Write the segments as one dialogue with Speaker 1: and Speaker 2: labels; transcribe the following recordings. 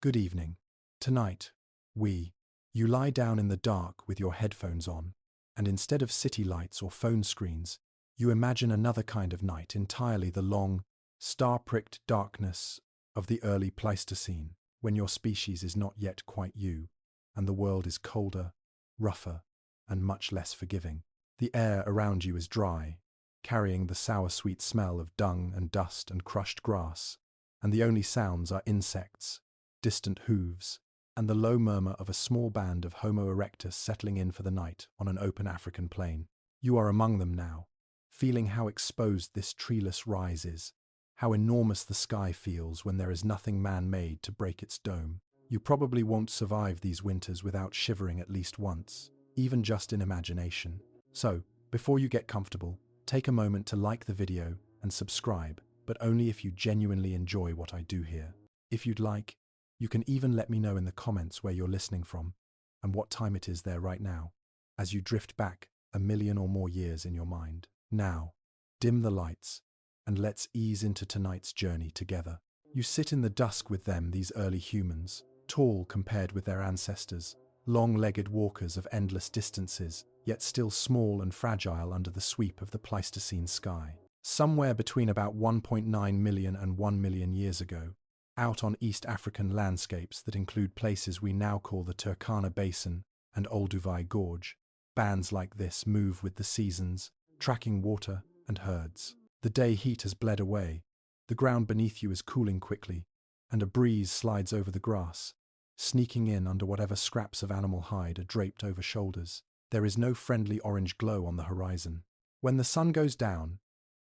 Speaker 1: Good evening. Tonight, you lie down in the dark with your headphones on, and instead of city lights or phone screens, you imagine another kind of night entirely, the long, star-pricked darkness of the early Pleistocene, when your species is not yet quite you, and the world is colder, rougher, and much less forgiving. The air around you is dry, carrying the sour-sweet smell of dung and dust and crushed grass, and the only sounds are insects, distant hooves, and the low murmur of a small band of Homo erectus settling in for the night on an open African plain. You are among them now, feeling how exposed this treeless rise is, how enormous the sky feels when there is nothing man-made to break its dome. You probably won't survive these winters without shivering at least once, even just in imagination. So, before you get comfortable, take a moment to like the video and subscribe, but only if you genuinely enjoy what I do here. If you'd like, you can even let me know in the comments where you're listening from and what time it is there right now, as you drift back 1,000,000 or more years in your mind. Now, dim the lights, and let's ease into tonight's journey together. You sit in the dusk with them, these early humans, tall compared with their ancestors, long-legged walkers of endless distances, yet still small and fragile under the sweep of the Pleistocene sky. Somewhere between about 1.9 million and 1 million years ago, out on East African landscapes that include places we now call the Turkana Basin and Olduvai Gorge, bands like this move with the seasons, tracking water and herds. The day heat has bled away, the ground beneath you is cooling quickly, and a breeze slides over the grass, sneaking in under whatever scraps of animal hide are draped over shoulders. There is no friendly orange glow on the horizon. When the sun goes down,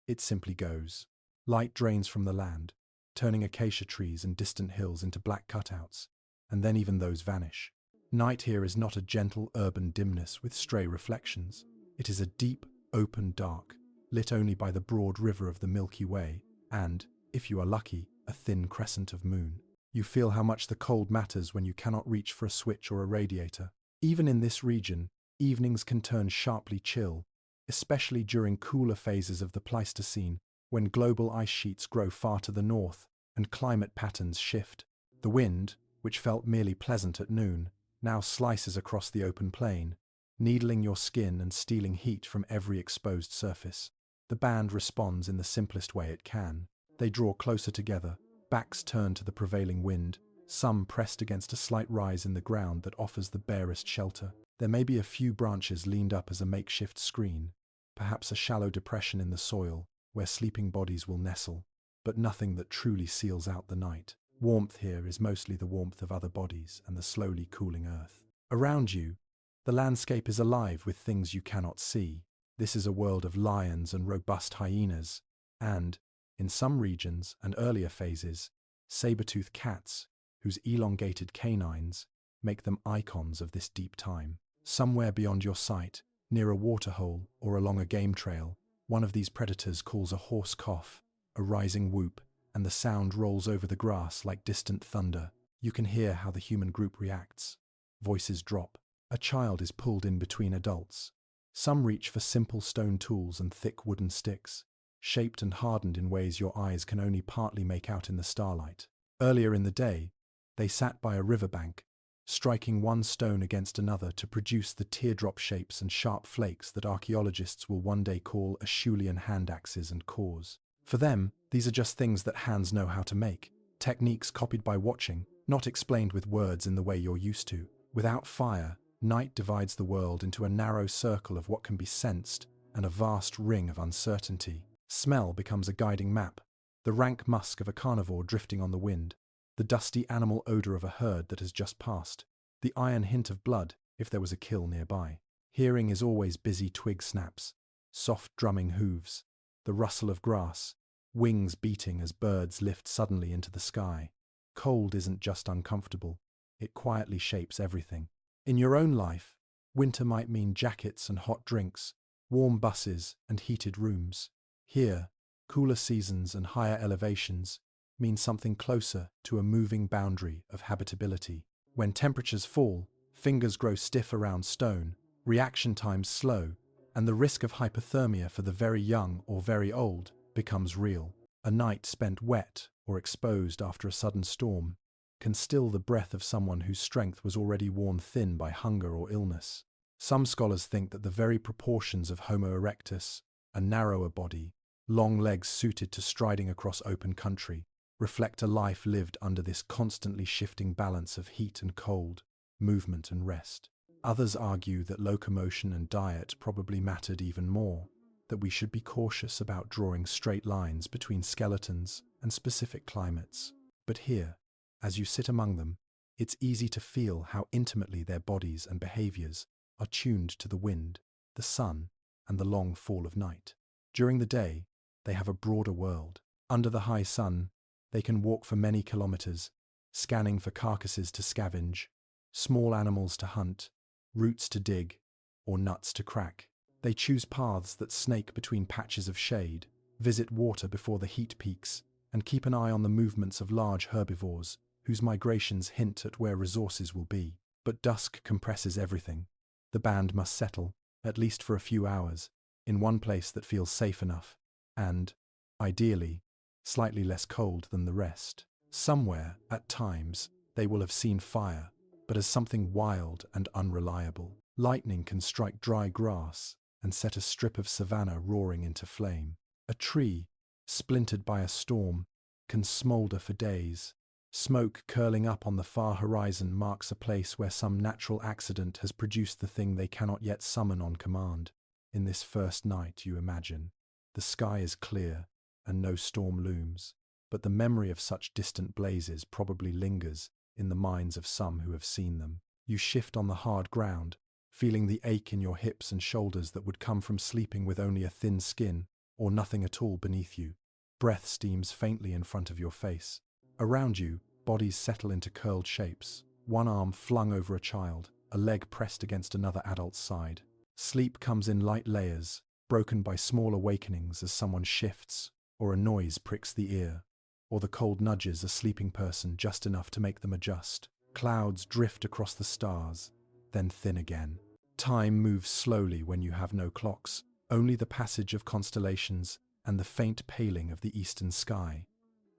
Speaker 1: it simply goes. Light drains from the land, turning acacia trees and distant hills into black cutouts, and then even those vanish. Night here is not a gentle urban dimness with stray reflections. It is a deep, open dark, lit only by the broad river of the Milky Way, and, if you are lucky, a thin crescent of moon. You feel how much the cold matters when you cannot reach for a switch or a radiator. Even in this region, evenings can turn sharply chill, especially during cooler phases of the Pleistocene, when global ice sheets grow far to the north and climate patterns shift. The wind, which felt merely pleasant at noon, now slices across the open plain, needling your skin and stealing heat from every exposed surface. The band responds in the simplest way it can. They draw closer together, backs turned to the prevailing wind, some pressed against a slight rise in the ground that offers the barest shelter. There may be a few branches leaned up as a makeshift screen, perhaps a shallow depression in the soil where sleeping bodies will nestle, but nothing that truly seals out the night. Warmth here is mostly the warmth of other bodies and the slowly cooling earth. Around you, the landscape is alive with things you cannot see. This is a world of lions and robust hyenas, and, in some regions and earlier phases, saber-toothed cats, whose elongated canines make them icons of this deep time. Somewhere beyond your sight, near a waterhole or along a game trail, one of these predators calls a hoarse cough, a rising whoop, and the sound rolls over the grass like distant thunder. You can hear how the human group reacts. Voices drop. A child is pulled in between adults. Some reach for simple stone tools and thick wooden sticks, shaped and hardened in ways your eyes can only partly make out in the starlight. Earlier in the day, they sat by a riverbank, striking one stone against another to produce the teardrop shapes and sharp flakes that archaeologists will one day call Acheulean hand axes and cores. For them, these are just things that hands know how to make, techniques copied by watching, not explained with words in the way you're used to. Without fire, night divides the world into a narrow circle of what can be sensed and a vast ring of uncertainty. Smell becomes a guiding map, the rank musk of a carnivore drifting on the wind, the dusty animal odor of a herd that has just passed, the iron hint of blood if there was a kill nearby. Hearing is always busy twig snaps, soft drumming hooves, the rustle of grass, wings beating as birds lift suddenly into the sky. Cold isn't just uncomfortable, it quietly shapes everything. In your own life, winter might mean jackets and hot drinks, warm buses and heated rooms. Here, cooler seasons and higher elevations mean something closer to a moving boundary of habitability. When temperatures fall, fingers grow stiff around stone, reaction times slow, and the risk of hypothermia for the very young or very old becomes real. A night spent wet or exposed after a sudden storm can still the breath of someone whose strength was already worn thin by hunger or illness. Some scholars think that the very proportions of Homo erectus, a narrower body, long legs suited to striding across open country, reflect a life lived under this constantly shifting balance of heat and cold, movement and rest. Others argue that locomotion and diet probably mattered even more, that we should be cautious about drawing straight lines between skeletons and specific climates. But here, as you sit among them, it's easy to feel how intimately their bodies and behaviors are tuned to the wind, the sun, and the long fall of night. During the day, they have a broader world. Under the high sun, they can walk for many kilometers, scanning for carcasses to scavenge, small animals to hunt, roots to dig, or nuts to crack. They choose paths that snake between patches of shade, visit water before the heat peaks, and keep an eye on the movements of large herbivores, whose migrations hint at where resources will be. But dusk compresses everything. The band must settle, at least for a few hours, in one place that feels safe enough, and, ideally, slightly less cold than the rest. Somewhere, at times, they will have seen fire, but as something wild and unreliable. Lightning can strike dry grass and set a strip of savanna roaring into flame. A tree, splintered by a storm, can smolder for days. Smoke curling up on the far horizon marks a place where some natural accident has produced the thing they cannot yet summon on command. In this first night, you imagine, the sky is clear and no storm looms, but the memory of such distant blazes probably lingers in the minds of some who have seen them. You shift on the hard ground, feeling the ache in your hips and shoulders that would come from sleeping with only a thin skin or nothing at all beneath you. Breath steams faintly in front of your face. Around you, bodies settle into curled shapes, one arm flung over a child, a leg pressed against another adult's side. Sleep comes in light layers, broken by small awakenings as someone shifts, or a noise pricks the ear, or the cold nudges a sleeping person just enough to make them adjust. Clouds drift across the stars, then thin again. Time moves slowly when you have no clocks, only the passage of constellations and the faint paling of the eastern sky.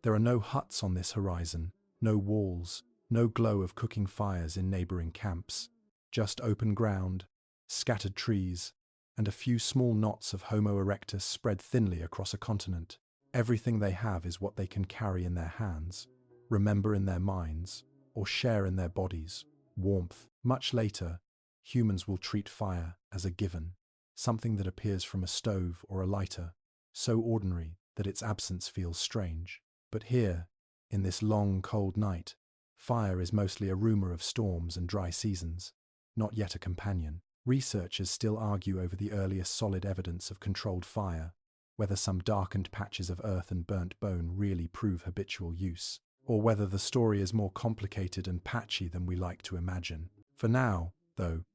Speaker 1: There are no huts on this horizon, no walls, no glow of cooking fires in neighboring camps, just open ground, scattered trees, and a few small knots of Homo erectus spread thinly across a continent. Everything they have is what they can carry in their hands, remember in their minds, or share in their bodies. Warmth. Much later, humans will treat fire as a given, something that appears from a stove or a lighter, so ordinary that its absence feels strange. But here, in this long, cold night, fire is mostly a rumor of storms and dry seasons, not yet a companion. Researchers still argue over the earliest solid evidence of controlled fire, whether some darkened patches of earth and burnt bone really prove habitual use, or whether the story is more complicated and patchy than we like to imagine. For now, though,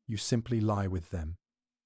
Speaker 1: you simply lie with them,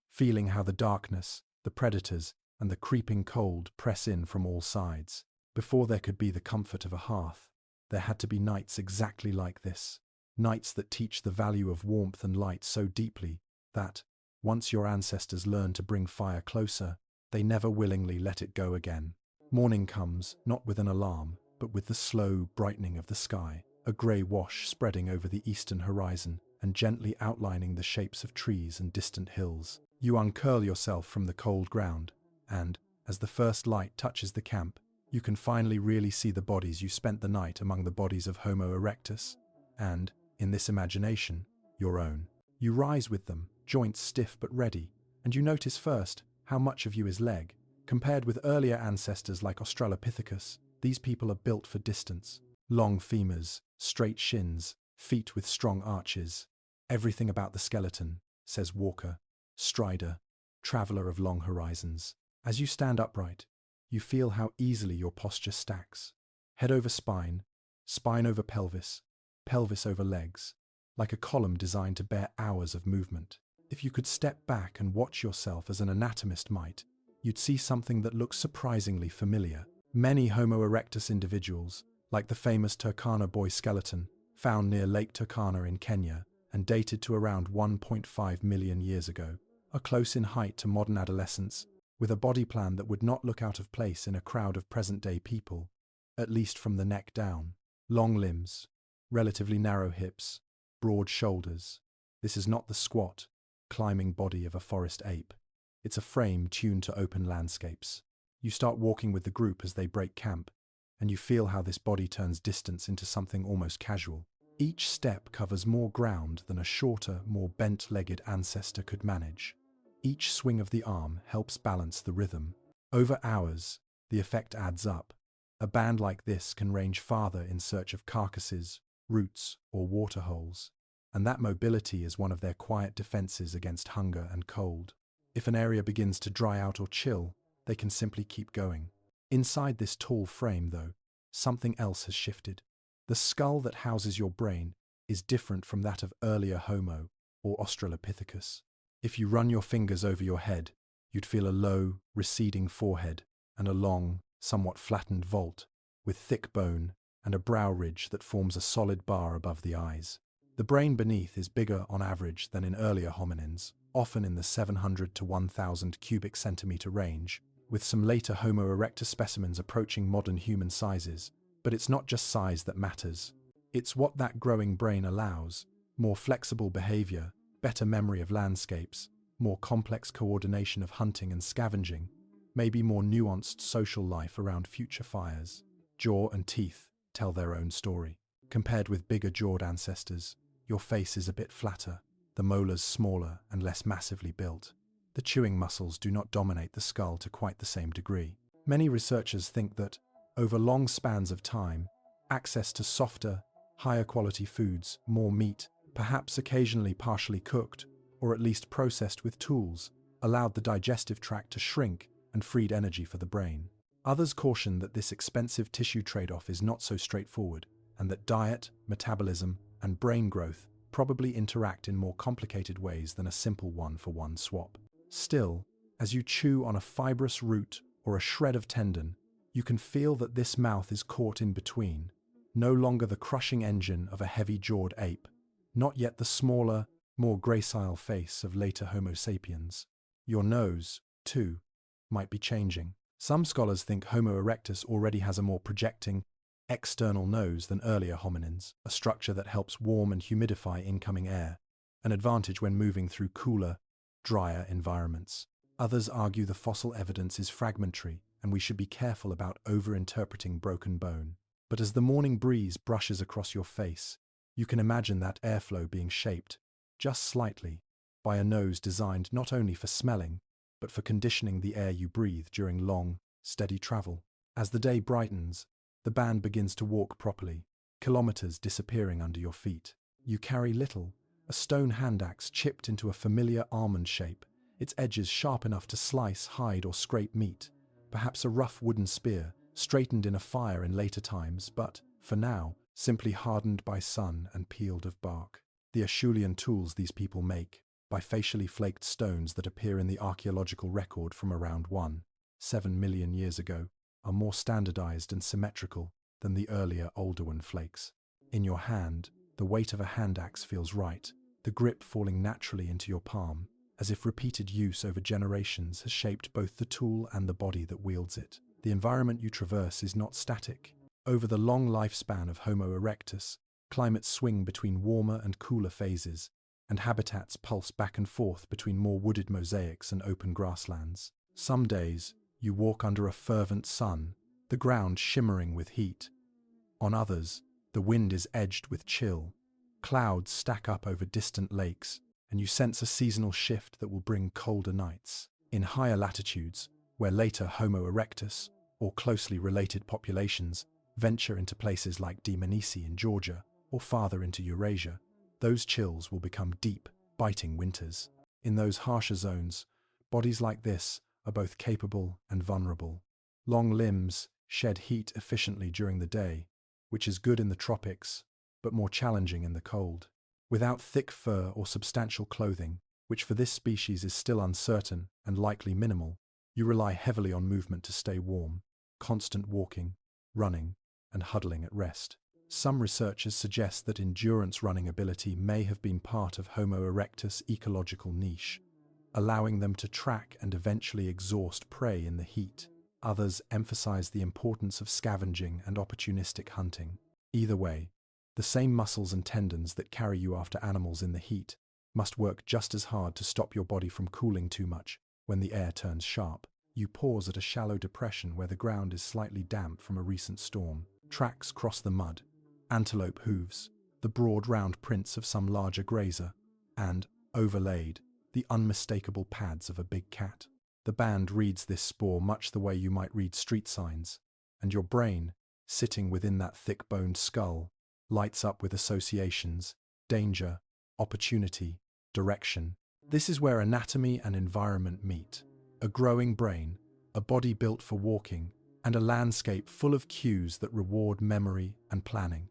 Speaker 1: feeling how the darkness, the predators, and the creeping cold press in from all sides. Before there could be the comfort of a hearth, there had to be nights exactly like this, nights that teach the value of warmth and light so deeply that, once your ancestors learned to bring fire closer, they never willingly let it go again. Morning comes, not with an alarm, but with the slow brightening of the sky, a grey wash spreading over the eastern horizon and gently outlining the shapes of trees and distant hills. You uncurl yourself from the cold ground, and, as the first light touches the camp, you can finally really see the bodies you spent the night among the bodies of Homo erectus, and, in this imagination, your own. You rise with them, joints stiff but ready, and you notice first how much of you is leg. Compared with earlier ancestors like Australopithecus, these people are built for distance. Long femurs, straight shins, feet with strong arches. Everything about the skeleton, says Walker, strider, traveller of long horizons. As you stand upright, you feel how easily your posture stacks. Head over spine, spine over pelvis, pelvis over legs, like a column designed to bear hours of movement. If you could step back and watch yourself as an anatomist might, you'd see something that looks surprisingly familiar. Many Homo erectus individuals, like the famous Turkana boy skeleton, found near Lake Turkana in Kenya and dated to around 1.5 million years ago, are close in height to modern adolescents, with a body plan that would not look out of place in a crowd of present-day people, at least from the neck down. Long limbs, relatively narrow hips, broad shoulders. This is not the squat, climbing body of a forest ape. It's a frame tuned to open landscapes. You start walking with the group as they break camp, and you feel how this body turns distance into something almost casual. Each step covers more ground than a shorter, more bent-legged ancestor could manage. Each swing of the arm helps balance the rhythm. Over hours, the effect adds up. A band like this can range farther in search of carcasses, roots, or waterholes, and that mobility is one of their quiet defenses against hunger and cold. If an area begins to dry out or chill, they can simply keep going. Inside this tall frame, though, something else has shifted. The skull that houses your brain is different from that of earlier Homo or Australopithecus. If you run your fingers over your head, you'd feel a low, receding forehead and a long, somewhat flattened vault with thick bone and a brow ridge that forms a solid bar above the eyes. The brain beneath is bigger on average than in earlier hominins, often in the 700 to 1000 cubic centimeter range, with some later Homo erectus specimens approaching modern human sizes. But it's not just size that matters. It's what that growing brain allows: more flexible behavior, better memory of landscapes, more complex coordination of hunting and scavenging, maybe more nuanced social life around future fires. Jaw and teeth tell their own story. Compared with bigger-jawed ancestors, your face is a bit flatter, the molars smaller and less massively built. The chewing muscles do not dominate the skull to quite the same degree. Many researchers think that, over long spans of time, access to softer, higher-quality foods, more meat, perhaps occasionally partially cooked, or at least processed with tools, allowed the digestive tract to shrink and freed energy for the brain. Others caution that this expensive tissue trade-off is not so straightforward, and that diet, metabolism, and brain growth probably interact in more complicated ways than a simple one-for-one swap. Still, as you chew on a fibrous root or a shred of tendon, you can feel that this mouth is caught in between, no longer the crushing engine of a heavy-jawed ape, not yet the smaller, more gracile face of later Homo sapiens. Your nose, too, might be changing. Some scholars think Homo erectus already has a more projecting, external nose than earlier hominins, a structure that helps warm and humidify incoming air, an advantage when moving through cooler, drier environments. Others argue the fossil evidence is fragmentary, and we should be careful about over-interpreting broken bone. But as the morning breeze brushes across your face, you can imagine that airflow being shaped, just slightly, by a nose designed not only for smelling, but for conditioning the air you breathe during long, steady travel. As the day brightens, the band begins to walk properly, kilometers disappearing under your feet. You carry little, a stone hand axe chipped into a familiar almond shape, its edges sharp enough to slice, hide, or scrape meat. Perhaps a rough wooden spear, straightened in a fire in later times, but, for now, simply hardened by sun and peeled of bark. The Acheulean tools these people make, by facially flaked stones that appear in the archaeological record from around 1.7 million years ago, are more standardized and symmetrical than the earlier Oldowan flakes. In your hand, the weight of a hand axe feels right, the grip falling naturally into your palm, as if repeated use over generations has shaped both the tool and the body that wields it. The environment you traverse is not static. Over the long lifespan of Homo erectus, climates swing between warmer and cooler phases, and habitats pulse back and forth between more wooded mosaics and open grasslands. Some days, you walk under a fervent sun, the ground shimmering with heat. On others, the wind is edged with chill. Clouds stack up over distant lakes, and you sense a seasonal shift that will bring colder nights. In higher latitudes, where later Homo erectus, or closely related populations, venture into places like Dmanisi in Georgia, or farther into Eurasia, those chills will become deep, biting winters. In those harsher zones, bodies like this are both capable and vulnerable. Long limbs shed heat efficiently during the day, which is good in the tropics, but more challenging in the cold. Without thick fur or substantial clothing, which for this species is still uncertain and likely minimal, you rely heavily on movement to stay warm, constant walking, running, and huddling at rest. Some researchers suggest that endurance running ability may have been part of Homo erectus' ecological niche, allowing them to track and eventually exhaust prey in the heat. Others emphasize the importance of scavenging and opportunistic hunting. Either way, The same muscles and tendons that carry you after animals in the heat must work just as hard to stop your body from cooling too much when the air turns sharp. You pause at a shallow depression where the ground is slightly damp from a recent storm. Tracks cross the mud, antelope hooves, the broad round prints of some larger grazer, and, overlaid, the unmistakable pads of a big cat. The band reads this spoor much the way you might read street signs, and your brain, sitting within that thick-boned skull, lights up with associations, danger, opportunity, direction. This is where anatomy and environment meet. A growing brain, a body built for walking, and a landscape full of cues that reward memory and planning.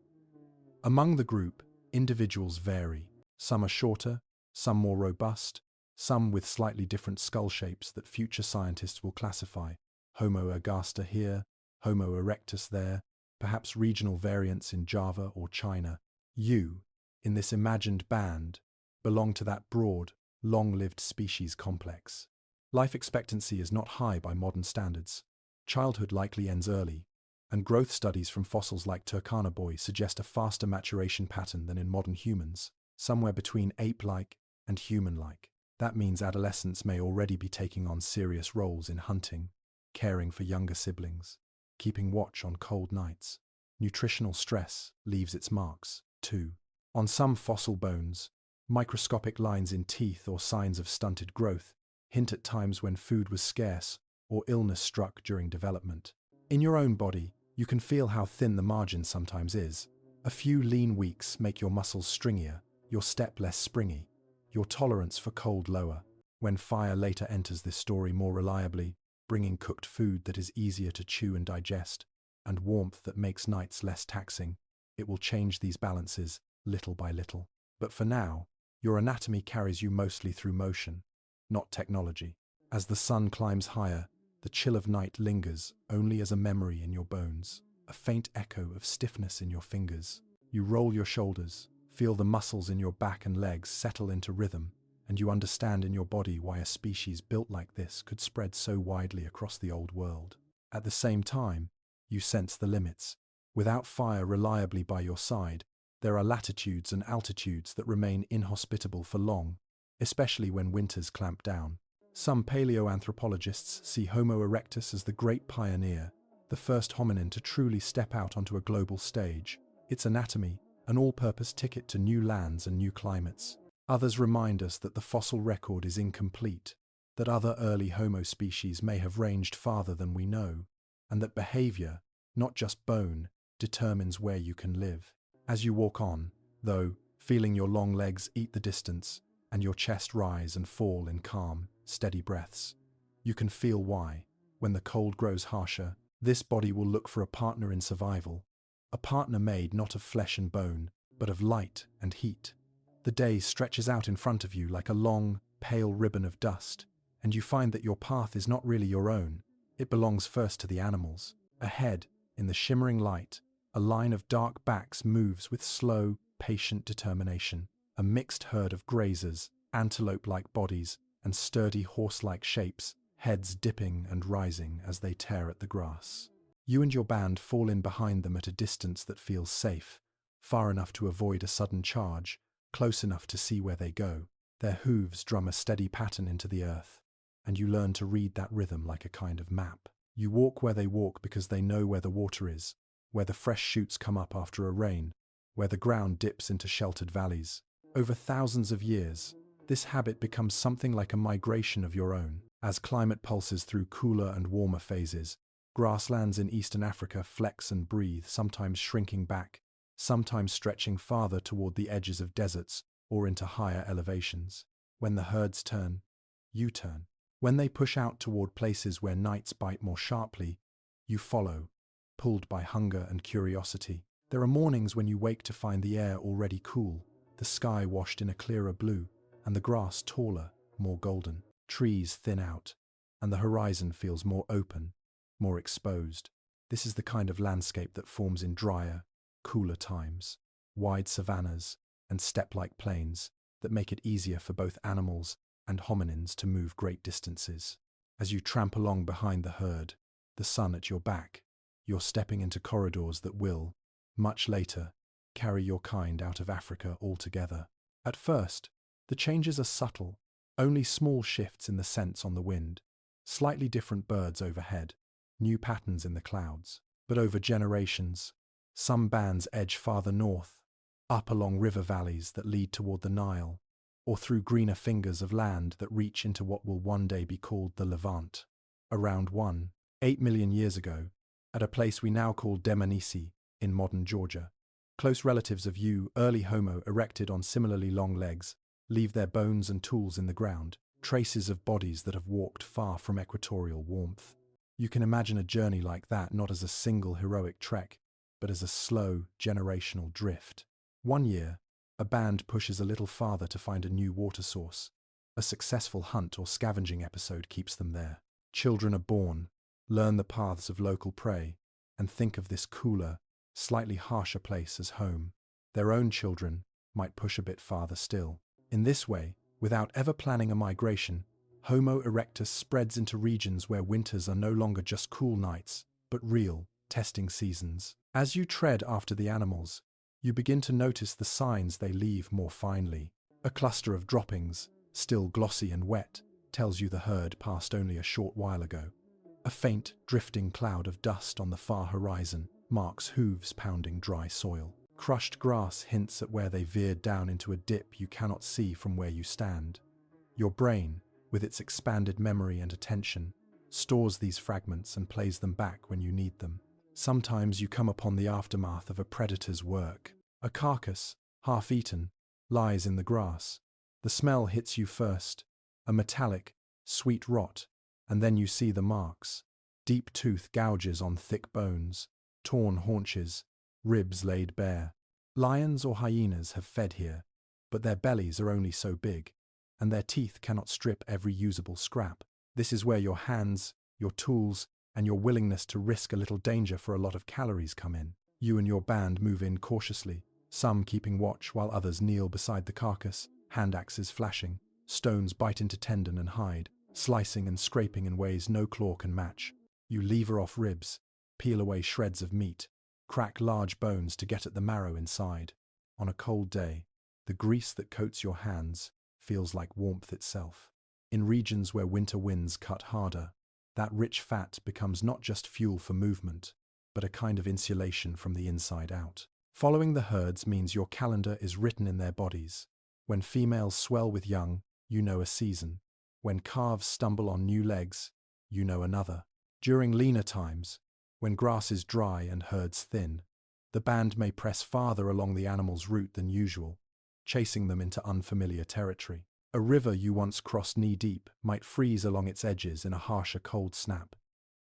Speaker 1: Among the group, individuals vary. Some are shorter, some more robust, some with slightly different skull shapes that future scientists will classify. Homo ergaster here, Homo erectus there, perhaps regional variants in Java or China. You, in this imagined band, belong to that broad, long-lived species complex. Life expectancy is not high by modern standards. Childhood likely ends early, and growth studies from fossils like Turkana suggest a faster maturation pattern than in modern humans, somewhere between ape-like and human-like. That means adolescents may already be taking on serious roles in hunting, caring for younger siblings, keeping watch on cold nights. Nutritional stress leaves its marks, too. On some fossil bones, microscopic lines in teeth or signs of stunted growth hint at times when food was scarce or illness struck during development. In your own body, you can feel how thin the margin sometimes is. A few lean weeks make your muscles stringier, your step less springy, your tolerance for cold lower. When fire later enters this story more reliably, bringing cooked food that is easier to chew and digest, and warmth that makes nights less taxing, it will change these balances little by little. But for now, your anatomy carries you mostly through motion, not technology. As the sun climbs higher, the chill of night lingers only as a memory in your bones, a faint echo of stiffness in your fingers. You roll your shoulders, feel the muscles in your back and legs settle into rhythm, and you understand in your body why a species built like this could spread so widely across the old world. At the same time, you sense the limits. Without fire reliably by your side, there are latitudes and altitudes that remain inhospitable for long, especially when winters clamp down. Some paleoanthropologists see Homo erectus as the great pioneer, the first hominin to truly step out onto a global stage. Its anatomy, an all-purpose ticket to new lands and new climates. Others remind us that the fossil record is incomplete, that other early Homo species may have ranged farther than we know, and that behavior, not just bone, determines where you can live. As you walk on, though, feeling your long legs eat the distance, and your chest rise and fall in calm, steady breaths, you can feel why, when the cold grows harsher, this body will look for a partner in survival, a partner made not of flesh and bone, but of light and heat. The day stretches out in front of you like a long, pale ribbon of dust, and you find that your path is not really your own. It belongs first to the animals. Ahead, in the shimmering light, a line of dark backs moves with slow, patient determination. A mixed herd of grazers, antelope-like bodies, and sturdy horse-like shapes, heads dipping and rising as they tear at the grass. You and your band fall in behind them at a distance that feels safe, far enough to avoid a sudden charge, close enough to see where they go. Their hooves drum a steady pattern into the earth, and you learn to read that rhythm like a kind of map. You walk where they walk because they know where the water is, where the fresh shoots come up after a rain, where the ground dips into sheltered valleys. Over thousands of years, this habit becomes something like a migration of your own. As climate pulses through cooler and warmer phases, grasslands in eastern Africa flex and breathe, sometimes shrinking back, sometimes stretching farther toward the edges of deserts or into higher elevations. When the herds turn, you turn. When they push out toward places where nights bite more sharply, you follow, pulled by hunger and curiosity. There are mornings when you wake to find the air already cool, the sky washed in a clearer blue, and the grass taller, more golden. Trees thin out, and the horizon feels more open, more exposed. This is the kind of landscape that forms in drier, cooler times. Wide savannas and steppe-like plains that make it easier for both animals and hominins to move great distances. As you tramp along behind the herd, the sun at your back, you're stepping into corridors that will, much later, carry your kind out of Africa altogether. At first, the changes are subtle, only small shifts in the scents on the wind, slightly different birds overhead, new patterns in the clouds. But over generations, some bands edge farther north, up along river valleys that lead toward the Nile, or through greener fingers of land that reach into what will one day be called the Levant. Around 8 million years ago, at a place we now call Dmanisi in modern Georgia, close relatives of you, early Homo erected on similarly long legs, leave their bones and tools in the ground, traces of bodies that have walked far from equatorial warmth. You can imagine a journey like that not as a single heroic trek, but as a slow, generational drift. One year, a band pushes a little farther to find a new water source. A successful hunt or scavenging episode keeps them there. Children are born, learn the paths of local prey, and think of this cooler, slightly harsher place as home. Their own children might push a bit farther still. In this way, without ever planning a migration, Homo erectus spreads into regions where winters are no longer just cool nights, but real, testing seasons. As you tread after the animals, you begin to notice the signs they leave more finely. A cluster of droppings, still glossy and wet, tells you the herd passed only a short while ago. A faint, drifting cloud of dust on the far horizon marks hooves pounding dry soil. Crushed grass hints at where they veered down into a dip you cannot see from where you stand. Your brain, with its expanded memory and attention, stores these fragments and plays them back when you need them. Sometimes you come upon the aftermath of a predator's work. A carcass, half-eaten, lies in the grass. The smell hits you first, a metallic, sweet rot, and then you see the marks. Deep tooth gouges on thick bones, torn haunches, ribs laid bare. Lions or hyenas have fed here, but their bellies are only so big, and their teeth cannot strip every usable scrap. This is where your hands, your tools, and your willingness to risk a little danger for a lot of calories come in. You and your band move in cautiously, some keeping watch while others kneel beside the carcass, hand axes flashing. Stones bite into tendon and hide, slicing and scraping in ways no claw can match. You lever off ribs, peel away shreds of meat, crack large bones to get at the marrow inside. On a cold day, the grease that coats your hands feels like warmth itself. In regions where winter winds cut harder, that rich fat becomes not just fuel for movement, but a kind of insulation from the inside out. Following the herds means your calendar is written in their bodies. When females swell with young, you know a season. When calves stumble on new legs, you know another. During leaner times, when grass is dry and herds thin, the band may press farther along the animal's route than usual, chasing them into unfamiliar territory. A river you once crossed knee-deep might freeze along its edges in a harsher cold snap,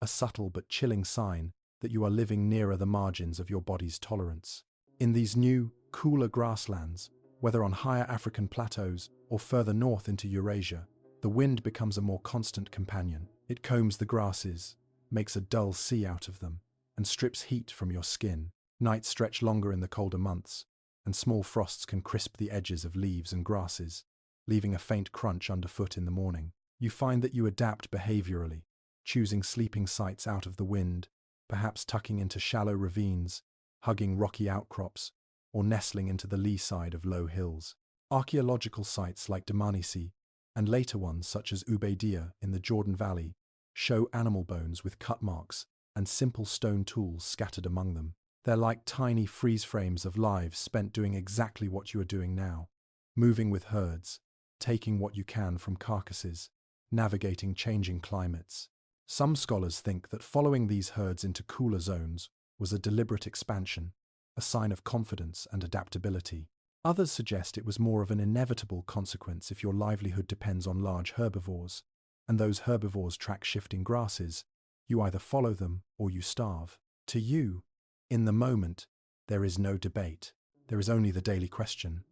Speaker 1: a subtle but chilling sign that you are living nearer the margins of your body's tolerance. In these new, cooler grasslands, whether on higher African plateaus or further north into Eurasia, the wind becomes a more constant companion. It combs the grasses, makes a dull sea out of them, and strips heat from your skin. Nights stretch longer in the colder months, and small frosts can crisp the edges of leaves and grasses, leaving a faint crunch underfoot in the morning. You find that you adapt behaviorally, choosing sleeping sites out of the wind, perhaps tucking into shallow ravines, hugging rocky outcrops, or nestling into the lee side of low hills. Archaeological sites like Dmanisi, and later ones such as Ubaidiya in the Jordan Valley, show animal bones with cut marks and simple stone tools scattered among them. They're like tiny freeze frames of lives spent doing exactly what you are doing now, moving with herds, taking what you can from carcasses, navigating changing climates. Some scholars think that following these herds into cooler zones was a deliberate expansion, a sign of confidence and adaptability. Others suggest it was more of an inevitable consequence if your livelihood depends on large herbivores, and those herbivores track shifting grasses. You either follow them or you starve. To you, in the moment, there is no debate. There is only the daily question: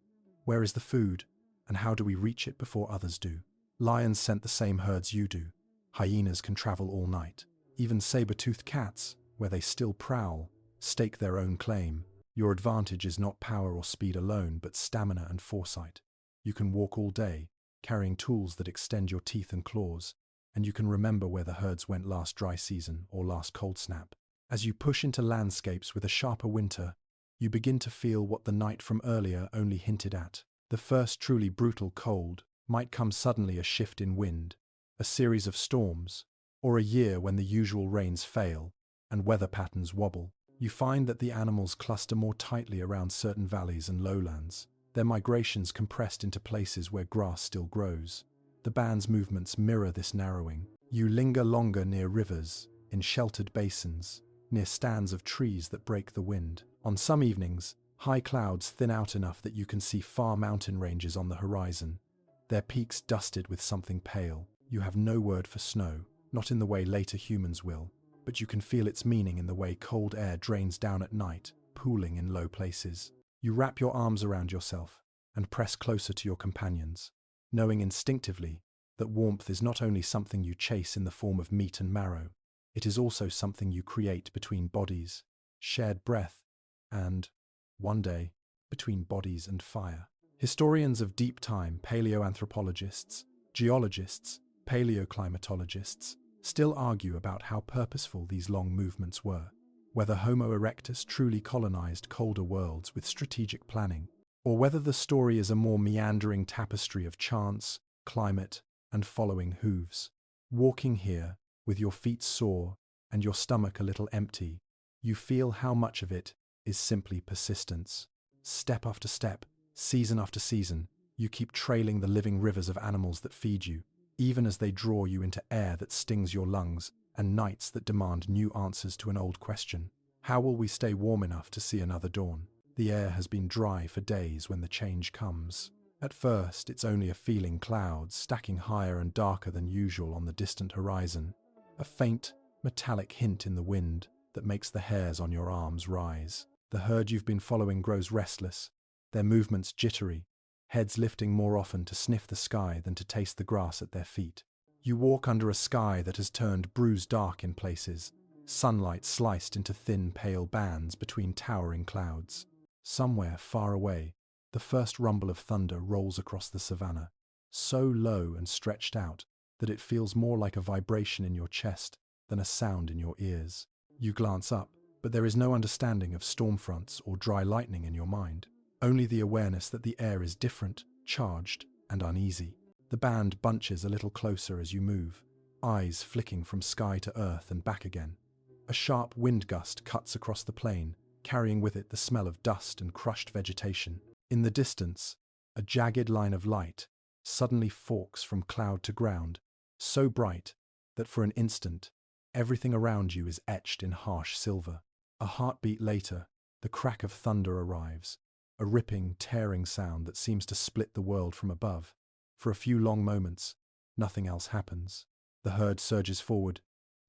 Speaker 1: where is the food, and how do we reach it before others do? Lions scent the same herds you do. Hyenas can travel all night. Even saber-toothed cats, where they still prowl, stake their own claim. Your advantage is not power or speed alone, but stamina and foresight. You can walk all day, carrying tools that extend your teeth and claws, and you can remember where the herds went last dry season or last cold snap. As you push into landscapes with a sharper winter, you begin to feel what the night from earlier only hinted at. The first truly brutal cold might come suddenly: a shift in wind, a series of storms, or a year when the usual rains fail and weather patterns wobble. You find that the animals cluster more tightly around certain valleys and lowlands, their migrations compressed into places where grass still grows. The band's movements mirror this narrowing. You linger longer near rivers, in sheltered basins, near stands of trees that break the wind. On some evenings, high clouds thin out enough that you can see far mountain ranges on the horizon, their peaks dusted with something pale. You have no word for snow, not in the way later humans will, but you can feel its meaning in the way cold air drains down at night, pooling in low places. You wrap your arms around yourself and press closer to your companions, knowing instinctively that warmth is not only something you chase in the form of meat and marrow, it is also something you create between bodies, shared breath, and, one day, between bodies and fire. Historians of deep time, paleoanthropologists, geologists, paleoclimatologists, still argue about how purposeful these long movements were, whether Homo erectus truly colonized colder worlds with strategic planning, or whether the story is a more meandering tapestry of chance, climate, and following hooves. Walking here, with your feet sore and your stomach a little empty, you feel how much of it is simply persistence. Step after step, season after season, you keep trailing the living rivers of animals that feed you, even as they draw you into air that stings your lungs and nights that demand new answers to an old question. How will we stay warm enough to see another dawn? The air has been dry for days when the change comes. At first, it's only a feeling: clouds stacking higher and darker than usual on the distant horizon, a faint, metallic hint in the wind that makes the hairs on your arms rise. The herd you've been following grows restless, their movements jittery, heads lifting more often to sniff the sky than to taste the grass at their feet. You walk under a sky that has turned bruised dark in places, sunlight sliced into thin, pale bands between towering clouds. Somewhere far away, the first rumble of thunder rolls across the savannah, so low and stretched out that it feels more like a vibration in your chest than a sound in your ears. You glance up, but there is no understanding of storm fronts or dry lightning in your mind, only the awareness that the air is different, charged, and uneasy. The band bunches a little closer as you move, eyes flicking from sky to earth and back again. A sharp wind gust cuts across the plain, carrying with it the smell of dust and crushed vegetation. In the distance, a jagged line of light suddenly forks from cloud to ground, so bright that for an instant, everything around you is etched in harsh silver. A heartbeat later, the crack of thunder arrives, a ripping, tearing sound that seems to split the world from above. For a few long moments, nothing else happens. The herd surges forward,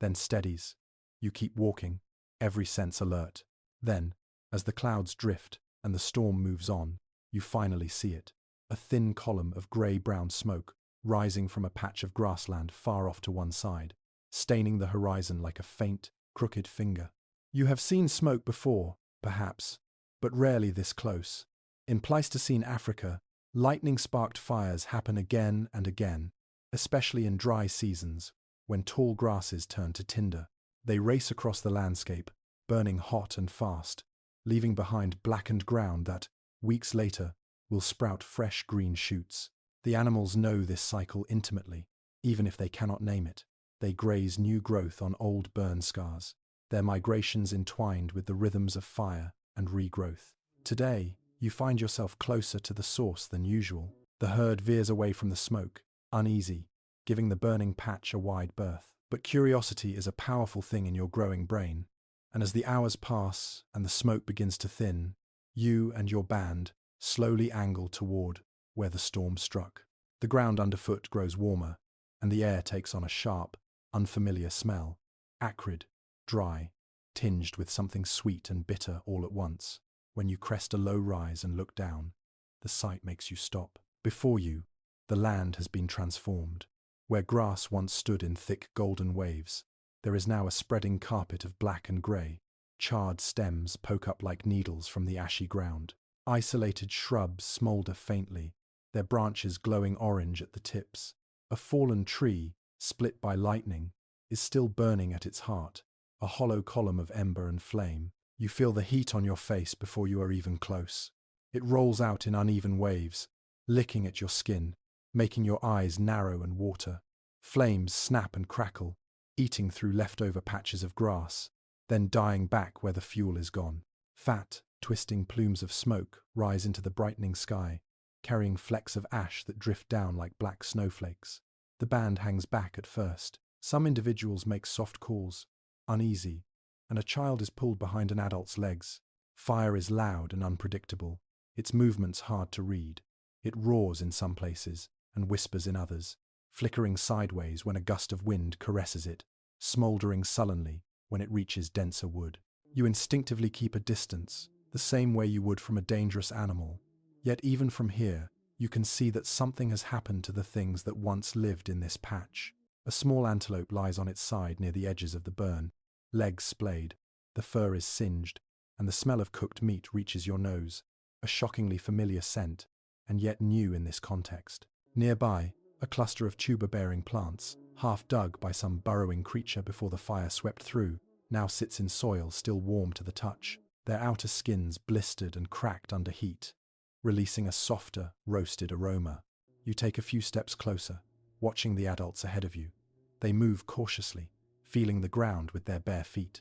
Speaker 1: then steadies. You keep walking, every sense alert. Then, as the clouds drift and the storm moves on, you finally see it. A thin column of grey-brown smoke rising from a patch of grassland far off to one side, staining the horizon like a faint, crooked finger. You have seen smoke before, perhaps, but rarely this close. In Pleistocene Africa, lightning-sparked fires happen again and again, especially in dry seasons, when tall grasses turn to tinder. They race across the landscape, burning hot and fast, leaving behind blackened ground that, weeks later, will sprout fresh green shoots. The animals know this cycle intimately, even if they cannot name it. They graze new growth on old burn scars, their migrations entwined with the rhythms of fire and regrowth. Today, you find yourself closer to the source than usual. The herd veers away from the smoke, uneasy, giving the burning patch a wide berth. But curiosity is a powerful thing in your growing brain, and as the hours pass and the smoke begins to thin, you and your band slowly angle toward where the storm struck. The ground underfoot grows warmer, and the air takes on a sharp, unfamiliar smell, acrid, dry, tinged with something sweet and bitter all at once. When you crest a low rise and look down, the sight makes you stop. Before you, the land has been transformed. Where grass once stood in thick golden waves, there is now a spreading carpet of black and grey. Charred stems poke up like needles from the ashy ground. Isolated shrubs smoulder faintly, their branches glowing orange at the tips. A fallen tree, split by lightning, is still burning at its heart, a hollow column of ember and flame. You feel the heat on your face before you are even close. It rolls out in uneven waves, licking at your skin, making your eyes narrow and water. Flames snap and crackle, eating through leftover patches of grass, then dying back where the fuel is gone. Fat, twisting plumes of smoke rise into the brightening sky, carrying flecks of ash that drift down like black snowflakes. The band hangs back at first. Some individuals make soft calls, uneasy, and a child is pulled behind an adult's legs. Fire is loud and unpredictable, its movements hard to read. It roars in some places and whispers in others, flickering sideways when a gust of wind caresses it, smouldering sullenly when it reaches denser wood. You instinctively keep a distance, the same way you would from a dangerous animal. Yet even from here, you can see that something has happened to the things that once lived in this patch. A small antelope lies on its side near the edges of the burn, legs splayed, the fur is singed, and the smell of cooked meat reaches your nose, a shockingly familiar scent, and yet new in this context. Nearby, a cluster of tuber-bearing plants, half dug by some burrowing creature before the fire swept through, now sits in soil still warm to the touch, their outer skins blistered and cracked under heat, releasing a softer, roasted aroma. You take a few steps closer, watching the adults ahead of you. They move cautiously, feeling the ground with their bare feet.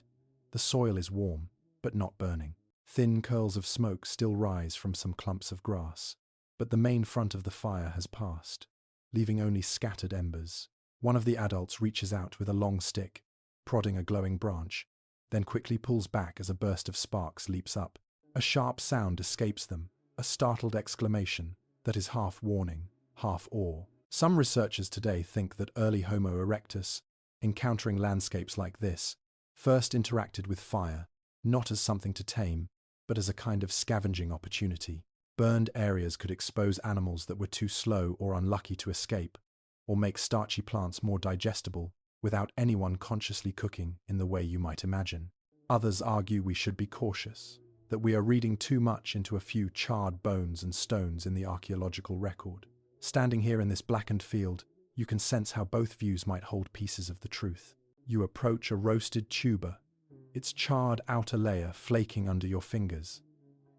Speaker 1: The soil is warm, but not burning. Thin curls of smoke still rise from some clumps of grass, but the main front of the fire has passed, leaving only scattered embers. One of the adults reaches out with a long stick, prodding a glowing branch, then quickly pulls back as a burst of sparks leaps up. A sharp sound escapes them, a startled exclamation that is half warning, half awe. Some researchers today think that early Homo erectus, encountering landscapes like this, first interacted with fire, not as something to tame, but as a kind of scavenging opportunity. Burned areas could expose animals that were too slow or unlucky to escape, or make starchy plants more digestible without anyone consciously cooking in the way you might imagine. Others argue we should be cautious, that we are reading too much into a few charred bones and stones in the archaeological record. Standing here in this blackened field, you can sense how both views might hold pieces of the truth. You approach a roasted tuber, its charred outer layer flaking under your fingers.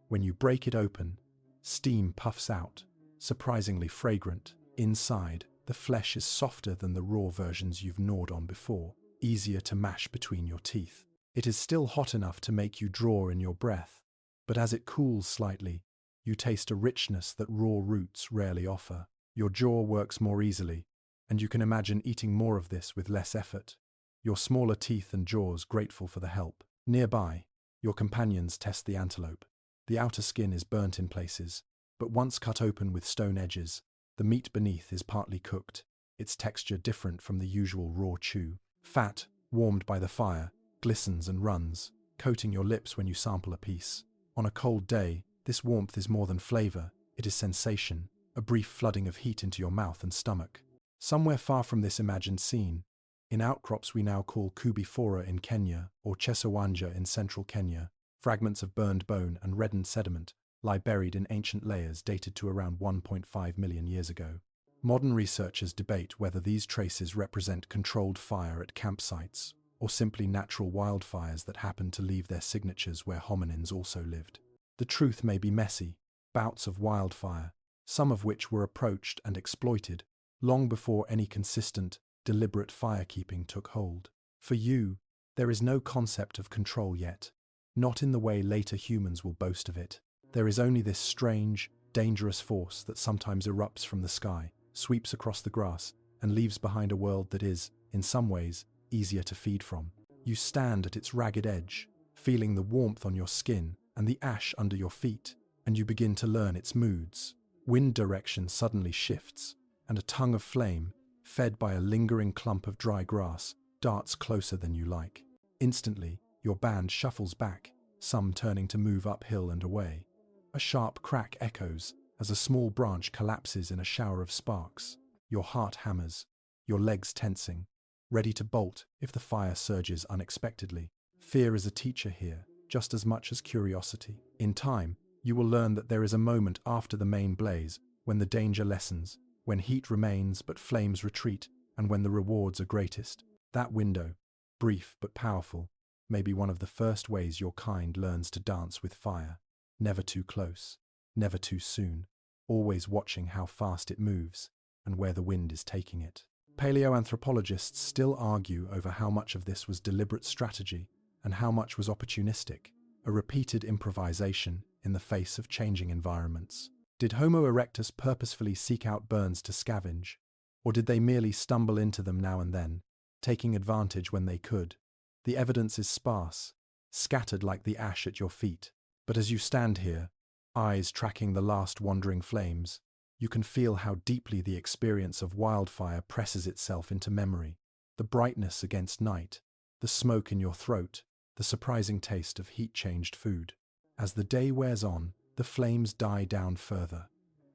Speaker 1: When you break it open, steam puffs out, surprisingly fragrant. Inside, the flesh is softer than the raw versions you've gnawed on before, easier to mash between your teeth. It is still hot enough to make you draw in your breath, but as it cools slightly, you taste a richness that raw roots rarely offer. Your jaw works more easily, and you can imagine eating more of this with less effort, your smaller teeth and jaws grateful for the help. Nearby, your companions test the antelope. The outer skin is burnt in places, but once cut open with stone edges, the meat beneath is partly cooked, its texture different from the usual raw chew. Fat, warmed by the fire, glistens and runs, coating your lips when you sample a piece. On a cold day, this warmth is more than flavor, it is sensation, a brief flooding of heat into your mouth and stomach. Somewhere far from this imagined scene, in outcrops we now call Kubifora in Kenya or Chesawanja in central Kenya, fragments of burned bone and reddened sediment lie buried in ancient layers dated to around 1.5 million years ago. Modern researchers debate whether these traces represent controlled fire at campsites or simply natural wildfires that happened to leave their signatures where hominins also lived. The truth may be messy, bouts of wildfire, some of which were approached and exploited long before any consistent, deliberate firekeeping took hold. For you, there is no concept of control yet, not in the way later humans will boast of it. There is only this strange, dangerous force that sometimes erupts from the sky, sweeps across the grass, and leaves behind a world that is, in some ways, easier to feed from. You stand at its ragged edge, feeling the warmth on your skin and the ash under your feet, and you begin to learn its moods. Wind direction suddenly shifts, and a tongue of flame, fed by a lingering clump of dry grass, darts closer than you like. Instantly, your band shuffles back, some turning to move uphill and away. A sharp crack echoes as a small branch collapses in a shower of sparks. Your heart hammers, your legs tensing, ready to bolt if the fire surges unexpectedly. Fear is a teacher here, just as much as curiosity. In time, you will learn that there is a moment after the main blaze when the danger lessens, when heat remains but flames retreat, and when the rewards are greatest. That window, brief but powerful, may be one of the first ways your kind learns to dance with fire. Never too close, never too soon, always watching how fast it moves and where the wind is taking it. Paleoanthropologists still argue over how much of this was deliberate strategy and how much was opportunistic, a repeated improvisation in the face of changing environments. Did Homo erectus purposefully seek out burns to scavenge, or did they merely stumble into them now and then, taking advantage when they could? The evidence is sparse, scattered like the ash at your feet, but as you stand here, eyes tracking the last wandering flames, you can feel how deeply the experience of wildfire presses itself into memory. The brightness against night, the smoke in your throat, the surprising taste of heat-changed food. As the day wears on, the flames die down further.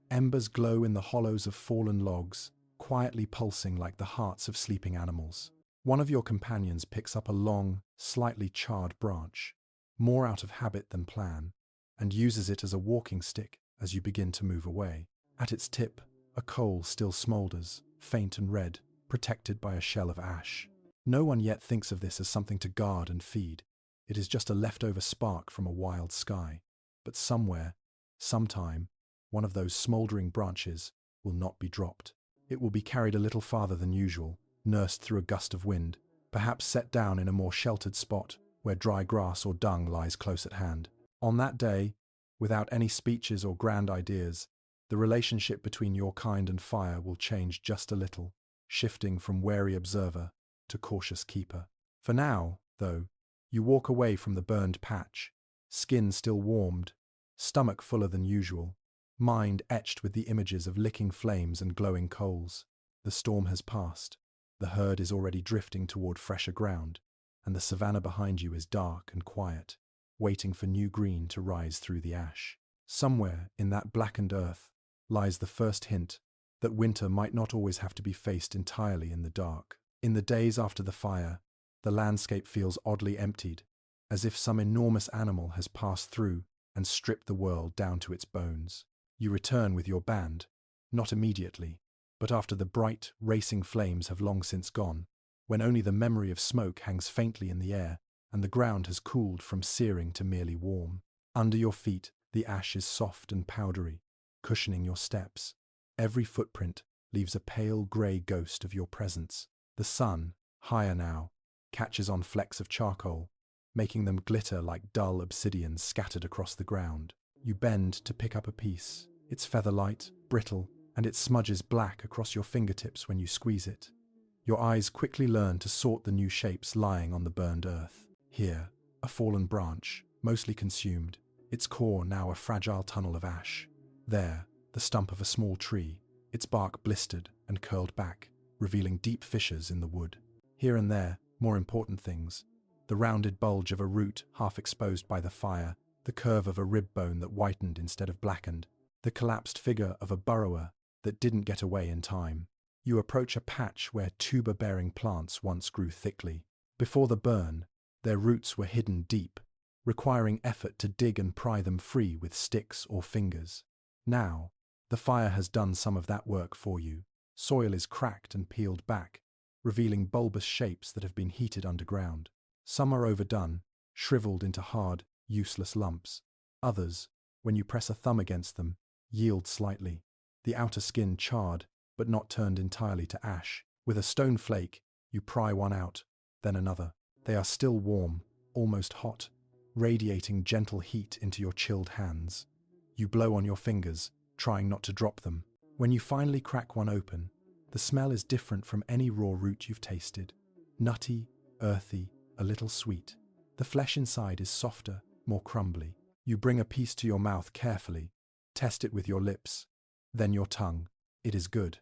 Speaker 1: Embers glow in the hollows of fallen logs, quietly pulsing like the hearts of sleeping animals. One of your companions picks up a long, slightly charred branch, more out of habit than plan, and uses it as a walking stick as you begin to move away. At its tip, a coal still smoulders, faint and red, protected by a shell of ash. No one yet thinks of this as something to guard and feed. It is just a leftover spark from a wild sky. But somewhere, sometime, one of those smouldering branches will not be dropped. It will be carried a little farther than usual, nursed through a gust of wind, perhaps set down in a more sheltered spot where dry grass or dung lies close at hand. On that day, without any speeches or grand ideas, the relationship between your kind and fire will change just a little, shifting from wary observer to cautious keeper. For now, though, you walk away from the burned patch, skin still warmed, stomach fuller than usual, mind etched with the images of licking flames and glowing coals. The storm has passed, the herd is already drifting toward fresher ground, and the savanna behind you is dark and quiet, waiting for new green to rise through the ash. Somewhere in that blackened earth lies the first hint that winter might not always have to be faced entirely in the dark. In the days after the fire, the landscape feels oddly emptied, as if some enormous animal has passed through and stripped the world down to its bones. You return with your band, not immediately, but after the bright, racing flames have long since gone, when only the memory of smoke hangs faintly in the air and the ground has cooled from searing to merely warm. Under your feet, the ash is soft and powdery, cushioning your steps. Every footprint leaves a pale grey ghost of your presence. The sun, higher now, catches on flecks of charcoal, making them glitter like dull obsidian scattered across the ground. You bend to pick up a piece. It's feather-light, brittle, and it smudges black across your fingertips when you squeeze it. Your eyes quickly learn to sort the new shapes lying on the burned earth. Here, a fallen branch, mostly consumed, its core now a fragile tunnel of ash. There, the stump of a small tree, its bark blistered and curled back, revealing deep fissures in the wood. Here and there, more important things, the rounded bulge of a root half exposed by the fire, the curve of a rib bone that whitened instead of blackened, the collapsed figure of a burrower that didn't get away in time. You approach a patch where tuber-bearing plants once grew thickly. Before the burn, their roots were hidden deep, requiring effort to dig and pry them free with sticks or fingers. Now, the fire has done some of that work for you. Soil is cracked and peeled back, revealing bulbous shapes that have been heated underground. Some are overdone, shriveled into hard, useless lumps. Others, when you press a thumb against them, yield slightly, the outer skin charred, but not turned entirely to ash. With a stone flake, you pry one out, then another. They are still warm, almost hot, radiating gentle heat into your chilled hands. You blow on your fingers, trying not to drop them. When you finally crack one open, the smell is different from any raw root you've tasted. Nutty, earthy, a little sweet. The flesh inside is softer, more crumbly. You bring a piece to your mouth carefully, test it with your lips, then your tongue. It is good.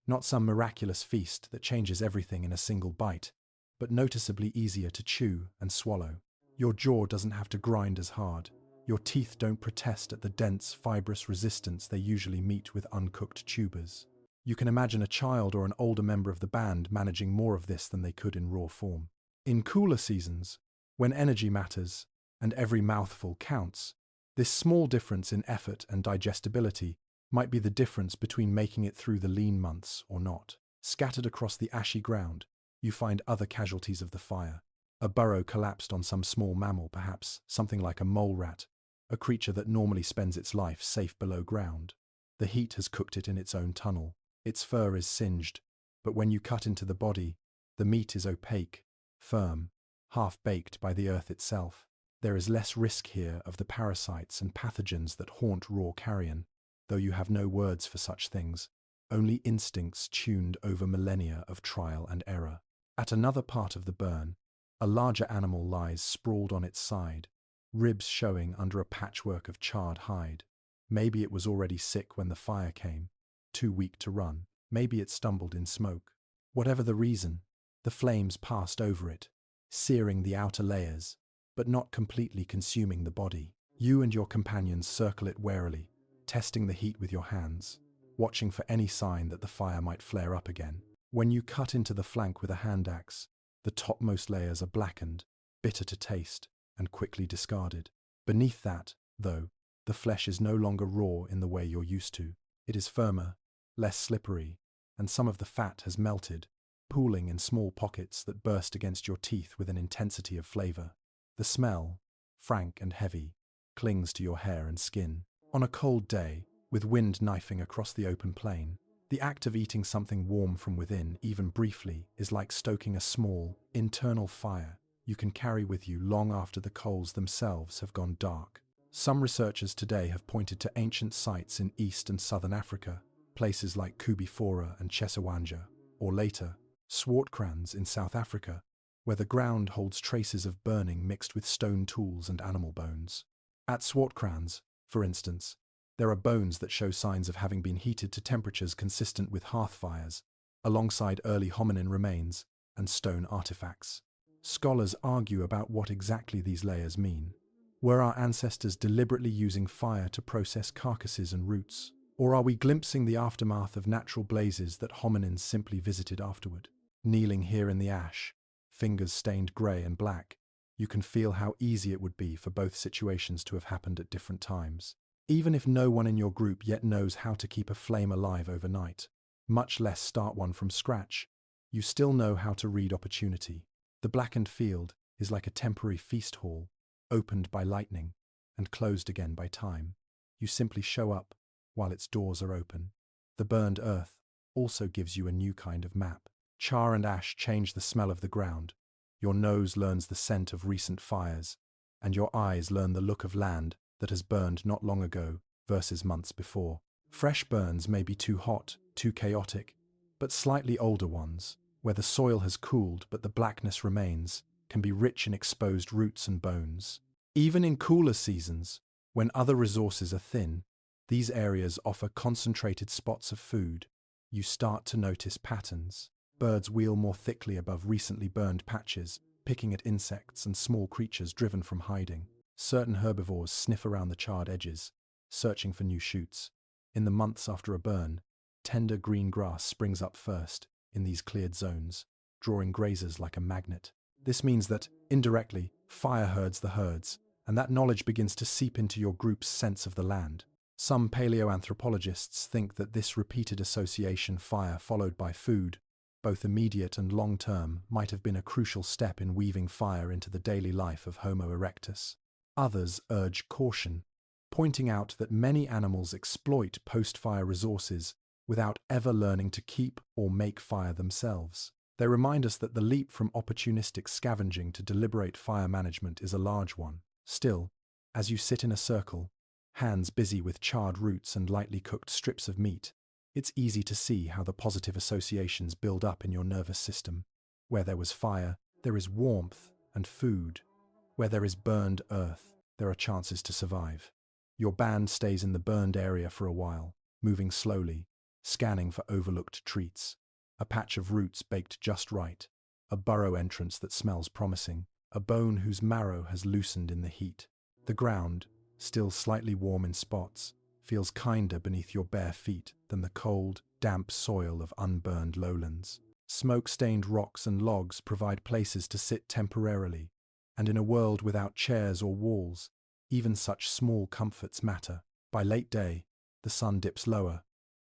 Speaker 1: Not some miraculous feast that changes everything in a single bite, but noticeably easier to chew and swallow. Your jaw doesn't have to grind as hard. Your teeth don't protest at the dense, fibrous resistance they usually meet with uncooked tubers. You can imagine a child or an older member of the band managing more of this than they could in raw form. In cooler seasons, when energy matters and every mouthful counts, this small difference in effort and digestibility might be the difference between making it through the lean months or not. Scattered across the ashy ground, you find other casualties of the fire. A burrow collapsed on some small mammal, perhaps something like a mole rat, a creature that normally spends its life safe below ground. The heat has cooked it in its own tunnel. Its fur is singed, but when you cut into the body, the meat is opaque, firm, half-baked by the earth itself. There is less risk here of the parasites and pathogens that haunt raw carrion, though you have no words for such things, only instincts tuned over millennia of trial and error. At another part of the burn, a larger animal lies sprawled on its side, ribs showing under a patchwork of charred hide. Maybe it was already sick when the fire came, too weak to run. Maybe it stumbled in smoke. Whatever the reason, the flames passed over it, searing the outer layers, but not completely consuming the body. You and your companions circle it warily, testing the heat with your hands, watching for any sign that the fire might flare up again. When you cut into the flank with a hand axe, the topmost layers are blackened, bitter to taste, and quickly discarded. Beneath that, though, the flesh is no longer raw in the way you're used to. It is firmer, less slippery, and some of the fat has melted, pooling in small pockets that burst against your teeth with an intensity of flavor. The smell, frank and heavy, clings to your hair and skin. On a cold day, with wind knifing across the open plain, the act of eating something warm from within, even briefly, is like stoking a small, internal fire you can carry with you long after the coals themselves have gone dark. Some researchers today have pointed to ancient sites in East and Southern Africa, places like Kubifora and Chesawanja, or later, Swartkrans in South Africa, where the ground holds traces of burning mixed with stone tools and animal bones. At Swartkrans, for instance, there are bones that show signs of having been heated to temperatures consistent with hearth fires, alongside early hominin remains and stone artifacts. Scholars argue about what exactly these layers mean. Were our ancestors deliberately using fire to process carcasses and roots? Or are we glimpsing the aftermath of natural blazes that hominins simply visited afterward? Kneeling here in the ash, fingers stained grey and black, you can feel how easy it would be for both situations to have happened at different times. Even if no one in your group yet knows how to keep a flame alive overnight, much less start one from scratch, you still know how to read opportunity. The blackened field is like a temporary feast hall, opened by lightning and closed again by time. You simply show up while its doors are open. The burned earth also gives you a new kind of map. Char and ash change the smell of the ground. Your nose learns the scent of recent fires, and your eyes learn the look of land that has burned not long ago versus months before. Fresh burns may be too hot, too chaotic, but slightly older ones, where the soil has cooled but the blackness remains, can be rich in exposed roots and bones. Even in cooler seasons, when other resources are thin, these areas offer concentrated spots of food. You start to notice patterns. Birds wheel more thickly above recently burned patches, picking at insects and small creatures driven from hiding. Certain herbivores sniff around the charred edges, searching for new shoots. In the months after a burn, tender green grass springs up first in these cleared zones, drawing grazers like a magnet. This means that, indirectly, fire herds the herds, and that knowledge begins to seep into your group's sense of the land. Some paleoanthropologists think that this repeated association, fire followed by food, both immediate and long-term, might have been a crucial step in weaving fire into the daily life of Homo erectus. Others urge caution, pointing out that many animals exploit post-fire resources without ever learning to keep or make fire themselves. They remind us that the leap from opportunistic scavenging to deliberate fire management is a large one. Still, as you sit in a circle, hands busy with charred roots and lightly cooked strips of meat, it's easy to see how the positive associations build up in your nervous system. Where there was fire, there is warmth and food. Where there is burned earth, there are chances to survive. Your band stays in the burned area for a while, moving slowly, scanning for overlooked treats. A patch of roots baked just right, a burrow entrance that smells promising, a bone whose marrow has loosened in the heat. The ground, still slightly warm in spots, feels kinder beneath your bare feet than the cold, damp soil of unburned lowlands. Smoke-stained rocks and logs provide places to sit temporarily, and in a world without chairs or walls, even such small comforts matter. By late day, the sun dips lower,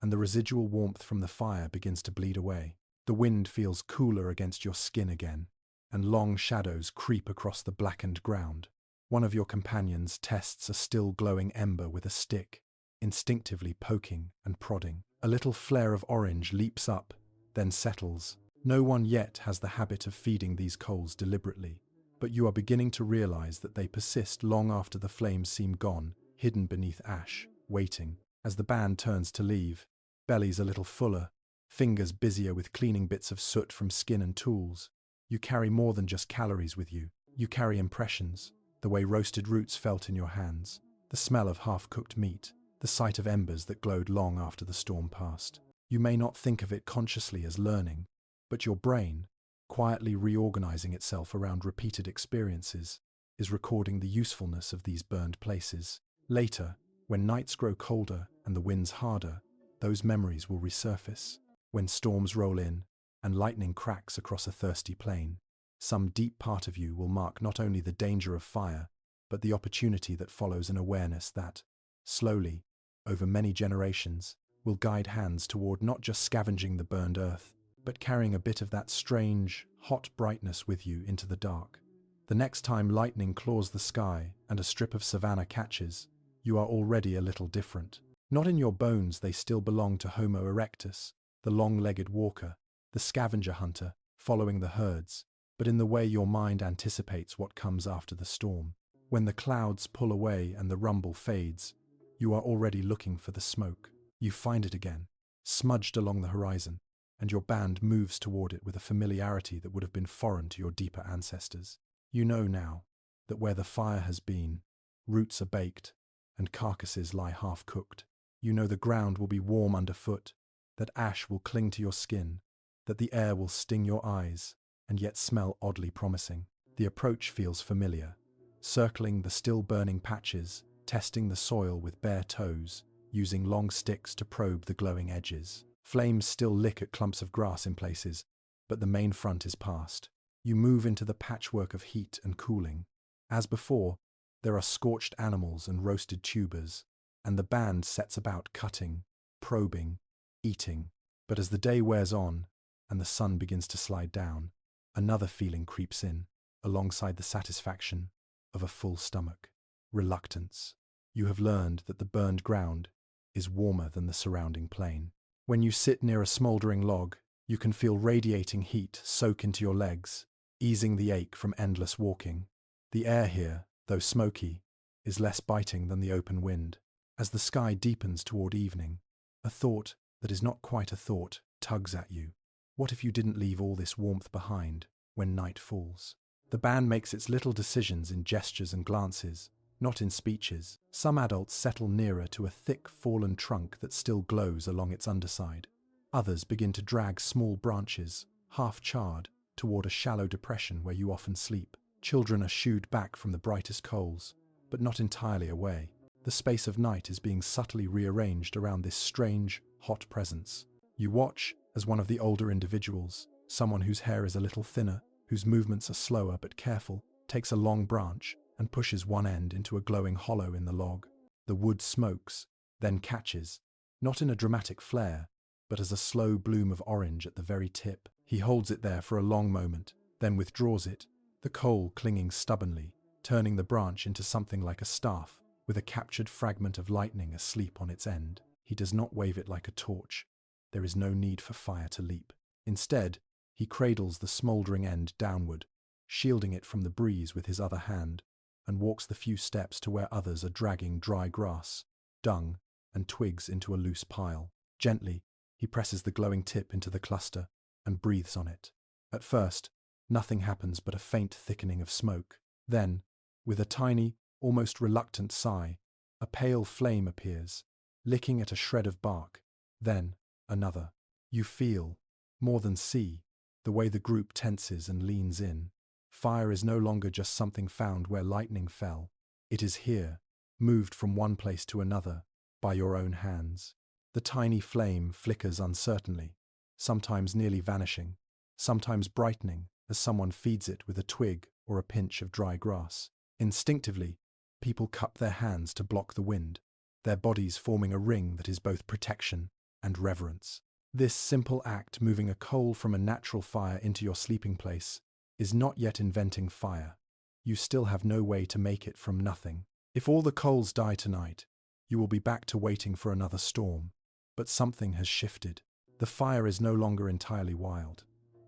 Speaker 1: and the residual warmth from the fire begins to bleed away. The wind feels cooler against your skin again, and long shadows creep across the blackened ground. One of your companions tests a still glowing ember with a stick, instinctively poking and prodding. A little flare of orange leaps up, then settles. No one yet has the habit of feeding these coals deliberately, but you are beginning to realize that they persist long after the flames seem gone, hidden beneath ash, waiting. As the band turns to leave, bellies a little fuller, fingers busier with cleaning bits of soot from skin and tools, you carry more than just calories with you. You carry impressions, the way roasted roots felt in your hands, the smell of half-cooked meat, the sight of embers that glowed long after the storm passed. You may not think of it consciously as learning, but your brain, quietly reorganizing itself around repeated experiences, is recording the usefulness of these burned places. Later, when nights grow colder and the winds harder, those memories will resurface. When storms roll in and lightning cracks across a thirsty plain, some deep part of you will mark not only the danger of fire, but the opportunity that follows, an awareness that, slowly, over many generations, will guide hands toward not just scavenging the burned earth, but carrying a bit of that strange, hot brightness with you into the dark. The next time lightning claws the sky and a strip of savanna catches, you are already a little different. Not in your bones, they still belong to Homo erectus, the long-legged walker, the scavenger hunter, following the herds, but in the way your mind anticipates what comes after the storm. When the clouds pull away and the rumble fades, you are already looking for the smoke. You find it again, smudged along the horizon, and your band moves toward it with a familiarity that would have been foreign to your deeper ancestors. You know now that where the fire has been, roots are baked and carcasses lie half-cooked. You know the ground will be warm underfoot, that ash will cling to your skin, that the air will sting your eyes and yet smell oddly promising. The approach feels familiar, circling the still burning patches, testing the soil with bare toes, using long sticks to probe the glowing edges. Flames still lick at clumps of grass in places, but the main front is past. You move into the patchwork of heat and cooling. As before, there are scorched animals and roasted tubers, and the band sets about cutting, probing, eating. But as the day wears on and the sun begins to slide down, another feeling creeps in, alongside the satisfaction of a full stomach: reluctance. You have learned that the burned ground is warmer than the surrounding plain. When you sit near a smouldering log, you can feel radiating heat soak into your legs, easing the ache from endless walking. The air here, though smoky, is less biting than the open wind. As the sky deepens toward evening, a thought that is not quite a thought tugs at you. What if you didn't leave all this warmth behind when night falls? The band makes its little decisions in gestures and glances, not in speeches. Some adults settle nearer to a thick, fallen trunk that still glows along its underside. Others begin to drag small branches, half-charred, toward a shallow depression where you often sleep. Children are shooed back from the brightest coals, but not entirely away. The space of night is being subtly rearranged around this strange, hot presence. You watch as one of the older individuals, someone whose hair is a little thinner, whose movements are slower but careful, takes a long branch and pushes one end into a glowing hollow in the log. The wood smokes, then catches, not in a dramatic flare, but as a slow bloom of orange at the very tip. He holds it there for a long moment, then withdraws it, the coal clinging stubbornly, turning the branch into something like a staff, with a captured fragment of lightning asleep on its end. He does not wave it like a torch. There is no need for fire to leap. Instead, he cradles the smouldering end downward, shielding it from the breeze with his other hand, and walks the few steps to where others are dragging dry grass, dung, and twigs into a loose pile. Gently, he presses the glowing tip into the cluster and breathes on it. At first, nothing happens but a faint thickening of smoke. Then, with a tiny, almost reluctant sigh, a pale flame appears, licking at a shred of bark. Then, another. You feel, more than see, the way the group tenses and leans in. Fire is no longer just something found where lightning fell. It is here, moved from one place to another, by your own hands. The tiny flame flickers uncertainly, sometimes nearly vanishing, sometimes brightening as someone feeds it with a twig or a pinch of dry grass. Instinctively, people cup their hands to block the wind, their bodies forming a ring that is both protection and reverence. This simple act, moving a coal from a natural fire into your sleeping place, is not yet inventing fire. You still have no way to make it from nothing. If all the coals die tonight, you will be back to waiting for another storm. But something has shifted. The fire is no longer entirely wild.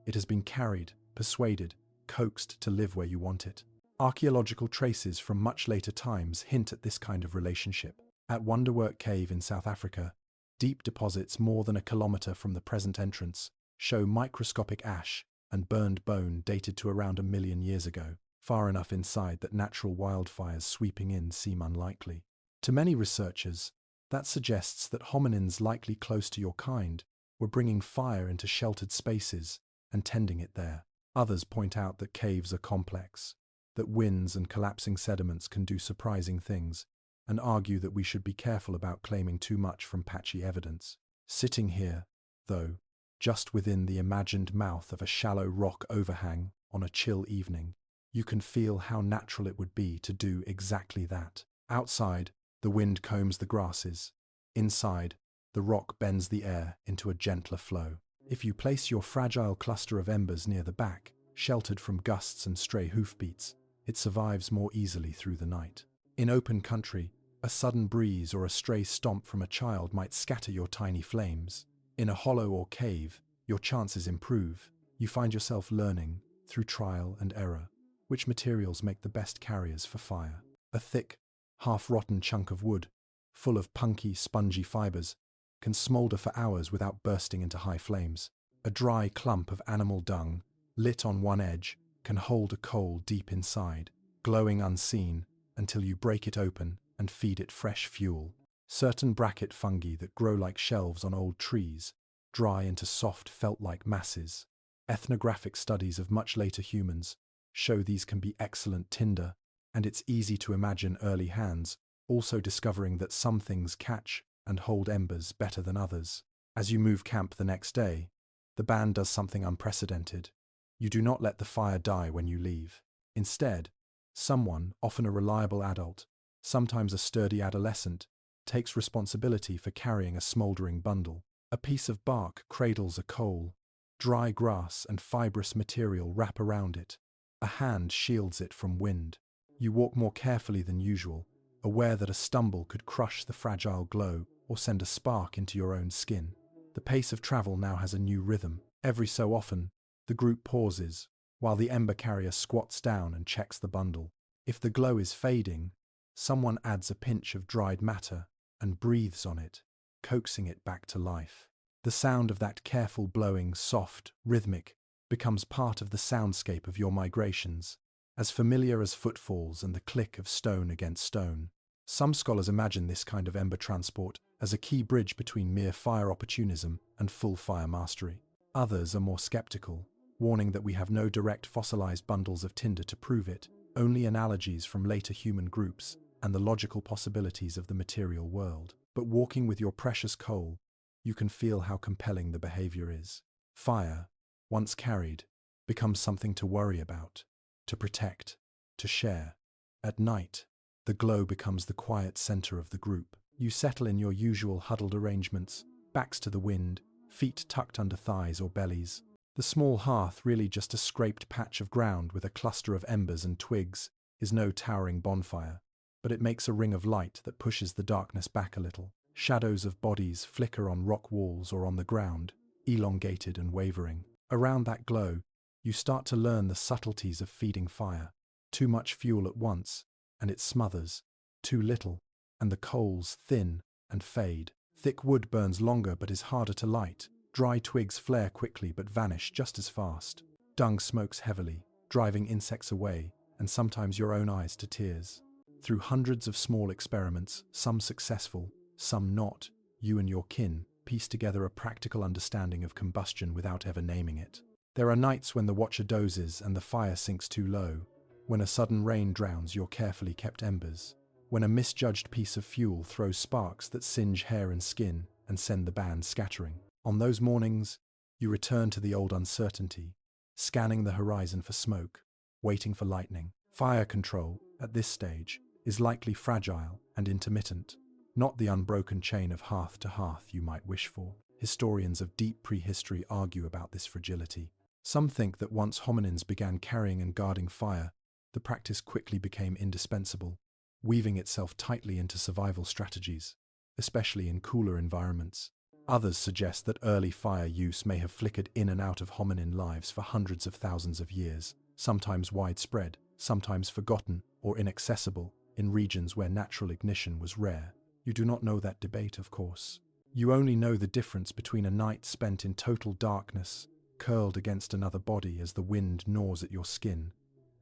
Speaker 1: It has been carried, persuaded, coaxed to live where you want it. Archaeological traces from much later times hint at this kind of relationship. At Wonderwork Cave in South Africa, deep deposits more than a kilometre from the present entrance show microscopic ash and burned bone dated to around 1 million years ago, far enough inside that natural wildfires sweeping in seem unlikely. To many researchers, that suggests that hominins likely close to your kind were bringing fire into sheltered spaces and tending it there. Others point out that caves are complex, that winds and collapsing sediments can do surprising things, and argue that we should be careful about claiming too much from patchy evidence. Sitting here, though, just within the imagined mouth of a shallow rock overhang on a chill evening, you can feel how natural it would be to do exactly that. Outside, the wind combs the grasses. Inside, the rock bends the air into a gentler flow. If you place your fragile cluster of embers near the back, sheltered from gusts and stray hoofbeats, it survives more easily through the night. In open country, a sudden breeze or a stray stomp from a child might scatter your tiny flames. In a hollow or cave, your chances improve. You find yourself learning, through trial and error, which materials make the best carriers for fire. A thick, half-rotten chunk of wood, full of punky, spongy fibers, can smoulder for hours without bursting into high flames. A dry clump of animal dung, lit on one edge, can hold a coal deep inside, glowing unseen, until you break it open and feed it fresh fuel. Certain bracket fungi that grow like shelves on old trees dry into soft felt-like masses. Ethnographic studies of much later humans show these can be excellent tinder, and it's easy to imagine early hands also discovering that some things catch and hold embers better than others. As you move camp the next day, the band does something unprecedented. You do not let the fire die when you leave. Instead, someone, often a reliable adult, sometimes a sturdy adolescent, takes responsibility for carrying a smouldering bundle. A piece of bark cradles a coal. Dry grass and fibrous material wrap around it. A hand shields it from wind. You walk more carefully than usual, aware that a stumble could crush the fragile glow or send a spark into your own skin. The pace of travel now has a new rhythm. Every so often, the group pauses, while the ember carrier squats down and checks the bundle. If the glow is fading, someone adds a pinch of dried matter and breathes on it, coaxing it back to life. The sound of that careful blowing, soft, rhythmic, becomes part of the soundscape of your migrations, as familiar as footfalls and the click of stone against stone. Some scholars imagine this kind of ember transport as a key bridge between mere fire opportunism and full fire mastery. Others are more skeptical, warning that we have no direct fossilized bundles of tinder to prove it, only analogies from later human groups and the logical possibilities of the material world. But walking with your precious coal, you can feel how compelling the behavior is. Fire, once carried, becomes something to worry about, to protect, to share. At night, the glow becomes the quiet center of the group. You settle in your usual huddled arrangements, backs to the wind, feet tucked under thighs or bellies. The small hearth, really just a scraped patch of ground with a cluster of embers and twigs, is no towering bonfire, but it makes a ring of light that pushes the darkness back a little. Shadows of bodies flicker on rock walls or on the ground, elongated and wavering. Around that glow, you start to learn the subtleties of feeding fire. Too much fuel at once, and it smothers. Too little, and the coals thin and fade. Thick wood burns longer but is harder to light. Dry twigs flare quickly but vanish just as fast. Dung smokes heavily, driving insects away, and sometimes your own eyes to tears. Through hundreds of small experiments, some successful, some not, you and your kin piece together a practical understanding of combustion without ever naming it. There are nights when the watcher dozes and the fire sinks too low, when a sudden rain drowns your carefully kept embers, when a misjudged piece of fuel throws sparks that singe hair and skin and send the band scattering. On those mornings, you return to the old uncertainty, scanning the horizon for smoke, waiting for lightning. Fire control, at this stage, is likely fragile and intermittent, not the unbroken chain of hearth to hearth you might wish for. Historians of deep prehistory argue about this fragility. Some think that once hominins began carrying and guarding fire, the practice quickly became indispensable, weaving itself tightly into survival strategies, especially in cooler environments. Others suggest that early fire use may have flickered in and out of hominin lives for hundreds of thousands of years, sometimes widespread, sometimes forgotten or inaccessible in regions where natural ignition was rare. You do not know that debate, of course. You only know the difference between a night spent in total darkness, curled against another body as the wind gnaws at your skin,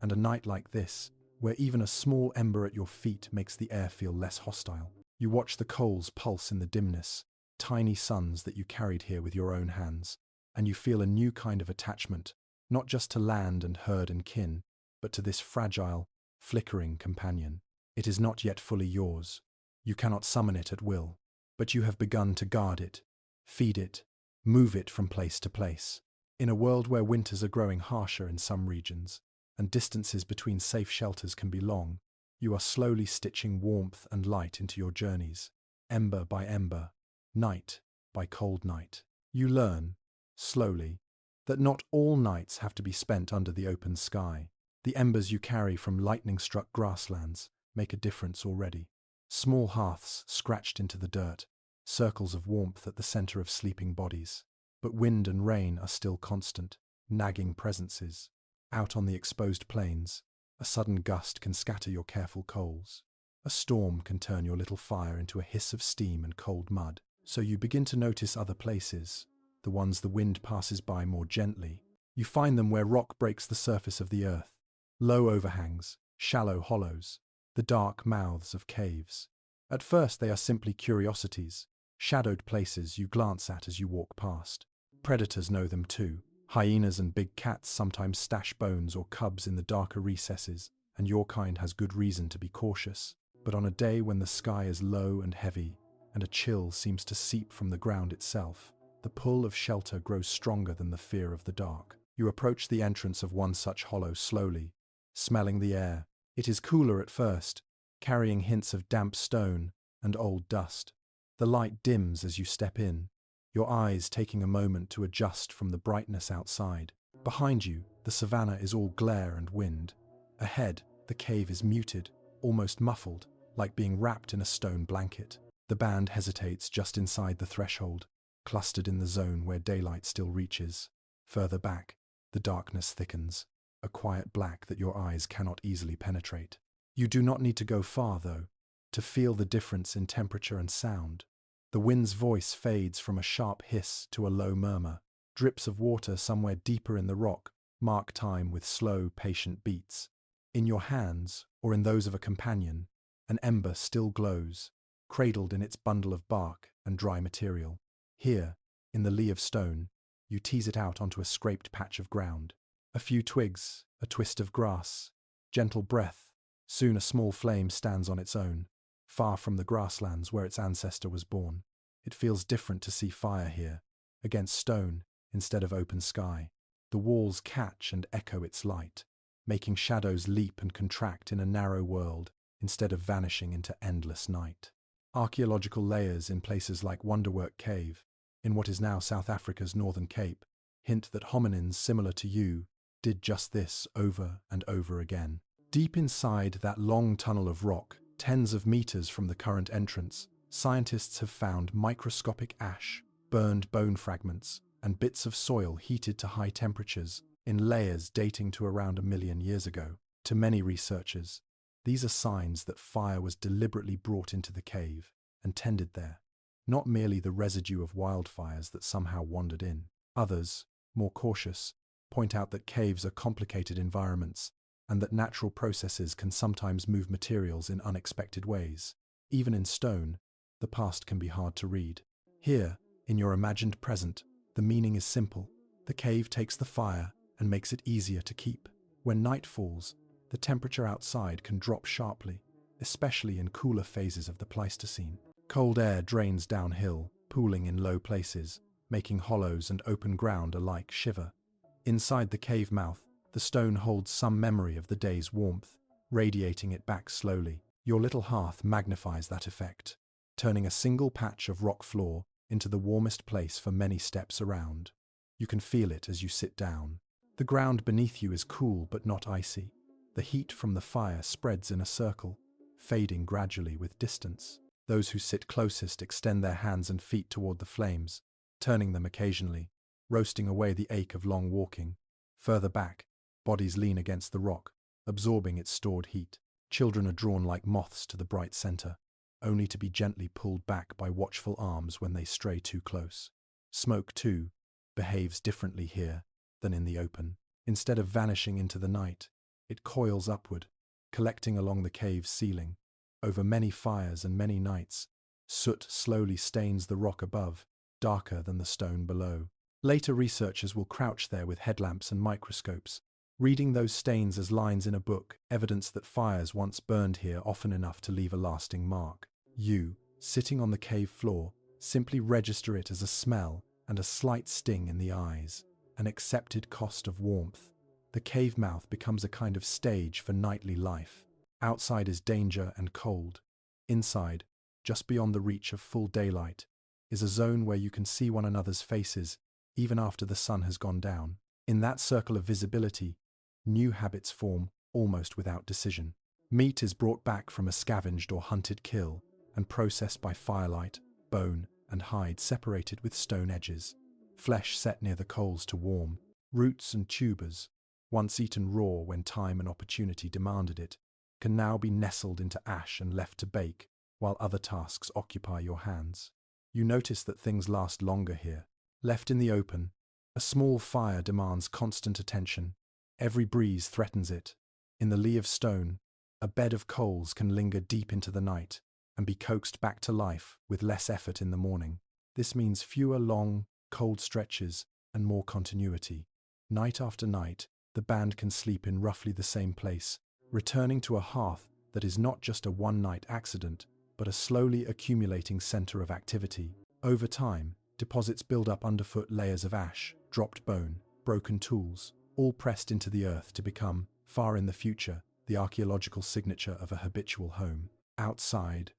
Speaker 1: and a night like this, where even a small ember at your feet makes the air feel less hostile. You watch the coals pulse in the dimness, tiny suns that you carried here with your own hands, and you feel a new kind of attachment, not just to land and herd and kin, but to this fragile, flickering companion. It is not yet fully yours. You cannot summon it at will, but you have begun to guard it, feed it, move it from place to place. In a world where winters are growing harsher in some regions, and distances between safe shelters can be long, you are slowly stitching warmth and light into your journeys, ember by ember, night by cold night. You learn, slowly, that not all nights have to be spent under the open sky. The embers you carry from lightning-struck grasslands make a difference already. Small hearths scratched into the dirt, circles of warmth at the center of sleeping bodies. But wind and rain are still constant, nagging presences. Out on the exposed plains, a sudden gust can scatter your careful coals. A storm can turn your little fire into a hiss of steam and cold mud. So you begin to notice other places, the ones the wind passes by more gently. You find them where rock breaks the surface of the earth, low overhangs, shallow hollows, the dark mouths of caves. At first they are simply curiosities, shadowed places you glance at as you walk past. Predators know them too. Hyenas and big cats sometimes stash bones or cubs in the darker recesses, and your kind has good reason to be cautious. But on a day when the sky is low and heavy, and a chill seems to seep from the ground itself, the pull of shelter grows stronger than the fear of the dark. You approach the entrance of one such hollow slowly, smelling the air. It is cooler at first, carrying hints of damp stone and old dust. The light dims as you step in, your eyes taking a moment to adjust from the brightness outside. Behind you, the savannah is all glare and wind. Ahead, the cave is muted, almost muffled, like being wrapped in a stone blanket. The band hesitates just inside the threshold, clustered in the zone where daylight still reaches. Further back, the darkness thickens, a quiet black that your eyes cannot easily penetrate. You do not need to go far, though, to feel the difference in temperature and sound. The wind's voice fades from a sharp hiss to a low murmur. Drips of water somewhere deeper in the rock mark time with slow, patient beats. In your hands, or in those of a companion, an ember still glows, cradled in its bundle of bark and dry material. Here, in the lee of stone, you tease it out onto a scraped patch of ground. A few twigs, a twist of grass, gentle breath. Soon a small flame stands on its own, far from the grasslands where its ancestor was born. It feels different to see fire here, against stone instead of open sky. The walls catch and echo its light, making shadows leap and contract in a narrow world instead of vanishing into endless night. Archaeological layers in places like Wonderwork Cave, in what is now South Africa's Northern Cape, hint that hominins similar to you did just this over and over again. Deep inside that long tunnel of rock, tens of meters from the current entrance, scientists have found microscopic ash, burned bone fragments, and bits of soil heated to high temperatures in layers dating to around 1 million years ago. To many researchers, these are signs that fire was deliberately brought into the cave and tended there, not merely the residue of wildfires that somehow wandered in. Others, more cautious, point out that caves are complicated environments and that natural processes can sometimes move materials in unexpected ways. Even in stone, the past can be hard to read. Here, in your imagined present, the meaning is simple. The cave takes the fire and makes it easier to keep. When night falls, the temperature outside can drop sharply, especially in cooler phases of the Pleistocene. Cold air drains downhill, pooling in low places, making hollows and open ground alike shiver. Inside the cave mouth, the stone holds some memory of the day's warmth, radiating it back slowly. Your little hearth magnifies that effect, turning a single patch of rock floor into the warmest place for many steps around. You can feel it as you sit down, The ground beneath you is cool but not icy. The heat from the fire spreads in a circle, fading gradually with distance. Those who sit closest extend their hands and feet toward the flames, turning them occasionally, roasting away the ache of long walking. Further back, bodies lean against the rock, absorbing its stored heat. Children are drawn like moths to the bright center, only to be gently pulled back by watchful arms when they stray too close. Smoke, too, behaves differently here than in the open. Instead of vanishing into the night, it coils upward, collecting along the cave's ceiling. Over many fires and many nights, soot slowly stains the rock above, darker than the stone below. Later researchers will crouch there with headlamps and microscopes, reading those stains as lines in a book, evidence that fires once burned here often enough to leave a lasting mark. You, sitting on the cave floor, simply register it as a smell and a slight sting in the eyes, an accepted cost of warmth. The cave mouth becomes a kind of stage for nightly life. Outside is danger and cold. Inside, just beyond the reach of full daylight, is a zone where you can see one another's faces even after the sun has gone down. In that circle of visibility, new habits form almost without decision. Meat is brought back from a scavenged or hunted kill and processed by firelight, bone and hide separated with stone edges. Flesh set near the coals to warm. Roots and tubers, once eaten raw when time and opportunity demanded it, can now be nestled into ash and left to bake, while other tasks occupy your hands. You notice that things last longer here. Left in the open, a small fire demands constant attention. Every breeze threatens it. In the lee of stone, a bed of coals can linger deep into the night and be coaxed back to life with less effort in the morning. This means fewer long, cold stretches and more continuity. Night after night, the band can sleep in roughly the same place, returning to a hearth that is not just a one-night accident, but a slowly accumulating center of activity. Over time, deposits build up underfoot, layers of ash, dropped bone, broken tools, all pressed into the earth to become, far in the future, the archaeological signature of a habitual home. Outside,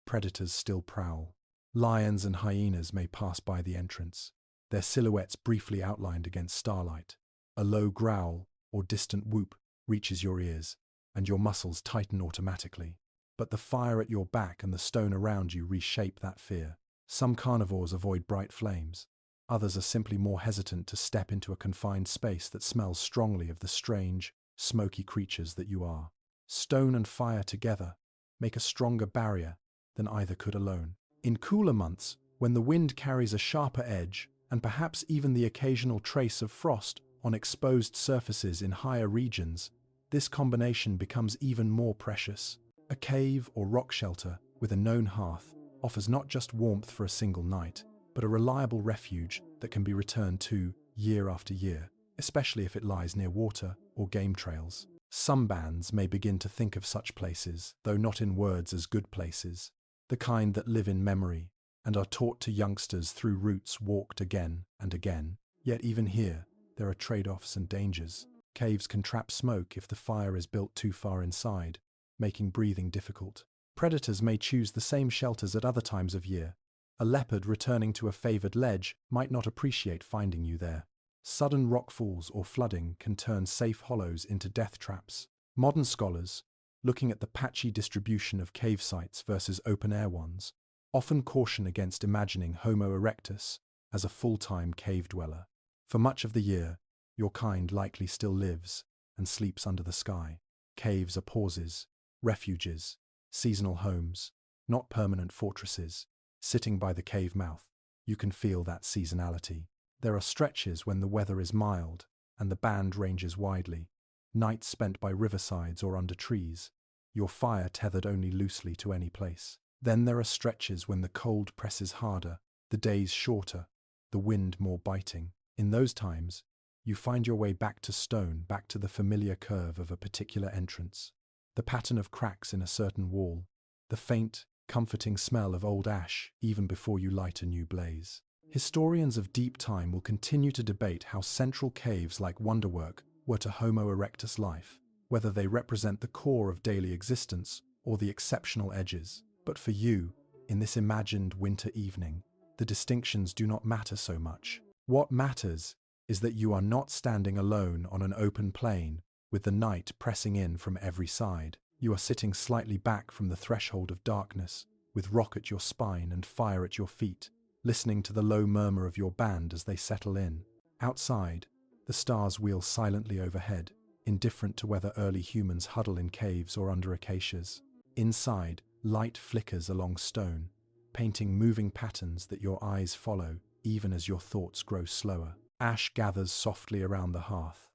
Speaker 1: predators still prowl. Lions and hyenas may pass by the entrance, their silhouettes briefly outlined against starlight. A low growl or distant whoop reaches your ears, and your muscles tighten automatically. But the fire at your back and the stone around you reshape that fear. Some carnivores avoid bright flames. Others are simply more hesitant to step into a confined space that smells strongly of the strange, smoky creatures that you are. Stone and fire together make a stronger barrier than either could alone. In cooler months, when the wind carries a sharper edge, and perhaps even the occasional trace of frost on exposed surfaces in higher regions, this combination becomes even more precious. A cave or rock shelter with a known hearth offers not just warmth for a single night, but a reliable refuge that can be returned to year after year, especially if it lies near water or game trails. Some bands may begin to think of such places, though not in words, as good places, the kind that live in memory and are taught to youngsters through routes walked again and again. Yet even here, there are trade-offs and dangers. Caves can trap smoke if the fire is built too far inside, making breathing difficult. Predators may choose the same shelters at other times of year. A leopard returning to a favored ledge might not appreciate finding you there. Sudden rockfalls or flooding can turn safe hollows into death traps. Modern scholars, looking at the patchy distribution of cave sites versus open-air ones, often caution against imagining Homo erectus as a full-time cave dweller. For much of the year, your kind likely still lives and sleeps under the sky. Caves are pauses, refuges, seasonal homes, not permanent fortresses. Sitting by the cave mouth, you can feel that seasonality. There are stretches when the weather is mild and the band ranges widely, nights spent by riversides or under trees, your fire tethered only loosely to any place. Then there are stretches when the cold presses harder, the days shorter, the wind more biting. In those times, you find your way back to stone, back to the familiar curve of a particular entrance, the pattern of cracks in a certain wall, the faint, comforting smell of old ash even before you light a new blaze. Historians of deep time will continue to debate how central caves like wonderwork were to Homo erectus life, whether they represent the core of daily existence or the exceptional edges. But for you, in this imagined winter evening, the distinctions do not matter so much. What matters is that you are not standing alone on an open plain, with the night pressing in from every side. You are sitting slightly back from the threshold of darkness, with rock at your spine and fire at your feet, listening to the low murmur of your band as they settle in. Outside, the stars wheel silently overhead, indifferent to whether early humans huddle in caves or under acacias. Inside, light flickers along stone, painting moving patterns that your eyes follow even as your thoughts grow slower. Ash gathers softly around the hearth,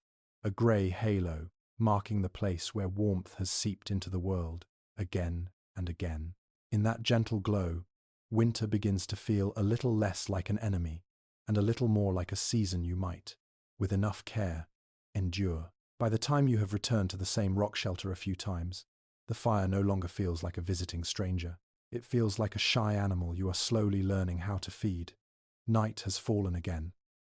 Speaker 1: a grey halo marking the place where warmth has seeped into the world again and again. In that gentle glow, winter begins to feel a little less like an enemy and a little more like a season you might, with enough care, endure. By the time you have returned to the same rock shelter a few times, the fire no longer feels like a visiting stranger. It feels like a shy animal you are slowly learning how to feed. Night has fallen again,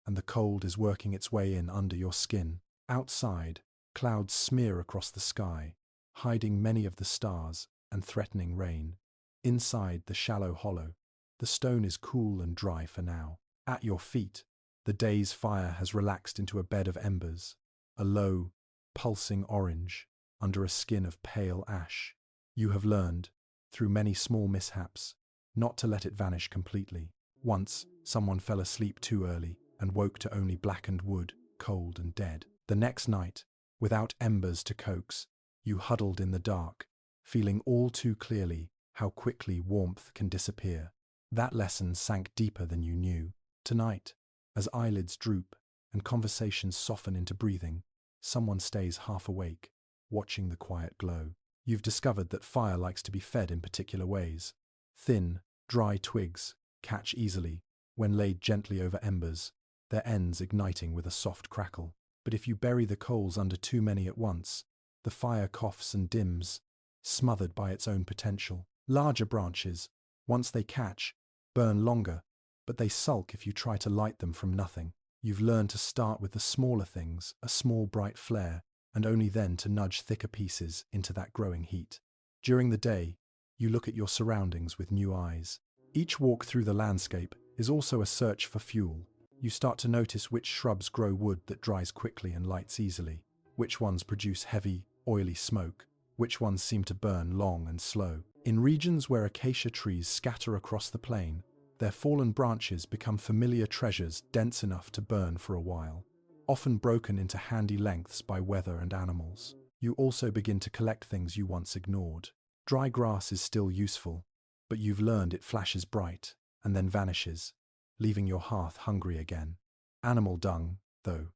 Speaker 1: and the cold is working its way in under your skin. Outside, clouds smear across the sky, hiding many of the stars and threatening rain. Inside the shallow hollow, the stone is cool and dry for now. At your feet, the day's fire has relaxed into a bed of embers, a low, pulsing orange under a skin of pale ash. You have learned, through many small mishaps, not to let it vanish completely. Once, someone fell asleep too early and woke to only blackened wood, cold and dead. The next night, without embers to coax, you huddled in the dark, feeling all too clearly how quickly warmth can disappear. That lesson sank deeper than you knew. Tonight, as eyelids droop and conversations soften into breathing, someone stays half awake, watching the quiet glow. You've discovered that fire likes to be fed in particular ways. Thin, dry twigs catch easily when laid gently over embers, their ends igniting with a soft crackle. But if you bury the coals under too many at once, the fire coughs and dims, smothered by its own potential. Larger branches, once they catch, burn longer, but they sulk if you try to light them from nothing. You've learned to start with the smaller things, a small bright flare, and only then to nudge thicker pieces into that growing heat. During the day, you look at your surroundings with new eyes. Each walk through the landscape is also a search for fuel. You start to notice which shrubs grow wood that dries quickly and lights easily, which ones produce heavy, oily smoke, which ones seem to burn long and slow. In regions where acacia trees scatter across the plain, their fallen branches become familiar treasures dense enough to burn for a while, often broken into handy lengths by weather and animals. You also begin to collect things you once ignored. Dry grass is still useful, but you've learned it flashes bright and then vanishes, leaving your hearth hungry again. Animal dung, though,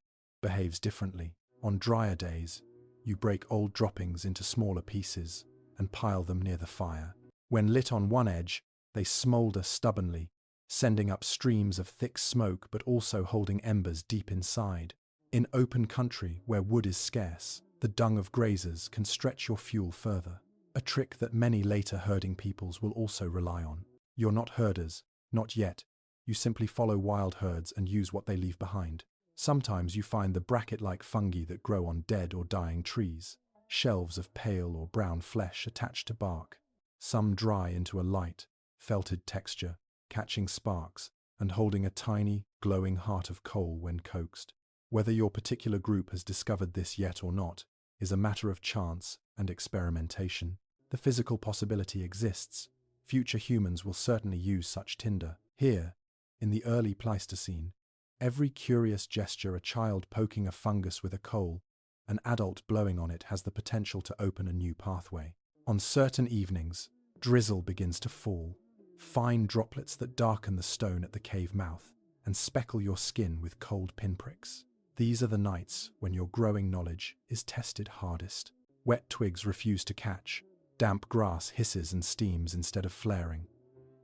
Speaker 1: behaves differently. On drier days, you break old droppings into smaller pieces and pile them near the fire. When lit on one edge, they smolder stubbornly, sending up streams of thick smoke but also holding embers deep inside. In open country where wood is scarce, the dung of grazers can stretch your fuel further, a trick that many later herding peoples will also rely on. You're not herders, not yet. You simply follow wild herds and use what they leave behind. Sometimes you find the bracket-like fungi that grow on dead or dying trees, shelves of pale or brown flesh attached to bark. Some dry into a light, felted texture, catching sparks and holding a tiny, glowing heart of coal when coaxed. Whether your particular group has discovered this yet or not is a matter of chance and experimentation. The physical possibility exists. Future humans will certainly use such tinder. Here, in the early Pleistocene, every curious gesture, a child poking a fungus with a coal, an adult blowing on it, has the potential to open a new pathway. On certain evenings, drizzle begins to fall, fine droplets that darken the stone at the cave mouth and speckle your skin with cold pinpricks. These are the nights when your growing knowledge is tested hardest. Wet twigs refuse to catch, damp grass hisses and steams instead of flaring.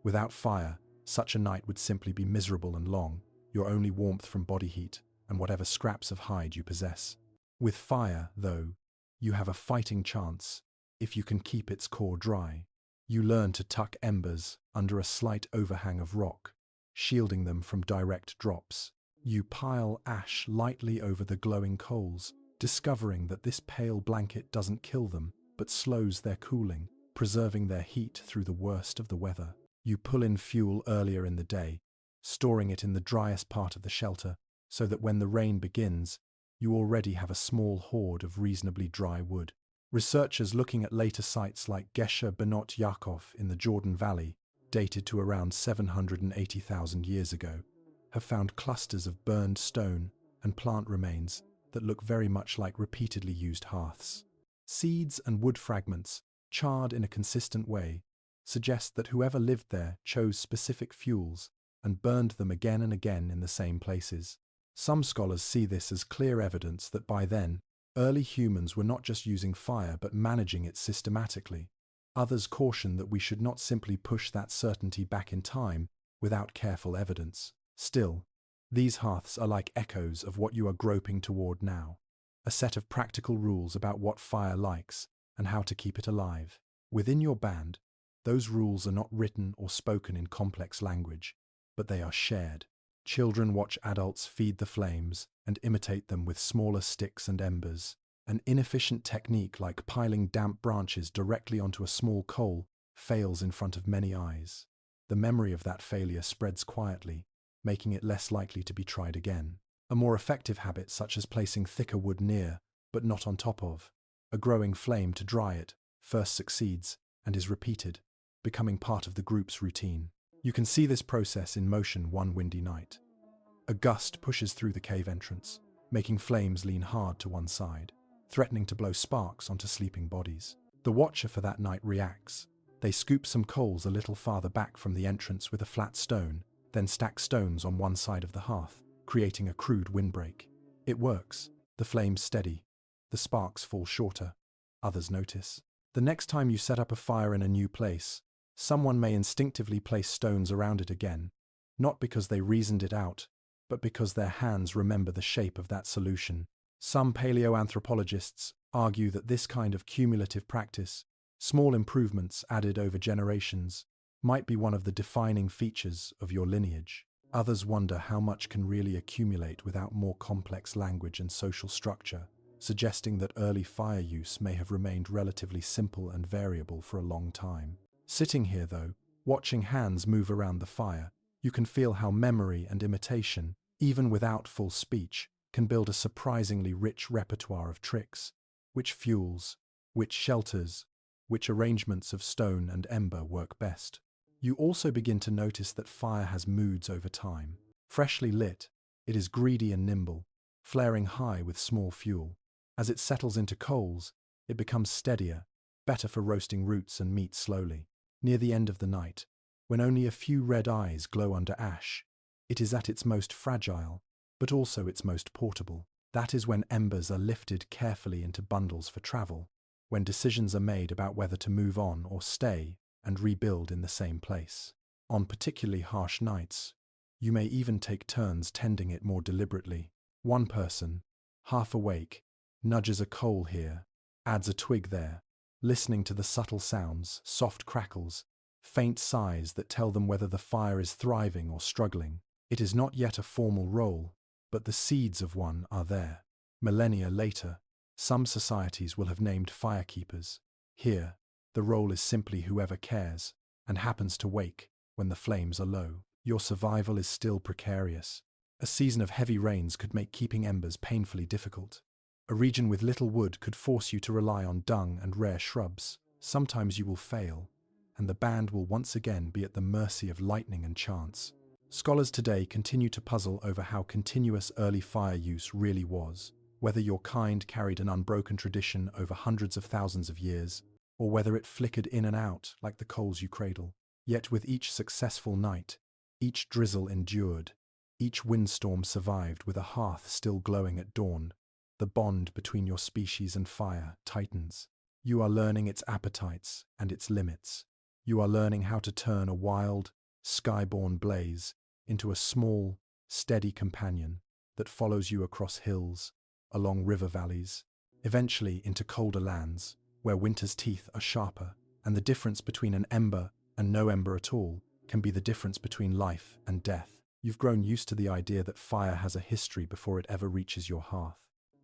Speaker 1: Without fire, such a night would simply be miserable and long, your only warmth from body heat and whatever scraps of hide you possess. With fire, though, you have a fighting chance if you can keep its core dry. You learn to tuck embers under a slight overhang of rock, shielding them from direct drops. You pile ash lightly over the glowing coals, discovering that this pale blanket doesn't kill them, but slows their cooling, preserving their heat through the worst of the weather. You pull in fuel earlier in the day, storing it in the driest part of the shelter so that when the rain begins, you already have a small hoard of reasonably dry wood. Researchers looking at later sites like Gesher Benot Yaakov in the Jordan Valley, dated to around 780,000 years ago, have found clusters of burned stone and plant remains that look very much like repeatedly used hearths. Seeds and wood fragments, charred in a consistent way, suggest that whoever lived there chose specific fuels and burned them again and again in the same places. Some scholars see this as clear evidence that by then, early humans were not just using fire but managing it systematically. Others caution that we should not simply push that certainty back in time without careful evidence. Still, these hearths are like echoes of what you are groping toward now, a set of practical rules about what fire likes and how to keep it alive. Within your band, those rules are not written or spoken in complex language, but they are shared. Children watch adults feed the flames and imitate them with smaller sticks and embers. An inefficient technique like piling damp branches directly onto a small coal fails in front of many eyes. The memory of that failure spreads quietly, making it less likely to be tried again. A more effective habit, such as placing thicker wood near, but not on top of, a growing flame to dry it, first succeeds and is repeated, becoming part of the group's routine. You can see this process in motion one windy night. A gust pushes through the cave entrance, making flames lean hard to one side, threatening to blow sparks onto sleeping bodies. The watcher for that night reacts. They scoop some coals a little farther back from the entrance with a flat stone, then stack stones on one side of the hearth, creating a crude windbreak. It works. The flames steady. The sparks fall shorter. Others notice. The next time you set up a fire in a new place, someone may instinctively place stones around it again, not because they reasoned it out, but because their hands remember the shape of that solution. Some paleoanthropologists argue that this kind of cumulative practice, small improvements added over generations, might be one of the defining features of your lineage. Others wonder how much can really accumulate without more complex language and social structure, suggesting that early fire use may have remained relatively simple and variable for a long time. Sitting here, though, watching hands move around the fire, you can feel how memory and imitation, even without full speech, can build a surprisingly rich repertoire of tricks, which fuels, which shelters, which arrangements of stone and ember work best. You also begin to notice that fire has moods over time. Freshly lit, it is greedy and nimble, flaring high with small fuel. As it settles into coals, it becomes steadier, better for roasting roots and meat slowly. Near the end of the night, when only a few red eyes glow under ash, it is at its most fragile, but also its most portable. That is when embers are lifted carefully into bundles for travel, when decisions are made about whether to move on or stay and rebuild in the same place. On particularly harsh nights, you may even take turns tending it more deliberately. One person, half awake, nudges a coal here, adds a twig there, listening to the subtle sounds, soft crackles, faint sighs that tell them whether the fire is thriving or struggling. It is not yet a formal role, but the seeds of one are there. Millennia later, some societies will have named firekeepers. Here, the role is simply whoever cares and happens to wake when the flames are low. Your survival is still precarious. A season of heavy rains could make keeping embers painfully difficult. A region with little wood could force you to rely on dung and rare shrubs. Sometimes you will fail, and the band will once again be at the mercy of lightning and chance. Scholars today continue to puzzle over how continuous early fire use really was, whether your kind carried an unbroken tradition over hundreds of thousands of years, or whether it flickered in and out like the coals you cradle. Yet with each successful night, each drizzle endured, each windstorm survived with a hearth still glowing at dawn, the bond between your species and fire tightens. You are learning its appetites and its limits. You are learning how to turn a wild, sky-born blaze into a small, steady companion that follows you across hills, along river valleys, eventually into colder lands, where winter's teeth are sharper, and the difference between an ember and no ember at all can be the difference between life and death. You've grown used to the idea that fire has a history before it ever reaches your hearth.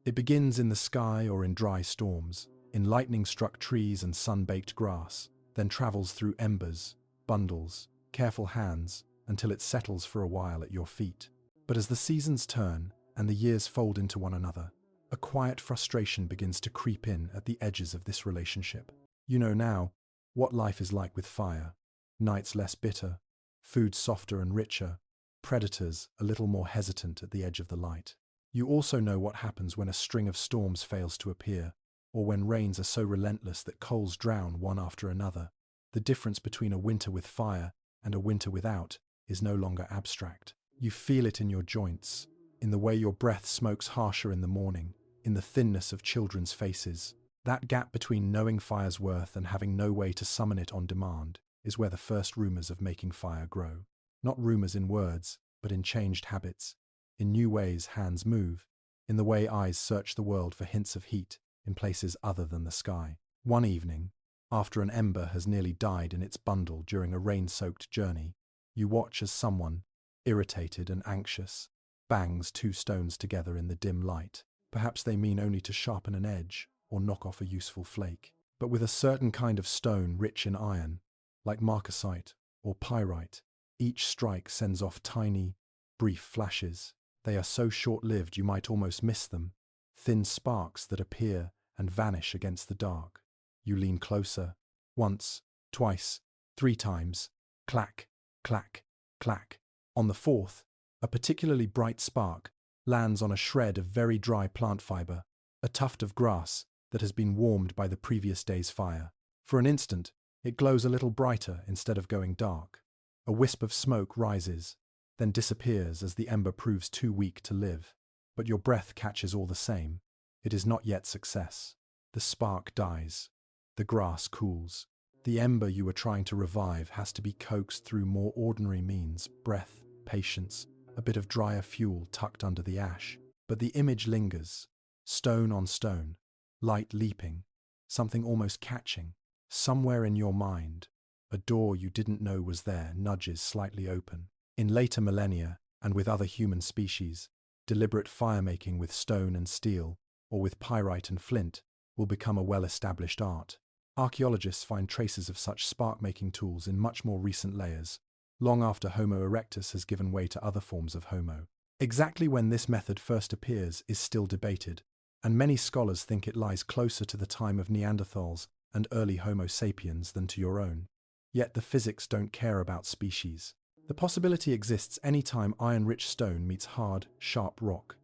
Speaker 1: It begins in the sky or in dry storms, in lightning-struck trees and sun-baked grass, then travels through embers, bundles, careful hands, until it settles for a while at your feet. But as the seasons turn, and the years fold into one another. A quiet frustration begins to creep in at the edges of this relationship. You know now what life is like with fire. Nights less bitter, food softer and richer, predators a little more hesitant at the edge of the light. You also know what happens when a string of storms fails to appear, or when rains are so relentless that coals drown one after another. The difference between a winter with fire and a winter without is no longer abstract. You feel it in your joints, in the way your breath smokes harsher in the morning, in the thinness of children's faces. That gap between knowing fire's worth and having no way to summon it on demand is where the first rumors of making fire grow. Not rumors in words, but in changed habits, in new ways hands move, in the way eyes search the world for hints of heat in places other than the sky. One evening, after an ember has nearly died in its bundle during a rain-soaked journey, you watch as someone, irritated and anxious, bangs two stones together in the dim light. Perhaps they mean only to sharpen an edge or knock off a useful flake. But with a certain kind of stone rich in iron, like marcasite or pyrite, each strike sends off tiny, brief flashes. They are so short-lived you might almost miss them, thin sparks that appear and vanish against the dark. You lean closer, once, twice, 3 times, clack, clack, clack. On the fourth, a particularly bright spark lands on a shred of very dry plant fiber, a tuft of grass that has been warmed by the previous day's fire. For an instant, it glows a little brighter instead of going dark. A wisp of smoke rises, then disappears as the ember proves too weak to live. But your breath catches all the same. It is not yet success. The spark dies. The grass cools. The ember you were trying to revive has to be coaxed through more ordinary means: breath, patience, a bit of drier fuel tucked under the ash. But the image lingers, stone on stone, light leaping, something almost catching. Somewhere in your mind, a door you didn't know was there nudges slightly open. In later millennia, and with other human species, deliberate firemaking with stone and steel, or with pyrite and flint, will become a well-established art. Archaeologists find traces of such spark-making tools in much more recent layers, long after Homo erectus has given way to other forms of Homo. Exactly when this method first appears is still debated, and many scholars think it lies closer to the time of Neanderthals and early Homo sapiens than to your own. Yet the physics don't care about species. The possibility exists any time iron-rich stone meets hard, sharp rock.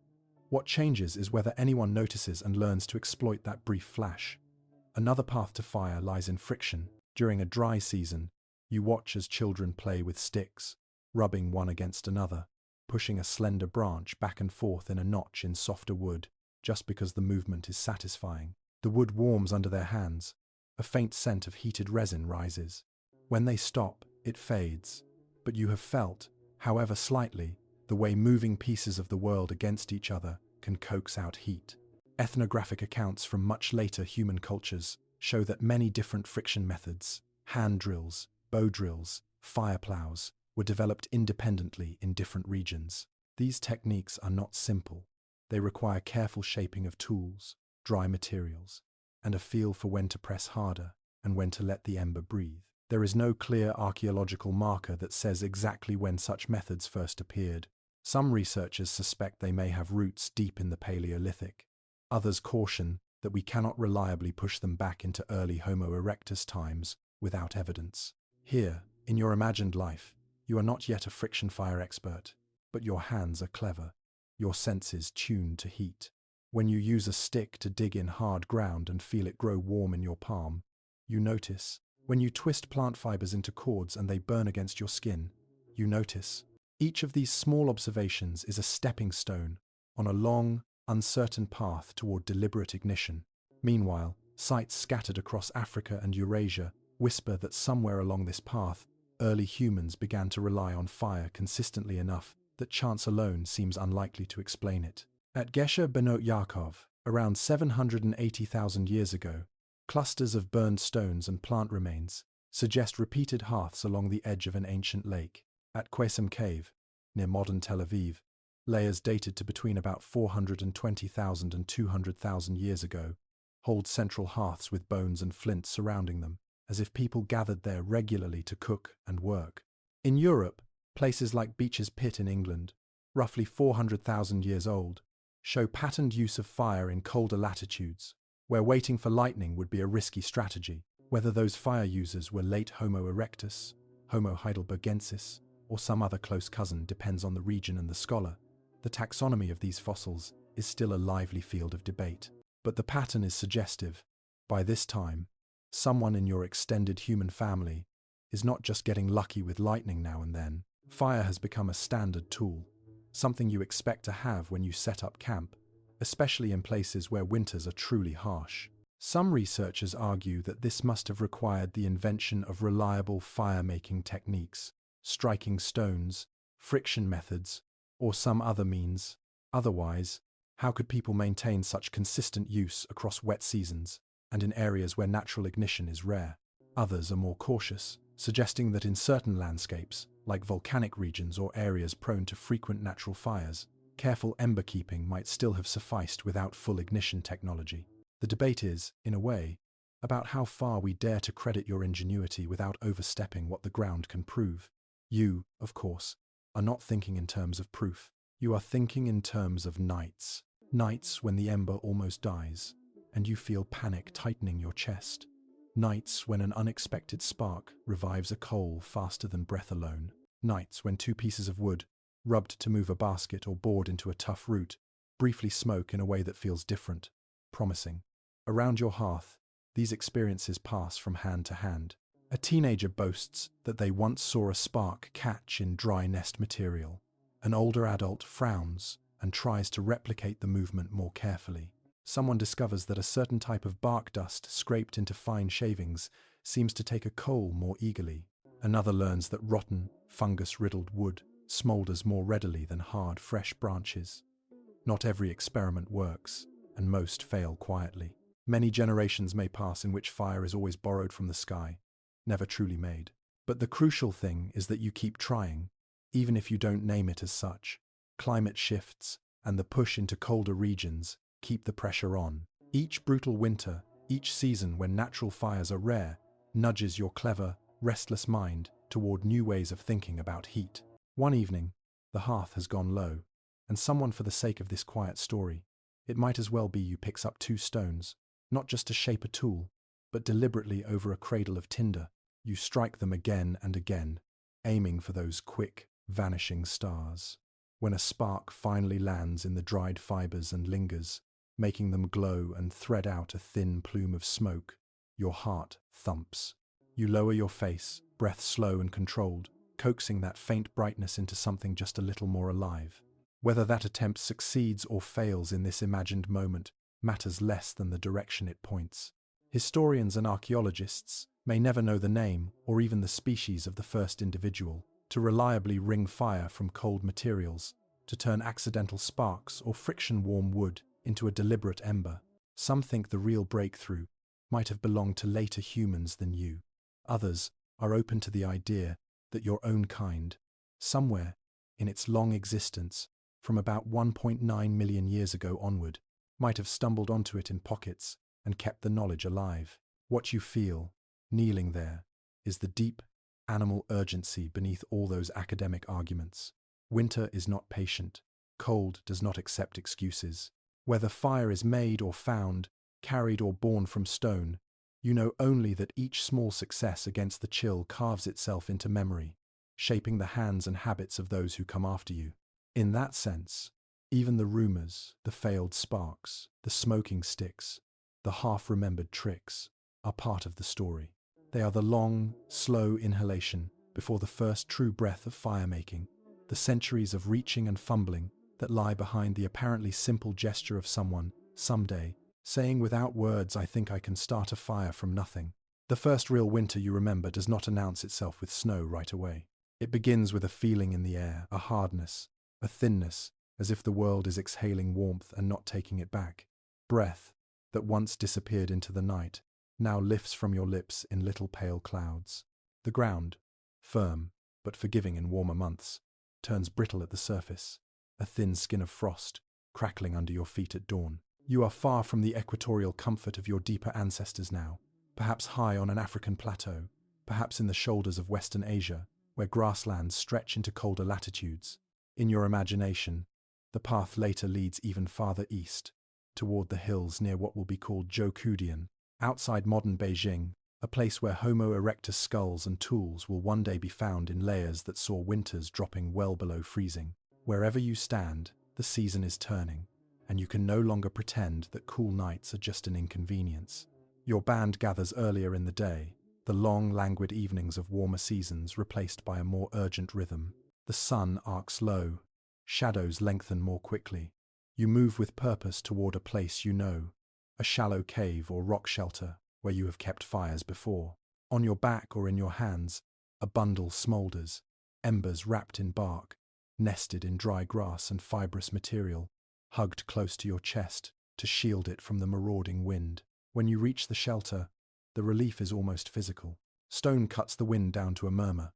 Speaker 1: What changes is whether anyone notices and learns to exploit that brief flash. Another path to fire lies in friction. During a dry season, you watch as children play with sticks, rubbing one against another, pushing a slender branch back and forth in a notch in softer wood, just because the movement is satisfying. The wood warms under their hands. A faint scent of heated resin rises. When they stop, it fades. But you have felt, however slightly, the way moving pieces of the world against each other can coax out heat. Ethnographic accounts from much later human cultures show that many different friction methods, hand drills, bow drills, fire plows, were developed independently in different regions. These techniques are not simple. They require careful shaping of tools, dry materials, and a feel for when to press harder and when to let the ember breathe. There is no clear archaeological marker that says exactly when such methods first appeared. Some researchers suspect they may have roots deep in the Paleolithic. Others caution that we cannot reliably push them back into early Homo erectus times without evidence. Here, in your imagined life, you are not yet a friction fire expert, but your hands are clever, your senses tuned to heat. When you use a stick to dig in hard ground and feel it grow warm in your palm, you notice. When you twist plant fibers into cords and they burn against your skin, you notice. Each of these small observations is a stepping stone on a long, uncertain path toward deliberate ignition. Meanwhile, sites scattered across Africa and Eurasia whisper that somewhere along this path, early humans began to rely on fire consistently enough that chance alone seems unlikely to explain it. At Gesher Benot Yaakov, around 780,000 years ago, clusters of burned stones and plant remains suggest repeated hearths along the edge of an ancient lake. At Qesem Cave, near modern Tel Aviv, layers dated to between about 420,000 and 200,000 years ago hold central hearths with bones and flint surrounding them, as if people gathered there regularly to cook and work. In Europe, places like Beech's Pit in England, roughly 400,000 years old, show patterned use of fire in colder latitudes, where waiting for lightning would be a risky strategy. Whether those fire users were late Homo erectus, Homo heidelbergensis, or some other close cousin depends on the region and the scholar. The taxonomy of these fossils is still a lively field of debate. But the pattern is suggestive. By this time, someone in your extended human family is not just getting lucky with lightning now and then. Fire has become a standard tool, something you expect to have when you set up camp, especially in places where winters are truly harsh. Some researchers argue that this must have required the invention of reliable fire-making techniques, striking stones, friction methods, or some other means. Otherwise, how could people maintain such consistent use across wet seasons and in areas where natural ignition is rare? Others are more cautious, suggesting that in certain landscapes, like volcanic regions or areas prone to frequent natural fires, careful ember keeping might still have sufficed without full ignition technology. The debate is, in a way, about how far we dare to credit your ingenuity without overstepping what the ground can prove. You, of course, are not thinking in terms of proof. You are thinking in terms of nights. Nights when the ember almost dies, and you feel panic tightening your chest. Nights when an unexpected spark revives a coal faster than breath alone. Nights when two pieces of wood, rubbed to move a basket or bored into a tough root, briefly smoke in a way that feels different, promising. Around your hearth, these experiences pass from hand to hand. A teenager boasts that they once saw a spark catch in dry nest material. An older adult frowns and tries to replicate the movement more carefully. Someone discovers that a certain type of bark dust scraped into fine shavings seems to take a coal more eagerly. Another learns that rotten, fungus-riddled wood smoulders more readily than hard, fresh branches. Not every experiment works, and most fail quietly. Many generations may pass in which fire is always borrowed from the sky, never truly made. But the crucial thing is that you keep trying, even if you don't name it as such. Climate shifts and the push into colder regions keep the pressure on. Each brutal winter, each season when natural fires are rare, nudges your clever, restless mind toward new ways of thinking about heat. One evening, the hearth has gone low, and someone, for the sake of this quiet story, it might as well be you, picks up two stones, not just to shape a tool, but deliberately over a cradle of tinder. You strike them again and again, aiming for those quick, vanishing stars. When a spark finally lands in the dried fibers and lingers, making them glow and thread out a thin plume of smoke, your heart thumps. You lower your face, breath slow and controlled, coaxing that faint brightness into something just a little more alive. Whether that attempt succeeds or fails in this imagined moment matters less than the direction it points. Historians and archaeologists may never know the name or even the species of the first individual to reliably wring fire from cold materials, to turn accidental sparks or friction-warm wood into a deliberate ember. Some think the real breakthrough might have belonged to later humans than you. Others are open to the idea that your own kind, somewhere in its long existence, from about 1.9 million years ago onward, might have stumbled onto it in pockets and kept the knowledge alive. What you feel, kneeling there, is the deep, animal urgency beneath all those academic arguments. Winter is not patient. Cold does not accept excuses. Whether fire is made or found, carried or born from stone, you know only that each small success against the chill carves itself into memory, shaping the hands and habits of those who come after you. In that sense, even the rumors, the failed sparks, the smoking sticks, the half-remembered tricks, are part of the story. They are the long, slow inhalation before the first true breath of fire-making, the centuries of reaching and fumbling that lie behind the apparently simple gesture of someone, someday, saying without words, "I think I can start a fire from nothing." The first real winter you remember does not announce itself with snow right away. It begins with a feeling in the air, a hardness, a thinness, as if the world is exhaling warmth and not taking it back. Breath, that once disappeared into the night, now lifts from your lips in little pale clouds. The ground, firm but forgiving in warmer months, turns brittle at the surface, a thin skin of frost, crackling under your feet at dawn. You are far from the equatorial comfort of your deeper ancestors now, perhaps high on an African plateau, perhaps in the shoulders of Western Asia, where grasslands stretch into colder latitudes. In your imagination, The path later leads even farther east, toward the hills near what will be called Zhoukoudian, outside modern Beijing, a place where Homo erectus skulls and tools will one day be found in layers that saw winters dropping well below freezing. Wherever you stand, the season is turning, and you can no longer pretend that cool nights are just an inconvenience. Your band gathers earlier in the day, the long, languid evenings of warmer seasons replaced by a more urgent rhythm. The sun arcs low, shadows lengthen more quickly. You move with purpose toward a place you know, a shallow cave or rock shelter where you have kept fires before. On your back or in your hands, a bundle smoulders, embers wrapped in bark, nested in dry grass and fibrous material, hugged close to your chest to shield it from the marauding wind. When you reach the shelter, the relief is almost physical. Stone cuts the wind down to a murmur.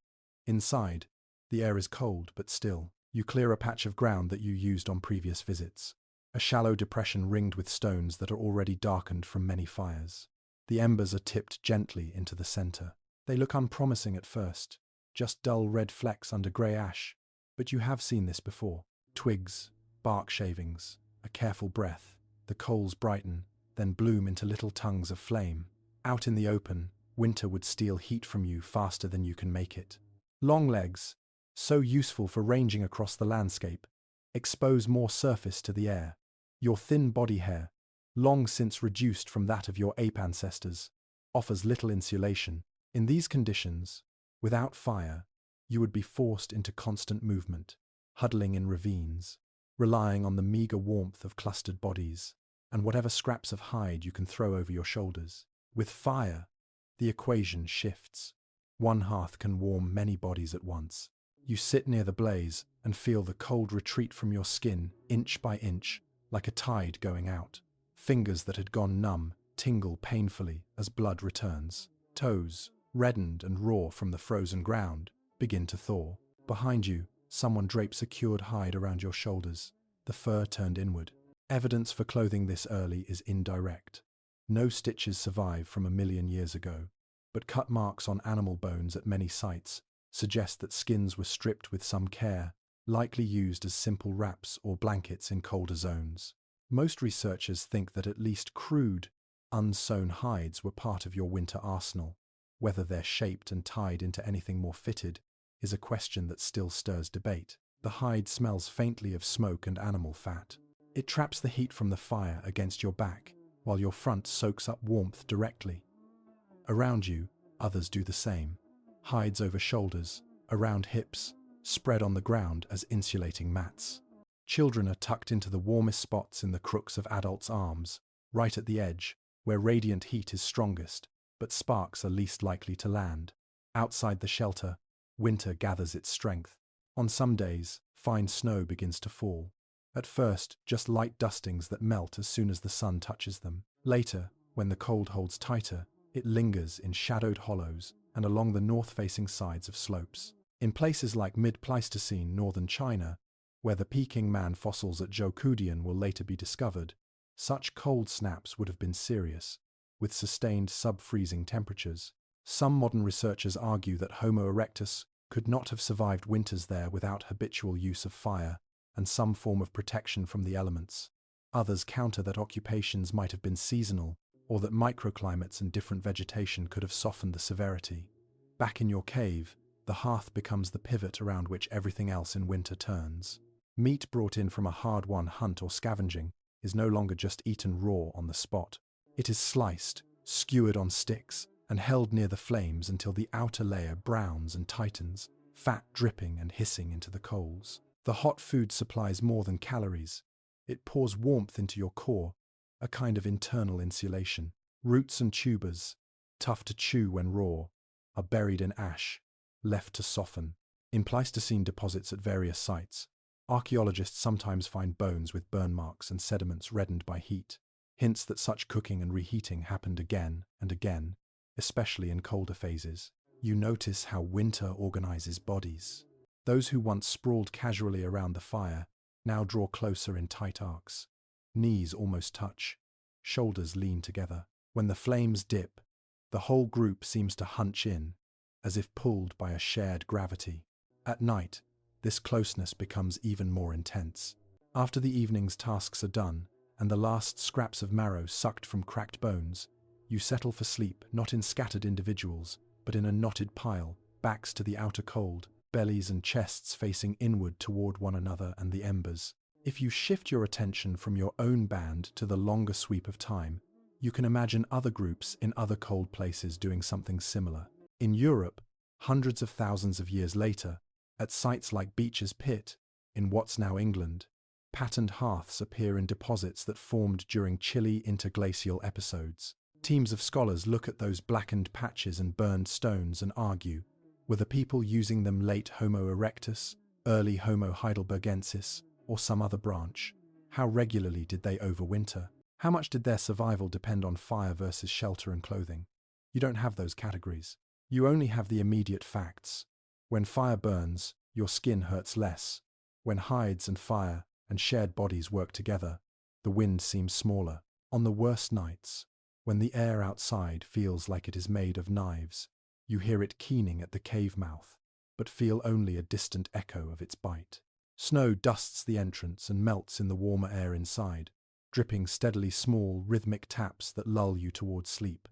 Speaker 1: Inside, the air is cold but still. You clear a patch of ground that you used on previous visits, a shallow depression ringed with stones that are already darkened from many fires. The embers are tipped gently into the center. They look unpromising at first, just dull red flecks under grey ash, but you have seen this before. Twigs, bark shavings, a careful breath. The coals brighten, then bloom into little tongues of flame. Out in the open, winter would steal heat from you faster than you can make it. Long legs, so useful for ranging across the landscape, expose more surface to the air. Your thin body hair, long since reduced from that of your ape ancestors, offers little insulation. In these conditions, without fire, you would be forced into constant movement, huddling in ravines, relying on the meager warmth of clustered bodies, and whatever scraps of hide you can throw over your shoulders. With fire, the equation shifts. One hearth can warm many bodies at once. You sit near the blaze and feel the cold retreat from your skin, inch by inch, like a tide going out. Fingers that had gone numb tingle painfully as blood returns. Toes, reddened and raw from the frozen ground, begin to thaw. Behind you, someone drapes a cured hide around your shoulders, the fur turned inward. Evidence for clothing this early is indirect. No stitches survive from 1,000,000 years ago, but cut marks on animal bones at many sites suggest that skins were stripped with some care, likely used as simple wraps or blankets in colder zones. Most researchers think that at least crude, unsewn hides were part of your winter arsenal. Whether they're shaped and tied into anything more fitted is a question that still stirs debate. The hide smells faintly of smoke and animal fat. It traps the heat from the fire against your back, while your front soaks up warmth directly. Around you, others do the same. Hides over shoulders, around hips, spread on the ground as insulating mats. Children are tucked into the warmest spots in the crooks of adults' arms, right at the edge, where radiant heat is strongest, but sparks are least likely to land. Outside the shelter, winter gathers its strength. On some days, fine snow begins to fall. At first, just light dustings that melt as soon as the sun touches them. Later, when the cold holds tighter, it lingers in shadowed hollows and along the north-facing sides of slopes. In places like mid-Pleistocene northern China, where the Peking man fossils at Zhoukoudian will later be discovered, such cold snaps would have been serious, with sustained sub-freezing temperatures. Some modern researchers argue that Homo erectus could not have survived winters there without habitual use of fire and some form of protection from the elements. Others counter that occupations might have been seasonal, or that microclimates and different vegetation could have softened the severity. Back in your cave, the hearth becomes the pivot around which everything else in winter turns. Meat brought in from a hard-won hunt or scavenging is no longer just eaten raw on the spot. It is sliced, skewered on sticks, and held near the flames until the outer layer browns and tightens, fat dripping and hissing into the coals. The hot food supplies more than calories. It pours warmth into your core, a kind of internal insulation. Roots and tubers, tough to chew when raw, are buried in ash, left to soften. In Pleistocene deposits at various sites, archaeologists sometimes find bones with burn marks and sediments reddened by heat, hints that such cooking and reheating happened again and again, especially in colder phases. You notice how winter organizes bodies. Those who once sprawled casually around the fire now draw closer in tight arcs. Knees almost touch, shoulders lean together. When the flames dip, the whole group seems to hunch in, as if pulled by a shared gravity. At night, this closeness becomes even more intense. After the evening's tasks are done, and the last scraps of marrow sucked from cracked bones, you settle for sleep not in scattered individuals, but in a knotted pile, backs to the outer cold, bellies and chests facing inward toward one another and the embers. If you shift your attention from your own band to the longer sweep of time, you can imagine other groups in other cold places doing something similar. In Europe, hundreds of thousands of years later, at sites like Beecher's Pit, in what's now England, patterned hearths appear in deposits that formed during chilly interglacial episodes. Teams of scholars look at those blackened patches and burned stones and argue, were the people using them late Homo erectus, early Homo heidelbergensis, or some other branch? How regularly did they overwinter? How much did their survival depend on fire versus shelter and clothing? You don't have those categories. You only have the immediate facts. When fire burns, your skin hurts less. When hides and fire and shared bodies work together, the wind seems smaller. On the worst nights, when the air outside feels like it is made of knives, you hear it keening at the cave mouth, but feel only a distant echo of its bite. Snow dusts the entrance and melts in the warmer air inside, dripping steadily small, rhythmic taps that lull you towards sleep.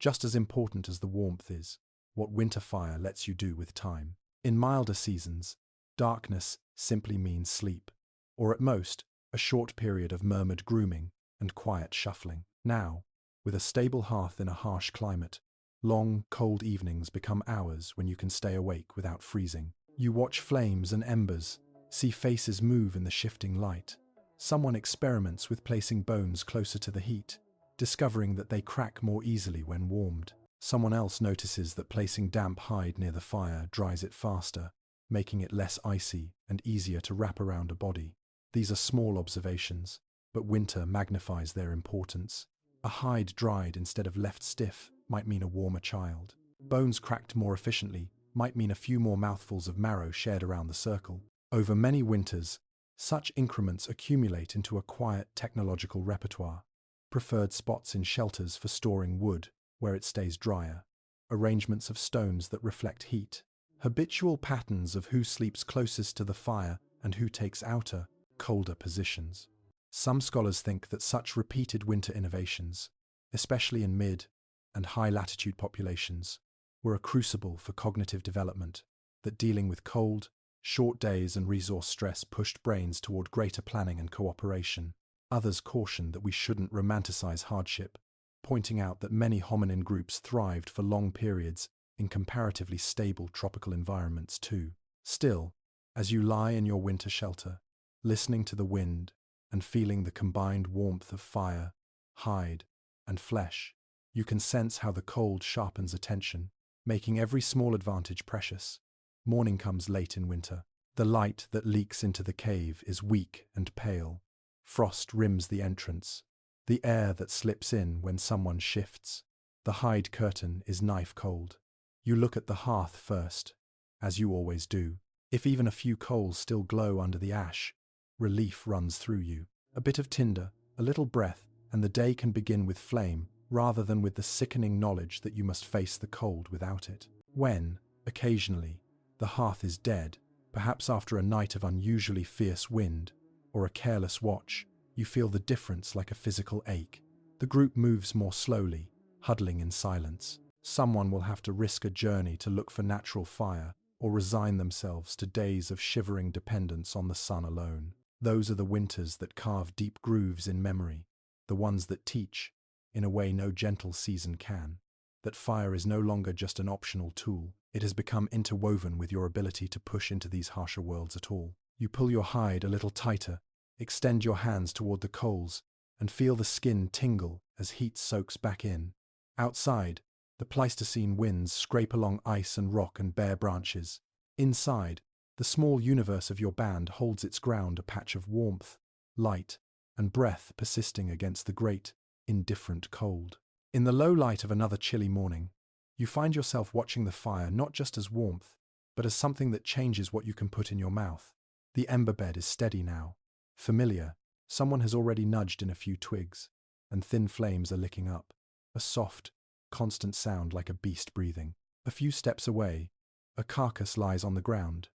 Speaker 1: Just as important as the warmth is what winter fire lets you do with time. In milder seasons, darkness simply means sleep, or at most, a short period of murmured grooming and quiet shuffling. Now, with a stable hearth in a harsh climate, long, cold evenings become hours when you can stay awake without freezing. You watch flames and embers, see faces move in the shifting light. Someone experiments with placing bones closer to the heat, discovering that they crack more easily when warmed. Someone else notices that placing damp hide near the fire dries it faster, making it less icy and easier to wrap around a body. These are small observations, but winter magnifies their importance. A hide dried instead of left stiff might mean a warmer child. Bones cracked more efficiently might mean a few more mouthfuls of marrow shared around the circle. Over many winters, such increments accumulate into a quiet technological repertoire. Preferred spots in shelters for storing wood, where it stays drier. Arrangements of stones that reflect heat. Habitual patterns of who sleeps closest to the fire and who takes outer, colder positions. Some scholars think that such repeated winter innovations, especially in mid- and high-latitude populations, were a crucible for cognitive development, that dealing with cold, short days and resource stress pushed brains toward greater planning and cooperation. Others caution that we shouldn't romanticize hardship, pointing out that many hominin groups thrived for long periods in comparatively stable tropical environments too. Still, as you lie in your winter shelter, listening to the wind and feeling the combined warmth of fire, hide, and flesh, you can sense how the cold sharpens attention, making every small advantage precious. Morning comes late in winter. The light that leaks into the cave is weak and pale. Frost rims the entrance, the air that slips in when someone shifts. The hide curtain is knife cold. You look at the hearth first, as you always do. If even a few coals still glow under the ash, relief runs through you. A bit of tinder, a little breath, and the day can begin with flame, rather than with the sickening knowledge that you must face the cold without it. When, occasionally, the hearth is dead, perhaps after a night of unusually fierce wind, or a careless watch, you feel the difference like a physical ache. The group moves more slowly, huddling in silence. Someone will have to risk a journey to look for natural fire, or resign themselves to days of shivering dependence on the sun alone. Those are the winters that carve deep grooves in memory, the ones that teach, in a way no gentle season can, that fire is no longer just an optional tool. It has become interwoven with your ability to push into these harsher worlds at all. You pull your hide a little tighter, extend your hands toward the coals, and feel the skin tingle as heat soaks back in. Outside, the Pleistocene winds scrape along ice and rock and bare branches. Inside, the small universe of your band holds its ground, a patch of warmth, light, and breath persisting against the great, indifferent cold. In the low light of another chilly morning, you find yourself watching the fire not just as warmth, but as something that changes what you can put in your mouth. The ember bed is steady now, familiar. Someone has already nudged in a few twigs, and thin flames are licking up. A soft, constant sound like a beast breathing. A few steps away, a carcass lies on the ground,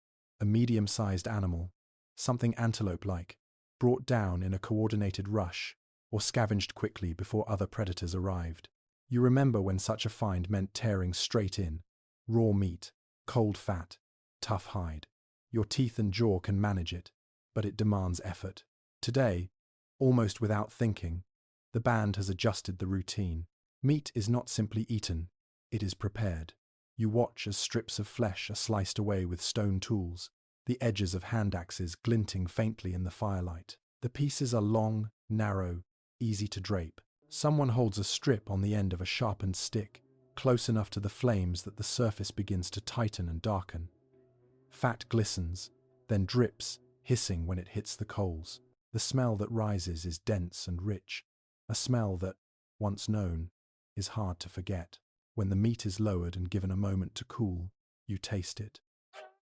Speaker 1: a medium-sized animal, something antelope-like, brought down in a coordinated rush, or scavenged quickly before other predators arrived. You remember when such a find meant tearing straight in, raw meat, cold fat, tough hide. Your teeth and jaw can manage it, but it demands effort. Today, almost without thinking, the band has adjusted the routine. Meat is not simply eaten, it is prepared. You watch as strips of flesh are sliced away with stone tools, the edges of hand axes glinting faintly in the firelight. The pieces are long, narrow, easy to drape. Someone holds a strip on the end of a sharpened stick, close enough to the flames that the surface begins to tighten and darken. Fat glistens, then drips, hissing when it hits the coals. The smell that rises is dense and rich, a smell that, once known, is hard to forget. When the meat is lowered and given a moment to cool, you taste it.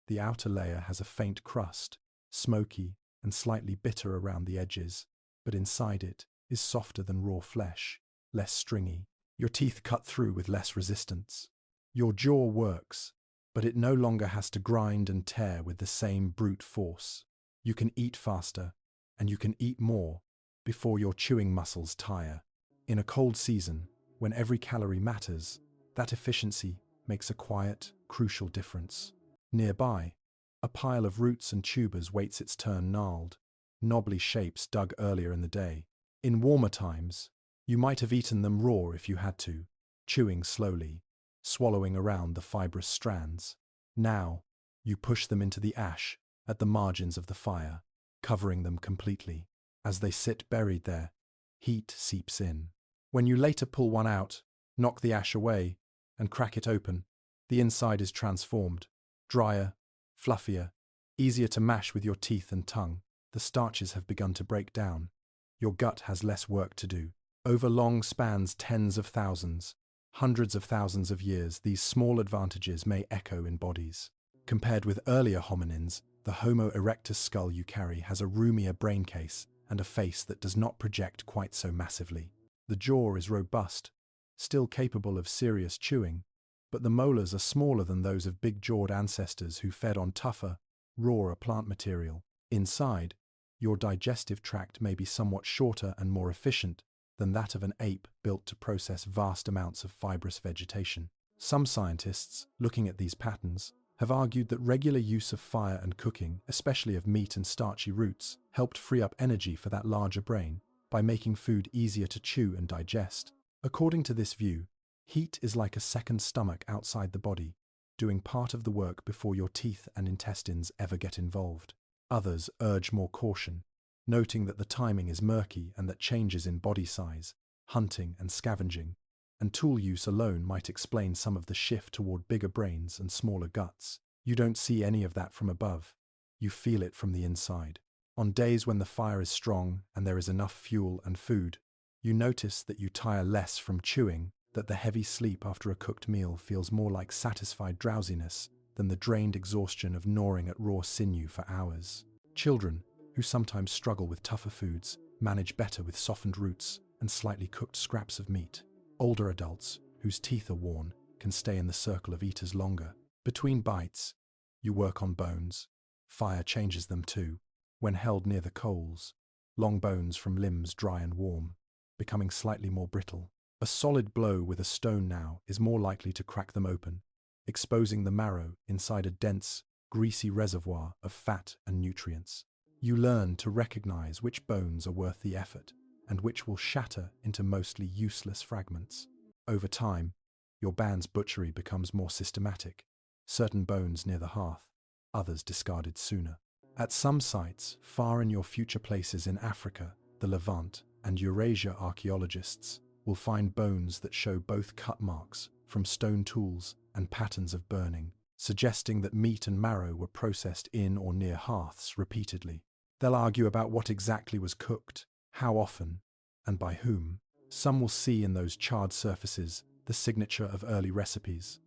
Speaker 1: The outer layer has a faint crust, smoky and slightly bitter around the edges, but inside it is softer than raw flesh, less stringy. Your teeth cut through with less resistance. Your jaw works, but it no longer has to grind and tear with the same brute force. You can eat faster, and you can eat more, before your chewing muscles tire. In a cold season, when every calorie matters, that efficiency makes a quiet, crucial difference. Nearby, a pile of roots and tubers waits its turn gnarled, knobbly shapes dug earlier in the day. In warmer times, you might have eaten them raw if you had to, chewing slowly, swallowing around the fibrous strands. Now, you push them into the ash at the margins of the fire, covering them completely. As they sit buried there, heat seeps in. When you later pull one out, knock the ash away, and crack it open, the inside is transformed, drier, fluffier, easier to mash with your teeth and tongue. The starches have begun to break down. Your gut has less work to do. Over long spans tens of thousands, hundreds of thousands of years, these small advantages may echo in bodies. Compared with earlier hominins, the Homo erectus skull you carry has a roomier brain case and a face that does not project quite so massively. The jaw is robust, still capable of serious chewing, but the molars are smaller than those of big-jawed ancestors who fed on tougher, rawer plant material. Inside, your digestive tract may be somewhat shorter and more efficient than that of an ape built to process vast amounts of fibrous vegetation. Some scientists, looking at these patterns, have argued that regular use of fire and cooking, especially of meat and starchy roots, helped free up energy for that larger brain by making food easier to chew and digest. According to this view, heat is like a second stomach outside the body, doing part of the work before your teeth and intestines ever get involved. Others urge more caution, noting that the timing is murky and that changes in body size, hunting and scavenging, and tool use alone might explain some of the shift toward bigger brains and smaller guts. You don't see any of that from above. You feel it from the inside. On days when the fire is strong and there is enough fuel and food, you notice that you tire less from chewing, that the heavy sleep after a cooked meal feels more like satisfied drowsiness than the drained exhaustion of gnawing at raw sinew for hours. Children, who sometimes struggle with tougher foods, manage better with softened roots and slightly cooked scraps of meat. Older adults, whose teeth are worn, can stay in the circle of eaters longer. Between bites, you work on bones. Fire changes them too. When held near the coals, long bones from limbs dry and warm, becoming slightly more brittle. A solid blow with a stone now is more likely to crack them open, exposing the marrow inside a dense, greasy reservoir of fat and nutrients. You learn to recognize which bones are worth the effort and which will shatter into mostly useless fragments. Over time, your band's butchery becomes more systematic, certain bones near the hearth, others discarded sooner. At some sites, far in your future places in Africa, the Levant, and Eurasia, archaeologists will find bones that show both cut marks from stone tools and patterns of burning, suggesting that meat and marrow were processed in or near hearths repeatedly. They'll argue about what exactly was cooked, how often, and by whom. Some will see in those charred surfaces the signature of early recipes.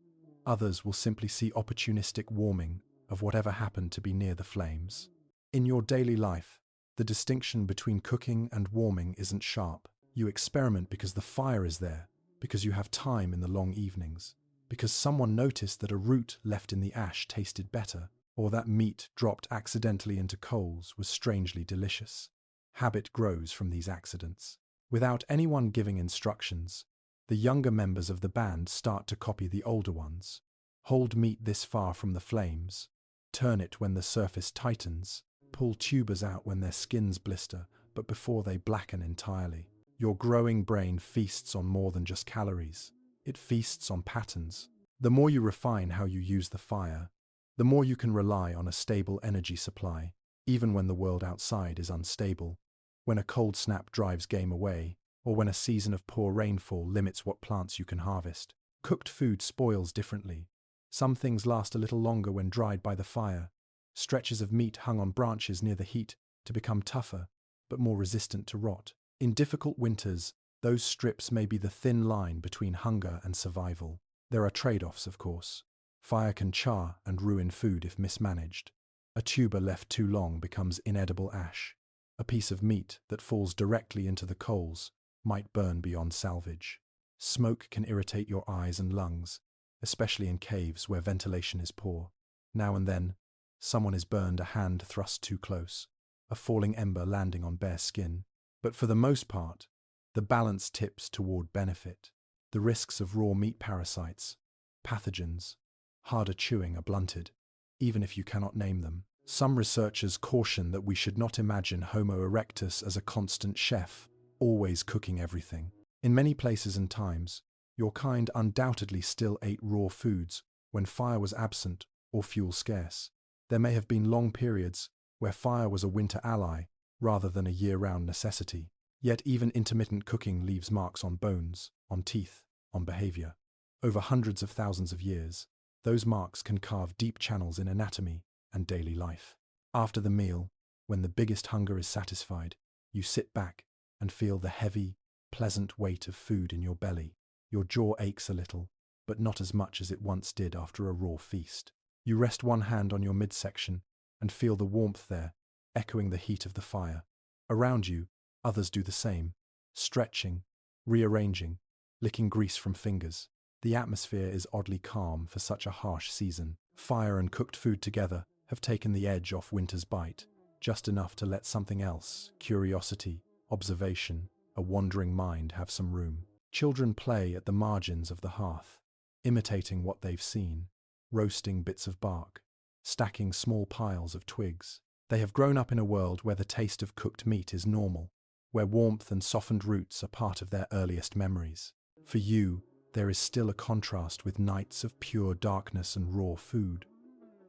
Speaker 1: Others will simply see opportunistic warming of whatever happened to be near the flames. In your daily life, the distinction between cooking and warming isn't sharp. You experiment because the fire is there, because you have time in the long evenings, because someone noticed that a root left in the ash tasted better, or that meat dropped accidentally into coals was strangely delicious. Habit grows from these accidents. Without anyone giving instructions, the younger members of the band start to copy the older ones. Hold meat this far from the flames, turn it when the surface tightens, pull tubers out when their skins blister, but before they blacken entirely. Your growing brain feasts on more than just calories. It feasts on patterns. The more you refine how you use the fire, the more you can rely on a stable energy supply, even when the world outside is unstable, when a cold snap drives game away, or when a season of poor rainfall limits what plants you can harvest. Cooked food spoils differently. Some things last a little longer when dried by the fire. Stretches of meat hung on branches near the heat to become tougher, but more resistant to rot. In difficult winters, those strips may be the thin line between hunger and survival. There are trade-offs, of course. Fire can char and ruin food if mismanaged. A tuber left too long becomes inedible ash. A piece of meat that falls directly into the coals might burn beyond salvage. Smoke can irritate your eyes and lungs, especially in caves where ventilation is poor. Now and then, someone is burned a hand thrust too close, a falling ember landing on bare skin. But for the most part, the balance tips toward benefit. The risks of raw meat parasites, pathogens, harder chewing are blunted, even if you cannot name them. Some researchers caution that we should not imagine Homo erectus as a constant chef, always cooking everything. In many places and times, your kind undoubtedly still ate raw foods when fire was absent or fuel scarce. There may have been long periods where fire was a winter ally rather than a year-round necessity. Yet even intermittent cooking leaves marks on bones, on teeth, on behavior. Over hundreds of thousands of years, those marks can carve deep channels in anatomy and daily life. After the meal, when the biggest hunger is satisfied, you sit back and feel the heavy, pleasant weight of food in your belly. Your jaw aches a little, but not as much as it once did after a raw feast. You rest one hand on your midsection and feel the warmth there, echoing the heat of the fire. Around you, others do the same, stretching, rearranging, licking grease from fingers. The atmosphere is oddly calm for such a harsh season. Fire and cooked food together have taken the edge off winter's bite, just enough to let something else, curiosity, observation, a wandering mind have some room. Children play at the margins of the hearth, imitating what they've seen, roasting bits of bark, stacking small piles of twigs. They have grown up in a world where the taste of cooked meat is normal, where warmth and softened roots are part of their earliest memories. For you, there is still a contrast with nights of pure darkness and raw food.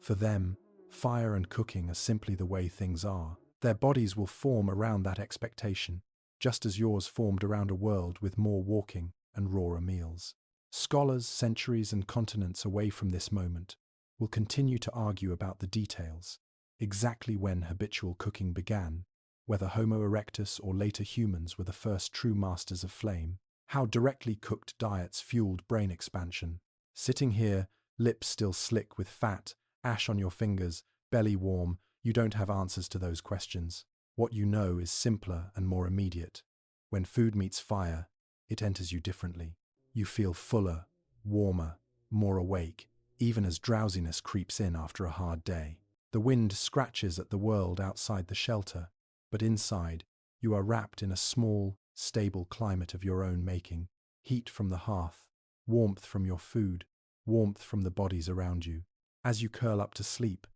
Speaker 1: For them, fire and cooking are simply the way things are. Their bodies will form around that expectation, just as yours formed around a world with more walking and rawer meals. Scholars, centuries and continents away from this moment, will continue to argue about the details, exactly when habitual cooking began, whether Homo erectus or later humans were the first true masters of flame, how directly cooked diets fueled brain expansion. Sitting here, lips still slick with fat, ash on your fingers, belly warm, you don't have answers to those questions. What you know is simpler and more immediate. When food meets fire, it enters you differently. You feel fuller, warmer, more awake, even as drowsiness creeps in after a hard day. The wind scratches at the world outside the shelter, but inside, you are wrapped in a small, stable climate of your own making. Heat from the hearth, warmth from your food, warmth from the bodies around you. As you curl up to sleep,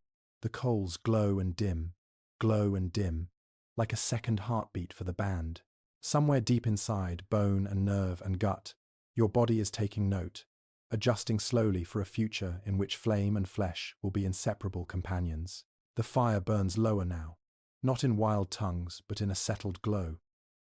Speaker 1: the coals glow and dim, like a second heartbeat for the band. Somewhere deep inside, bone and nerve and gut, your body is taking note, adjusting slowly for a future in which flame and flesh will be inseparable companions. The fire burns lower now, not in wild tongues, but in a settled glow,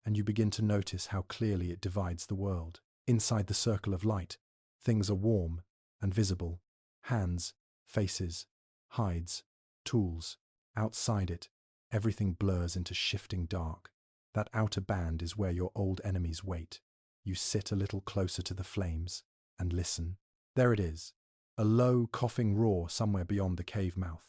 Speaker 1: and you begin to notice how clearly it divides the world. Inside the circle of light, things are warm and visible. Hands, faces, hides, tools. Outside it, everything blurs into shifting dark. That outer band is where your old enemies wait. You sit a little closer to the flames and listen. There it is, a low, coughing roar somewhere beyond the cave mouth.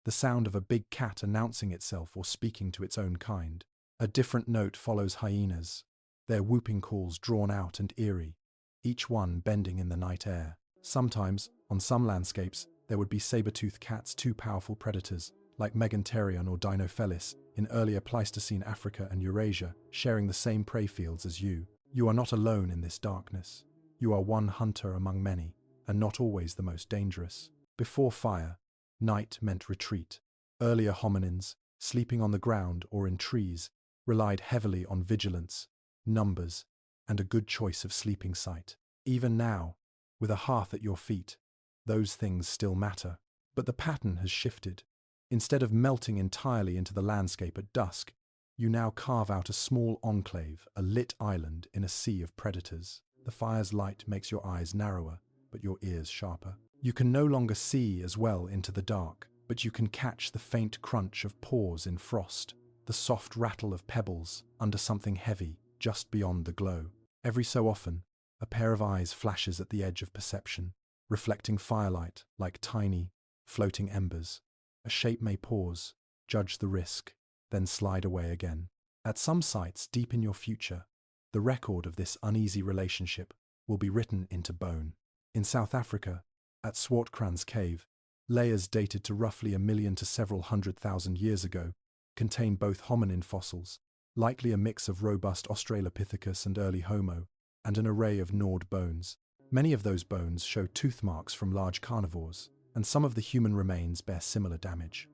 Speaker 1: The sound of a big cat announcing itself or speaking to its own kind. A different note follows hyenas, their whooping calls drawn out and eerie, each one bending in the night air. Sometimes, on some landscapes, there would be saber-toothed cats, two powerful predators, like Meganterion or Dinophelis, in earlier Pleistocene Africa and Eurasia, sharing the same prey fields as you. You are not alone in this darkness. You are one hunter among many, and not always the most dangerous. Before fire, night meant retreat. Earlier hominins, sleeping on the ground or in trees, relied heavily on vigilance, numbers, and a good choice of sleeping site. Even now, with a hearth at your feet, those things still matter. But the pattern has shifted. Instead of melting entirely into the landscape at dusk, you now carve out a small enclave, a lit island in a sea of predators. The fire's light makes your eyes narrower, but your ears sharper. You can no longer see as well into the dark, but you can catch the faint crunch of paws in frost, the soft rattle of pebbles under something heavy just beyond the glow. Every so often, a pair of eyes flashes at the edge of perception, reflecting firelight like tiny, floating embers. A shape may pause, judge the risk, then slide away again. At some sites deep in your future, the record of this uneasy relationship will be written into bone. In South Africa, at Swartkran's cave, layers dated to roughly 1 million to several 100,000 years ago contain both hominin fossils, likely a mix of robust Australopithecus and early Homo, and an array of gnawed bones. Many of those bones show tooth marks from large carnivores, and some of the human remains bear similar damage.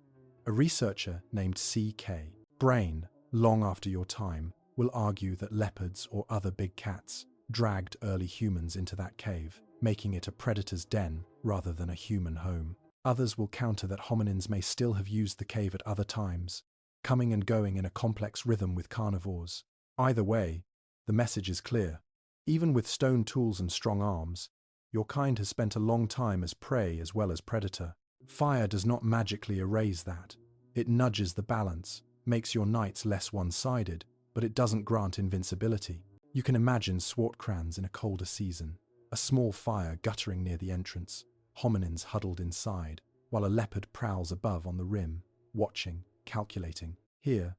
Speaker 1: A researcher named C.K. Brain, long after your time, will argue that leopards or other big cats dragged early humans into that cave, making it a predator's den rather than a human home. Others will counter that hominins may still have used the cave at other times, coming and going in a complex rhythm with carnivores. Either way, the message is clear. Even with stone tools and strong arms, your kind has spent a long time as prey as well as predator. Fire does not magically erase that. It nudges the balance, makes your nights less one-sided, but it doesn't grant invincibility. You can imagine Swartkrans in a colder season, a small fire guttering near the entrance, hominins huddled inside, while a leopard prowls above on the rim, watching, calculating. Here,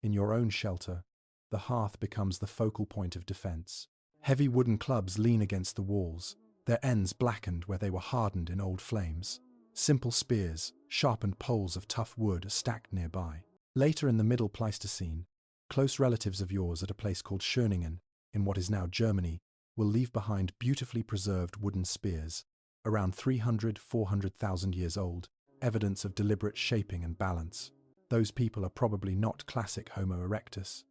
Speaker 1: in your own shelter, the hearth becomes the focal point of defense. Heavy wooden clubs lean against the walls, their ends blackened where they were hardened in old flames. Simple spears, sharpened poles of tough wood are stacked nearby. Later in the Middle Pleistocene, close relatives of yours at a place called Schöningen, in what is now Germany, will leave behind beautifully preserved wooden spears, around 300–400,000 years old, evidence of deliberate shaping and balance. Those people are probably not classic Homo erectus,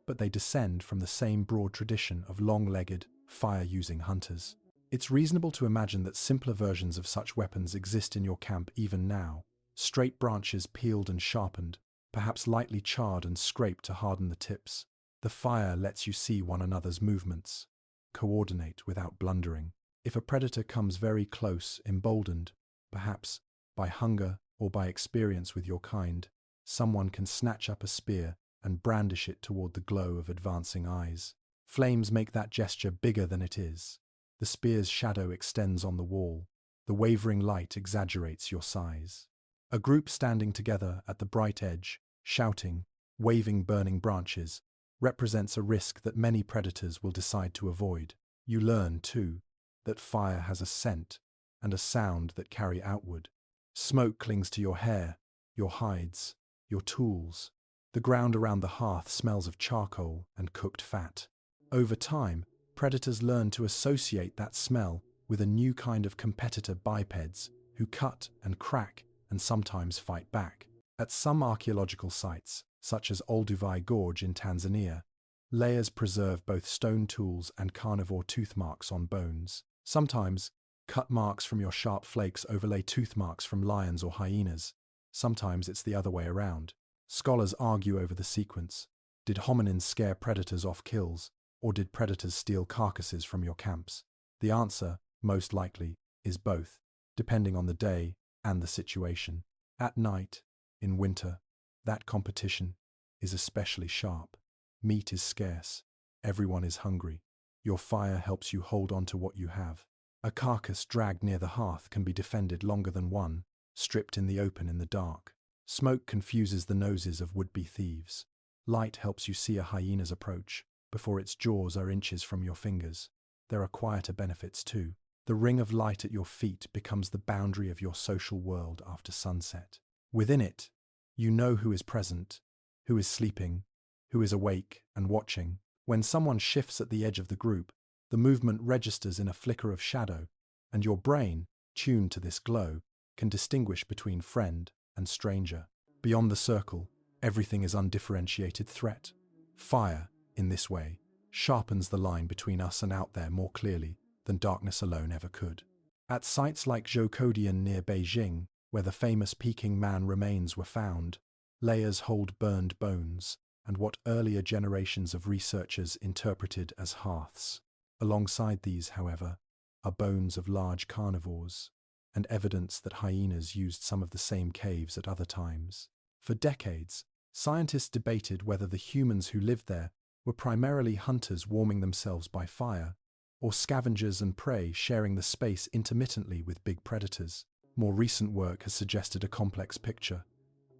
Speaker 1: but they descend from the same broad tradition of long-legged, fire-using hunters. It's reasonable to imagine that simpler versions of such weapons exist in your camp even now, straight branches peeled and sharpened, perhaps lightly charred and scraped to harden the tips. The fire lets you see one another's movements, coordinate without blundering. If a predator comes very close, emboldened, perhaps by hunger or by experience with your kind, someone can snatch up a spear and brandish it toward the glow of advancing eyes. Flames make that gesture bigger than it is. The spear's shadow extends on the wall. The wavering light exaggerates your size. A group standing together at the bright edge, shouting, waving burning branches, represents a risk that many predators will decide to avoid. You learn, too, that fire has a scent and a sound that carry outward. Smoke clings to your hair, your hides, your tools. The ground around the hearth smells of charcoal and cooked fat. Over time, predators learn to associate that smell with a new kind of competitor bipeds who cut and crack and sometimes fight back. At some archaeological sites, such as Olduvai Gorge in Tanzania, layers preserve both stone tools and carnivore tooth marks on bones. Sometimes, cut marks from your sharp flakes overlay tooth marks from lions or hyenas. Sometimes it's the other way around. Scholars argue over the sequence. Did hominins scare predators off kills, or did predators steal carcasses from your camps? The answer, most likely, is both, depending on the day and the situation. At night, in winter, that competition is especially sharp. Meat is scarce. Everyone is hungry. Your fire helps you hold on to what you have. A carcass dragged near the hearth can be defended longer than one, stripped in the open in the dark. Smoke confuses the noses of would-be thieves. Light helps you see a hyena's approach before its jaws are inches from your fingers. There are quieter benefits too. The ring of light at your feet becomes the boundary of your social world after sunset. Within it, You know who is present, who is sleeping, who is awake and watching. When someone shifts at the edge of the group, the movement registers in a flicker of shadow, and your brain, tuned to this glow, can distinguish between friend and stranger. Beyond the circle, everything is undifferentiated threat. Fire, in this way, sharpens the line between us and out there more clearly than darkness alone ever could. At sites like Zhoukoudian near Beijing, where the famous Peking man remains were found, layers hold burned bones and what earlier generations of researchers interpreted as hearths. Alongside these, however, are bones of large carnivores, and evidence that hyenas used some of the same caves at other times. For decades, scientists debated whether the humans who lived there were primarily hunters warming themselves by fire, or scavengers and prey sharing the space intermittently with big predators. More recent work has suggested a complex picture.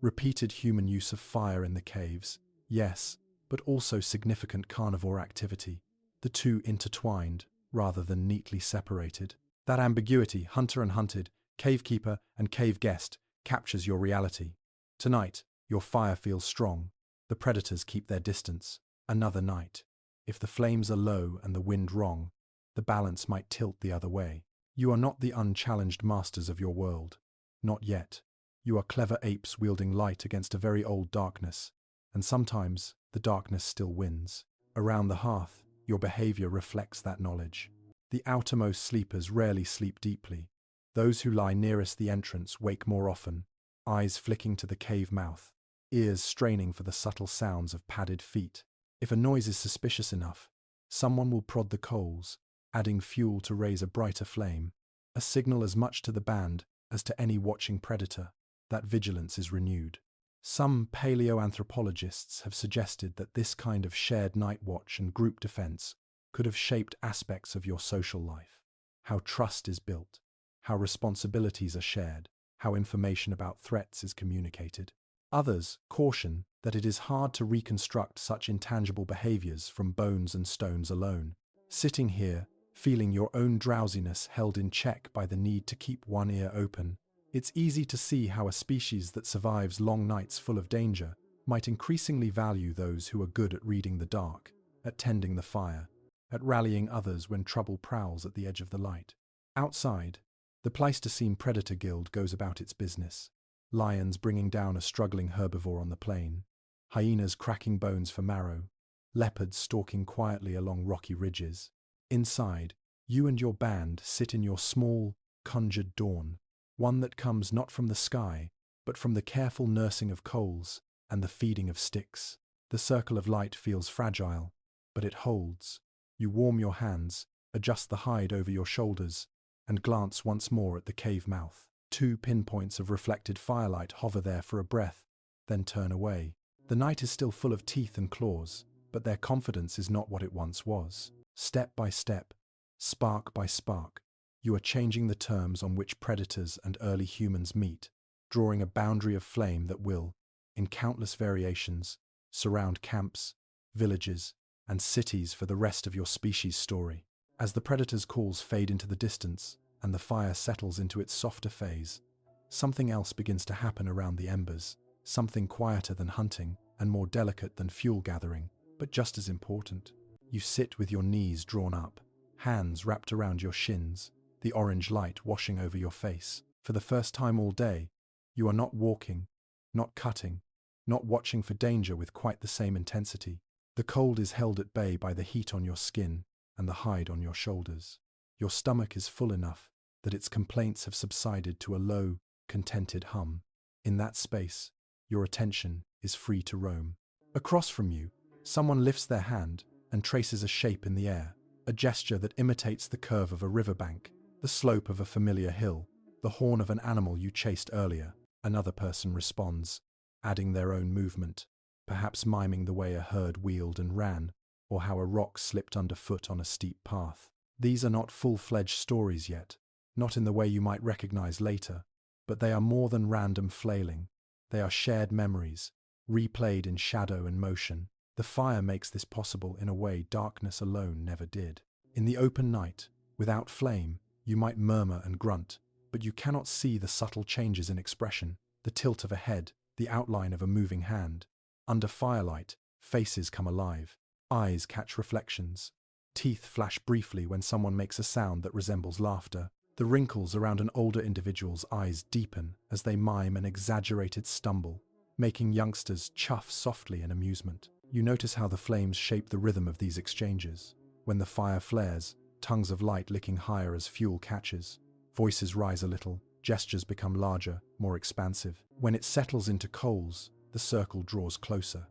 Speaker 1: Repeated human use of fire in the caves, yes, but also significant carnivore activity, the two intertwined rather than neatly separated. That ambiguity, hunter and hunted, cavekeeper and cave guest, captures your reality. Tonight, your fire feels strong. The predators keep their distance. Another night, if the flames are low and the wind wrong, the balance might tilt the other way. You are not the unchallenged masters of your world. Not yet. You are clever apes wielding light against a very old darkness, and sometimes the darkness still wins. Around the hearth, your behavior reflects that knowledge. The outermost sleepers rarely sleep deeply. Those who lie nearest the entrance wake more often, eyes flicking to the cave mouth, ears straining for the subtle sounds of padded feet. If a noise is suspicious enough, someone will prod the coals, adding fuel to raise a brighter flame, a signal as much to the band as to any watching predator that vigilance is renewed. Some paleoanthropologists have suggested that this kind of shared night watch and group defense could have shaped aspects of your social life. How trust is built, how responsibilities are shared, how information about threats is communicated. Others caution that it is hard to reconstruct such intangible behaviors from bones and stones alone. Sitting here, feeling your own drowsiness held in check by the need to keep one ear open, it's easy to see how a species that survives long nights full of danger might increasingly value those who are good at reading the dark, at tending the fire, at rallying others when trouble prowls at the edge of the light. Outside, the Pleistocene predator guild goes about its business. Lions bringing down a struggling herbivore on the plain, hyenas cracking bones for marrow, leopards stalking quietly along rocky ridges. Inside, you and your band sit in your small, conjured dawn, one that comes not from the sky, but from the careful nursing of coals and the feeding of sticks. The circle of light feels fragile, but it holds. You warm your hands, adjust the hide over your shoulders, and glance once more at the cave mouth. 2 pinpoints of reflected firelight hover there for a breath, then turn away. The night is still full of teeth and claws, but their confidence is not what it once was. Step by step, spark by spark, you are changing the terms on which predators and early humans meet, drawing a boundary of flame that will, in countless variations, surround camps, villages, and cities for the rest of your species' story. As the predator's calls fade into the distance and the fire settles into its softer phase, something else begins to happen around the embers, something quieter than hunting and more delicate than fuel gathering, but just as important. You sit with your knees drawn up, hands wrapped around your shins, the orange light washing over your face. For the first time all day, you are not walking, not cutting, not watching for danger with quite the same intensity. The cold is held at bay by the heat on your skin and the hide on your shoulders. Your stomach is full enough that its complaints have subsided to a low, contented hum. In that space, your attention is free to roam. Across from you, someone lifts their hand and traces a shape in the air, a gesture that imitates the curve of a riverbank, the slope of a familiar hill, the horn of an animal you chased earlier. Another person responds, adding their own movement, perhaps miming the way a herd wheeled and ran, or how a rock slipped underfoot on a steep path. These are not full-fledged stories yet, not in the way you might recognize later, but they are more than random flailing. They are shared memories, replayed in shadow and motion. The fire makes this possible in a way darkness alone never did. In the open night, without flame, you might murmur and grunt, but you cannot see the subtle changes in expression, the tilt of a head, the outline of a moving hand. Under firelight, faces come alive. Eyes catch reflections. Teeth flash briefly when someone makes a sound that resembles laughter. The wrinkles around an older individual's eyes deepen as they mime an exaggerated stumble, making youngsters chuff softly in amusement. You notice how the flames shape the rhythm of these exchanges. When the fire flares, tongues of light licking higher as fuel catches. Voices rise a little, gestures become larger, more expansive. When it settles into coals, the circle draws closer.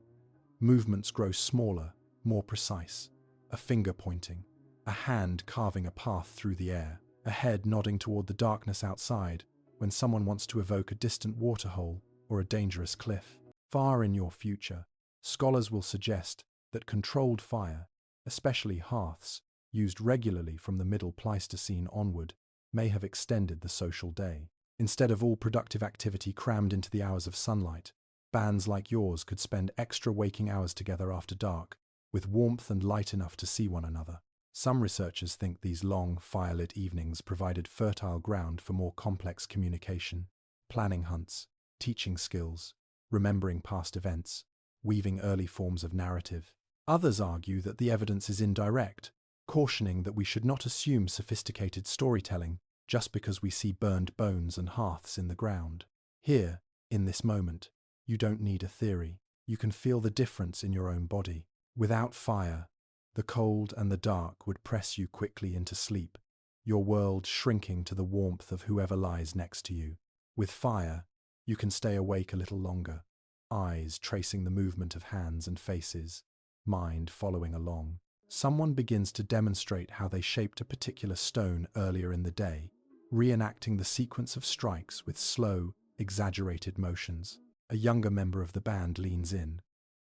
Speaker 1: Movements grow smaller, more precise. A finger pointing, a hand carving a path through the air, a head nodding toward the darkness outside when someone wants to evoke a distant waterhole or a dangerous cliff. Far in your future, scholars will suggest that controlled fire, especially hearths, used regularly from the Middle Pleistocene onward, may have extended the social day. Instead of all productive activity crammed into the hours of sunlight, bands like yours could spend extra waking hours together after dark, with warmth and light enough to see one another. Some researchers think these long, firelit evenings provided fertile ground for more complex communication, planning hunts, teaching skills, remembering past events, weaving early forms of narrative. Others argue that the evidence is indirect, cautioning that we should not assume sophisticated storytelling just because we see burned bones and hearths in the ground. Here, in this moment, you don't need a theory. You can feel the difference in your own body. Without fire, the cold and the dark would press you quickly into sleep, your world shrinking to the warmth of whoever lies next to you. With fire, you can stay awake a little longer, eyes tracing the movement of hands and faces, mind following along. Someone begins to demonstrate how they shaped a particular stone earlier in the day, reenacting the sequence of strikes with slow, exaggerated motions. A younger member of the band leans in,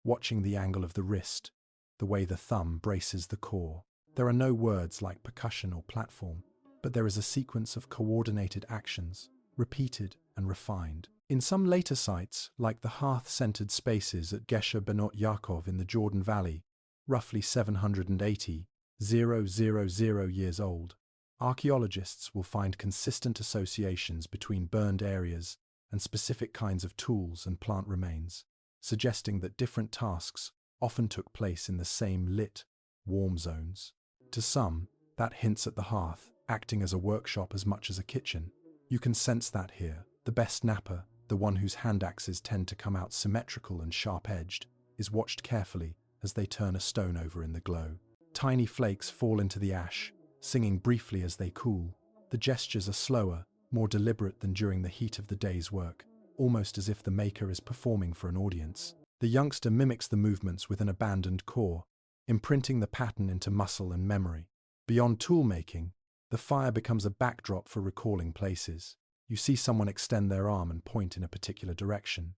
Speaker 1: watching the angle of the wrist, the way the thumb braces the core. There are no words like percussion or platform, but there is a sequence of coordinated actions, repeated and refined. In some later sites, like the hearth-centered spaces at Gesher Benot Yaakov in the Jordan Valley, roughly 780,000 years old, archaeologists will find consistent associations between burned areas and specific kinds of tools and plant remains, suggesting that different tasks often took place in the same lit, warm zones. To some, that hints at the hearth, acting as a workshop as much as a kitchen. You can sense that here. The best napper, the one whose hand axes tend to come out symmetrical and sharp-edged, is watched carefully as they turn a stone over in the glow. Tiny flakes fall into the ash, singing briefly as they cool. The gestures are slower, more deliberate than during the heat of the day's work, almost as if the maker is performing for an audience. The youngster mimics the movements with an abandoned core, imprinting the pattern into muscle and memory. Beyond tool-making, the fire becomes a backdrop for recalling places. You see someone extend their arm and point in a particular direction,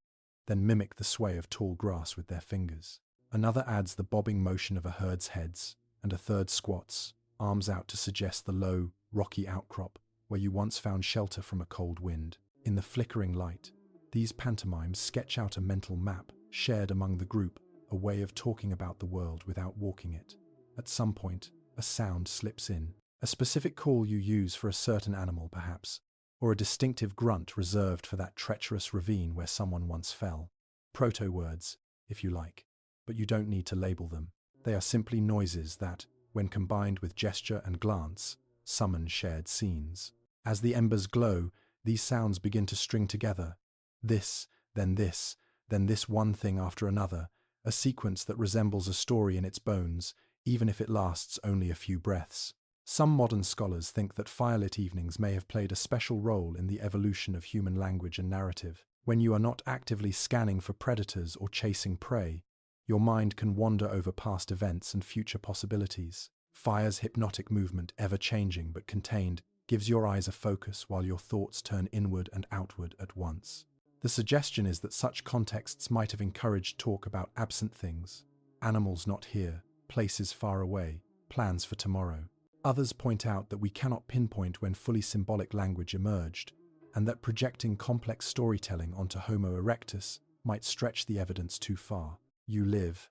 Speaker 1: then mimic the sway of tall grass with their fingers. Another adds the bobbing motion of a herd's heads, and a third squats, arms out to suggest the low, rocky outcrop where you once found shelter from a cold wind. In the flickering light, these pantomimes sketch out a mental map, shared among the group, a way of talking about the world without walking it. At some point, a sound slips in, a specific call you use for a certain animal perhaps, or a distinctive grunt reserved for that treacherous ravine where someone once fell. Proto-words, if you like, but you don't need to label them. They are simply noises that, when combined with gesture and glance, summon shared scenes. As the embers glow, these sounds begin to string together. This, then this, then this one thing after another, a sequence that resembles a story in its bones, even if it lasts only a few breaths. Some modern scholars think that firelit evenings may have played a special role in the evolution of human language and narrative. When you are not actively scanning for predators or chasing prey, your mind can wander over past events and future possibilities. Fire's hypnotic movement, ever-changing but contained, gives your eyes a focus while your thoughts turn inward and outward at once. The suggestion is that such contexts might have encouraged talk about absent things, animals not here, places far away, plans for tomorrow. Others point out that we cannot pinpoint when fully symbolic language emerged, and that projecting complex storytelling onto Homo erectus might stretch the evidence too far. You live,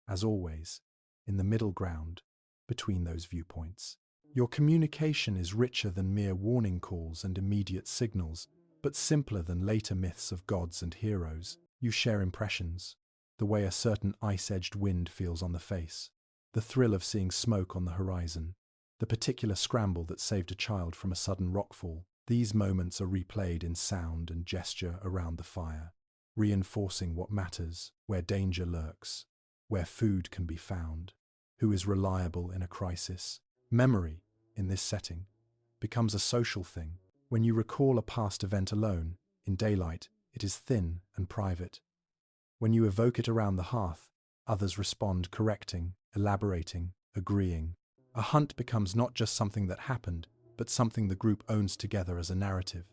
Speaker 1: as always, in the middle ground between those viewpoints. Your communication is richer than mere warning calls and immediate signals, but simpler than later myths of gods and heroes. You share impressions, the way a certain ice-edged wind feels on the face, the thrill of seeing smoke on the horizon, the particular scramble that saved a child from a sudden rockfall. These moments are replayed in sound and gesture around the fire, reinforcing what matters, where danger lurks, where food can be found, who is reliable in a crisis. Memory, in this setting, becomes a social thing. When you recall a past event alone, in daylight, it is thin and private. When you evoke it around the hearth, others respond, correcting, elaborating, agreeing. A hunt becomes not just something that happened, but something the group owns together as a narrative.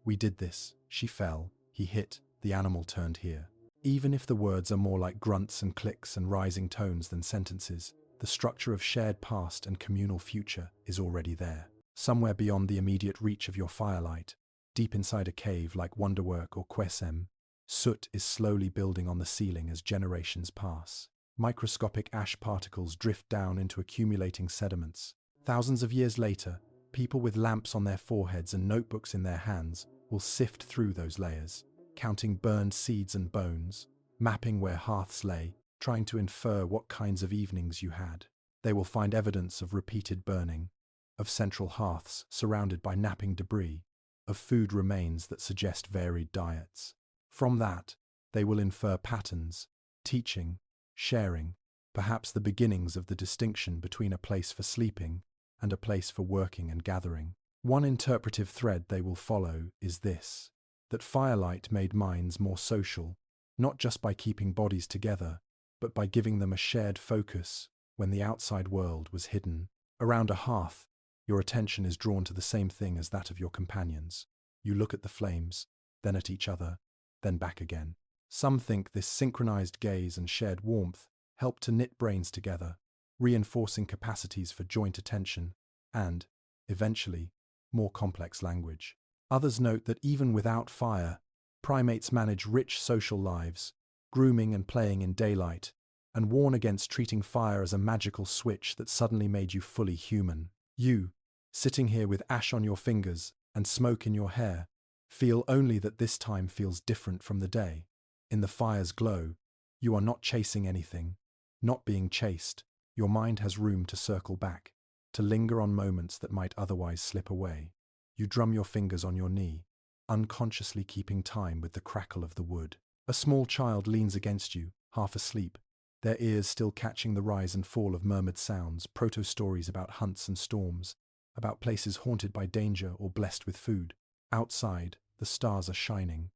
Speaker 1: We did this, she fell, he hit, the animal turned here. Even if the words are more like grunts and clicks and rising tones than sentences, the structure of shared past and communal future is already there. Somewhere beyond the immediate reach of your firelight, deep inside a cave like Wonderwork or Quesem, soot is slowly building on the ceiling as generations pass. Microscopic ash particles drift down into accumulating sediments. Thousands of years later, people with lamps on their foreheads and notebooks in their hands will sift through those layers, counting burned seeds and bones, mapping where hearths lay, trying to infer what kinds of evenings you had. They will find evidence of repeated burning, of central hearths surrounded by napping debris, of food remains that suggest varied diets. From that, they will infer patterns, teaching, sharing, perhaps the beginnings of the distinction between a place for sleeping and a place for working and gathering. One interpretive thread they will follow is this: that firelight made minds more social, not just by keeping bodies together, but by giving them a shared focus when the outside world was hidden. Around a hearth, your attention is drawn to the same thing as that of your companions. You look at the flames, then at each other, then back again. Some think this synchronized gaze and shared warmth help to knit brains together, reinforcing capacities for joint attention and, eventually, more complex language. Others note that even without fire, primates manage rich social lives, grooming and playing in daylight, and warn against treating fire as a magical switch that suddenly made you fully human. You, sitting here with ash on your fingers and smoke in your hair, feel only that this time feels different from the day. In the fire's glow, you are not chasing anything, not being chased. Your mind has room to circle back, to linger on moments that might otherwise slip away. You drum your fingers on your knee, unconsciously keeping time with the crackle of the wood. A small child leans against you, half asleep, their ears still catching the rise and fall of murmured sounds, proto-stories about hunts and storms, about places haunted by danger or blessed with food. Outside, the stars are shining,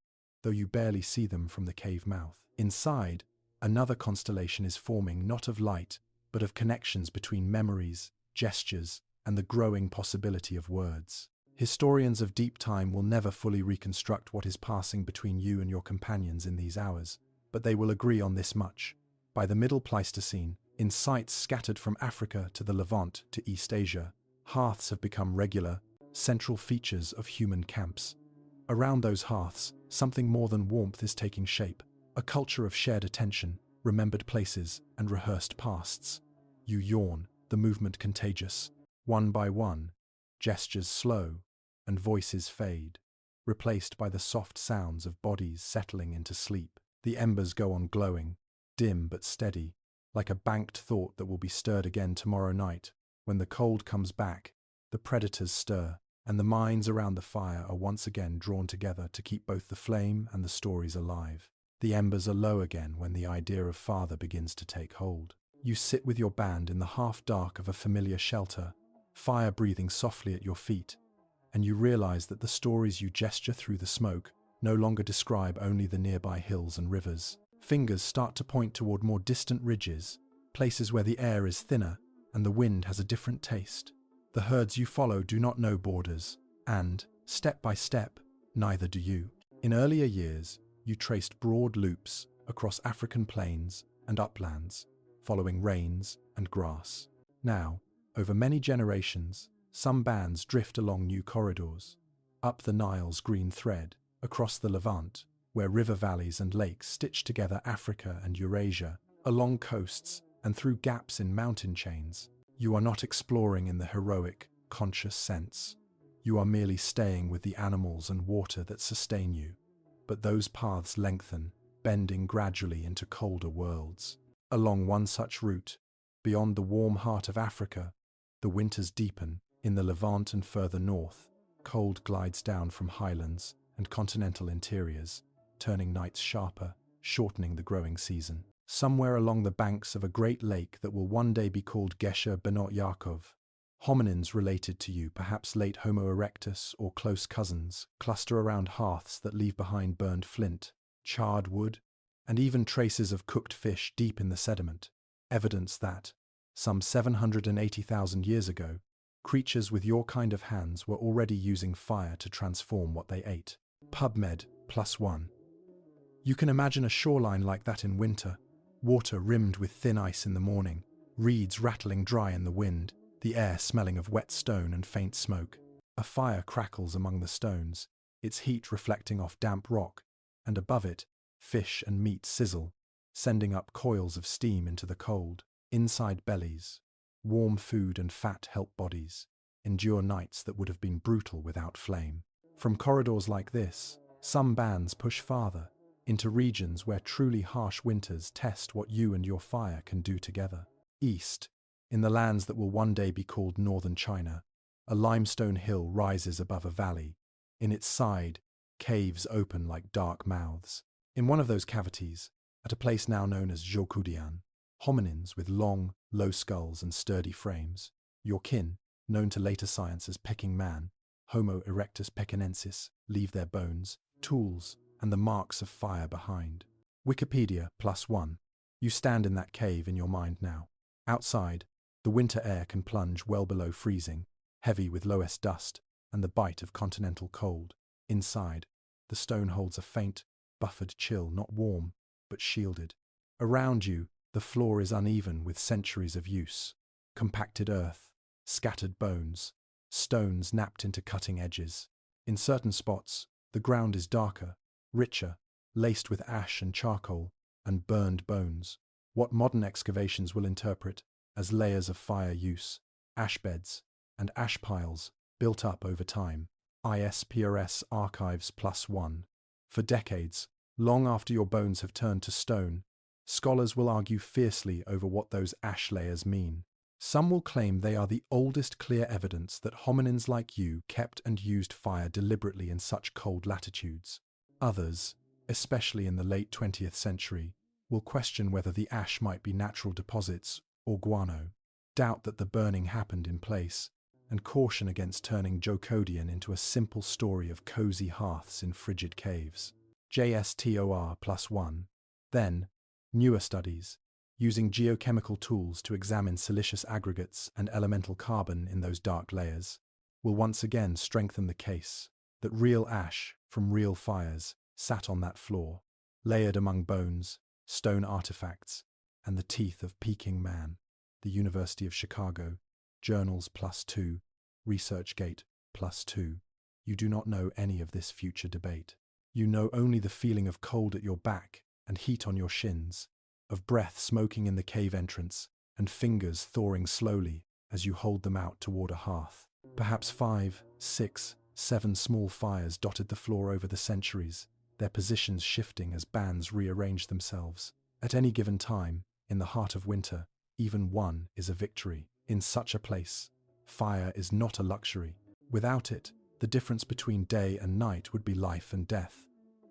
Speaker 1: though you barely see them from the cave mouth. Inside, another constellation is forming, not of light, but of connections between memories, gestures, and the growing possibility of words. Historians of deep time will never fully reconstruct what is passing between you and your companions in these hours, but they will agree on this much. By the Middle Pleistocene, in sites scattered from Africa to the Levant to East Asia, hearths have become regular, central features of human camps. Around those hearths, something more than warmth is taking shape, a culture of shared attention, remembered places, and rehearsed pasts. You yawn, the movement contagious. One by one, gestures slow, and voices fade, replaced by the soft sounds of bodies settling into sleep. The embers go on glowing, dim but steady, like a banked thought that will be stirred again tomorrow night. When the cold comes back, the predators stir, and the minds around the fire are once again drawn together to keep both the flame and the stories alive. The embers are low again when the idea of father begins to take hold. You sit with your band in the half-dark of a familiar shelter, fire breathing softly at your feet, and you realize that the stories you gesture through the smoke no longer describe only the nearby hills and rivers. Fingers start to point toward more distant ridges, places where the air is thinner and the wind has a different taste. The herds you follow do not know borders, and, step by step, neither do you. In earlier years, you traced broad loops across African plains and uplands, following rains and grass. Now, over many generations, some bands drift along new corridors, up the Nile's green thread, across the Levant, where river valleys and lakes stitch together Africa and Eurasia, along coasts and through gaps in mountain chains. You are not exploring in the heroic, conscious sense. You are merely staying with the animals and water that sustain you. But those paths lengthen, bending gradually into colder worlds. Along one such route, beyond the warm heart of Africa, the winters deepen. In the Levant and further north, cold glides down from highlands and continental interiors, turning nights sharper, shortening the growing season. Somewhere along the banks of a great lake that will one day be called Gesher Benot Yaakov, hominins related to you, perhaps late Homo erectus or close cousins, cluster around hearths that leave behind burned flint, charred wood, and even traces of cooked fish deep in the sediment, evidence that, some 780,000 years ago, creatures with your kind of hands were already using fire to transform what they ate. PubMed +1. You can imagine a shoreline like that in winter, water rimmed with thin ice in the morning, reeds rattling dry in the wind, the air smelling of wet stone and faint smoke. A fire crackles among the stones, its heat reflecting off damp rock, and above it, fish and meat sizzle, sending up coils of steam into the cold. Inside bellies, warm food and fat help bodies endure nights that would have been brutal without flame. From corridors like this, some bands push farther, into regions where truly harsh winters test what you and your fire can do together. East, in the lands that will one day be called northern China, a limestone hill rises above a valley. In its side, caves open like dark mouths. In one of those cavities, at a place now known as Zhoukudian, hominins with long, low skulls and sturdy frames, your kin, known to later science as pecking man, Homo erectus pekinensis, leave their bones, tools, and the marks of fire behind. Wikipedia +1. You stand in that cave in your mind now. Outside, the winter air can plunge well below freezing, heavy with lowest dust and the bite of continental cold. Inside, the stone holds a faint, buffered chill, not warm, but shielded. Around you, the floor is uneven with centuries of use. Compacted earth, scattered bones, stones napped into cutting edges. In certain spots, the ground is darker, richer, laced with ash and charcoal, and burned bones. What modern excavations will interpret as layers of fire use, ash beds, and ash piles built up over time. ISPRS Archives +1. For decades, long after your bones have turned to stone, scholars will argue fiercely over what those ash layers mean. Some will claim they are the oldest clear evidence that hominins like you kept and used fire deliberately in such cold latitudes. Others, especially in the late 20th century, will question whether the ash might be natural deposits or guano, doubt that the burning happened in place, and caution against turning Zhoukoudian into a simple story of cozy hearths in frigid caves. JSTOR +1. Then, newer studies, using geochemical tools to examine silicious aggregates and elemental carbon in those dark layers, will once again strengthen the case that real ash from real fires sat on that floor, layered among bones, stone artifacts, and the teeth of Peking man. The University of Chicago, Journals +2, ResearchGate +2. You do not know any of this future debate. You know only the feeling of cold at your back and heat on your shins, of breath smoking in the cave entrance, and fingers thawing slowly as you hold them out toward a hearth. Perhaps 5, 6, 7 small fires dotted the floor over the centuries, their positions shifting as bands rearrange themselves. At any given time, in the heart of winter, even one is a victory. In such a place, fire is not a luxury. Without it, the difference between day and night would be life and death.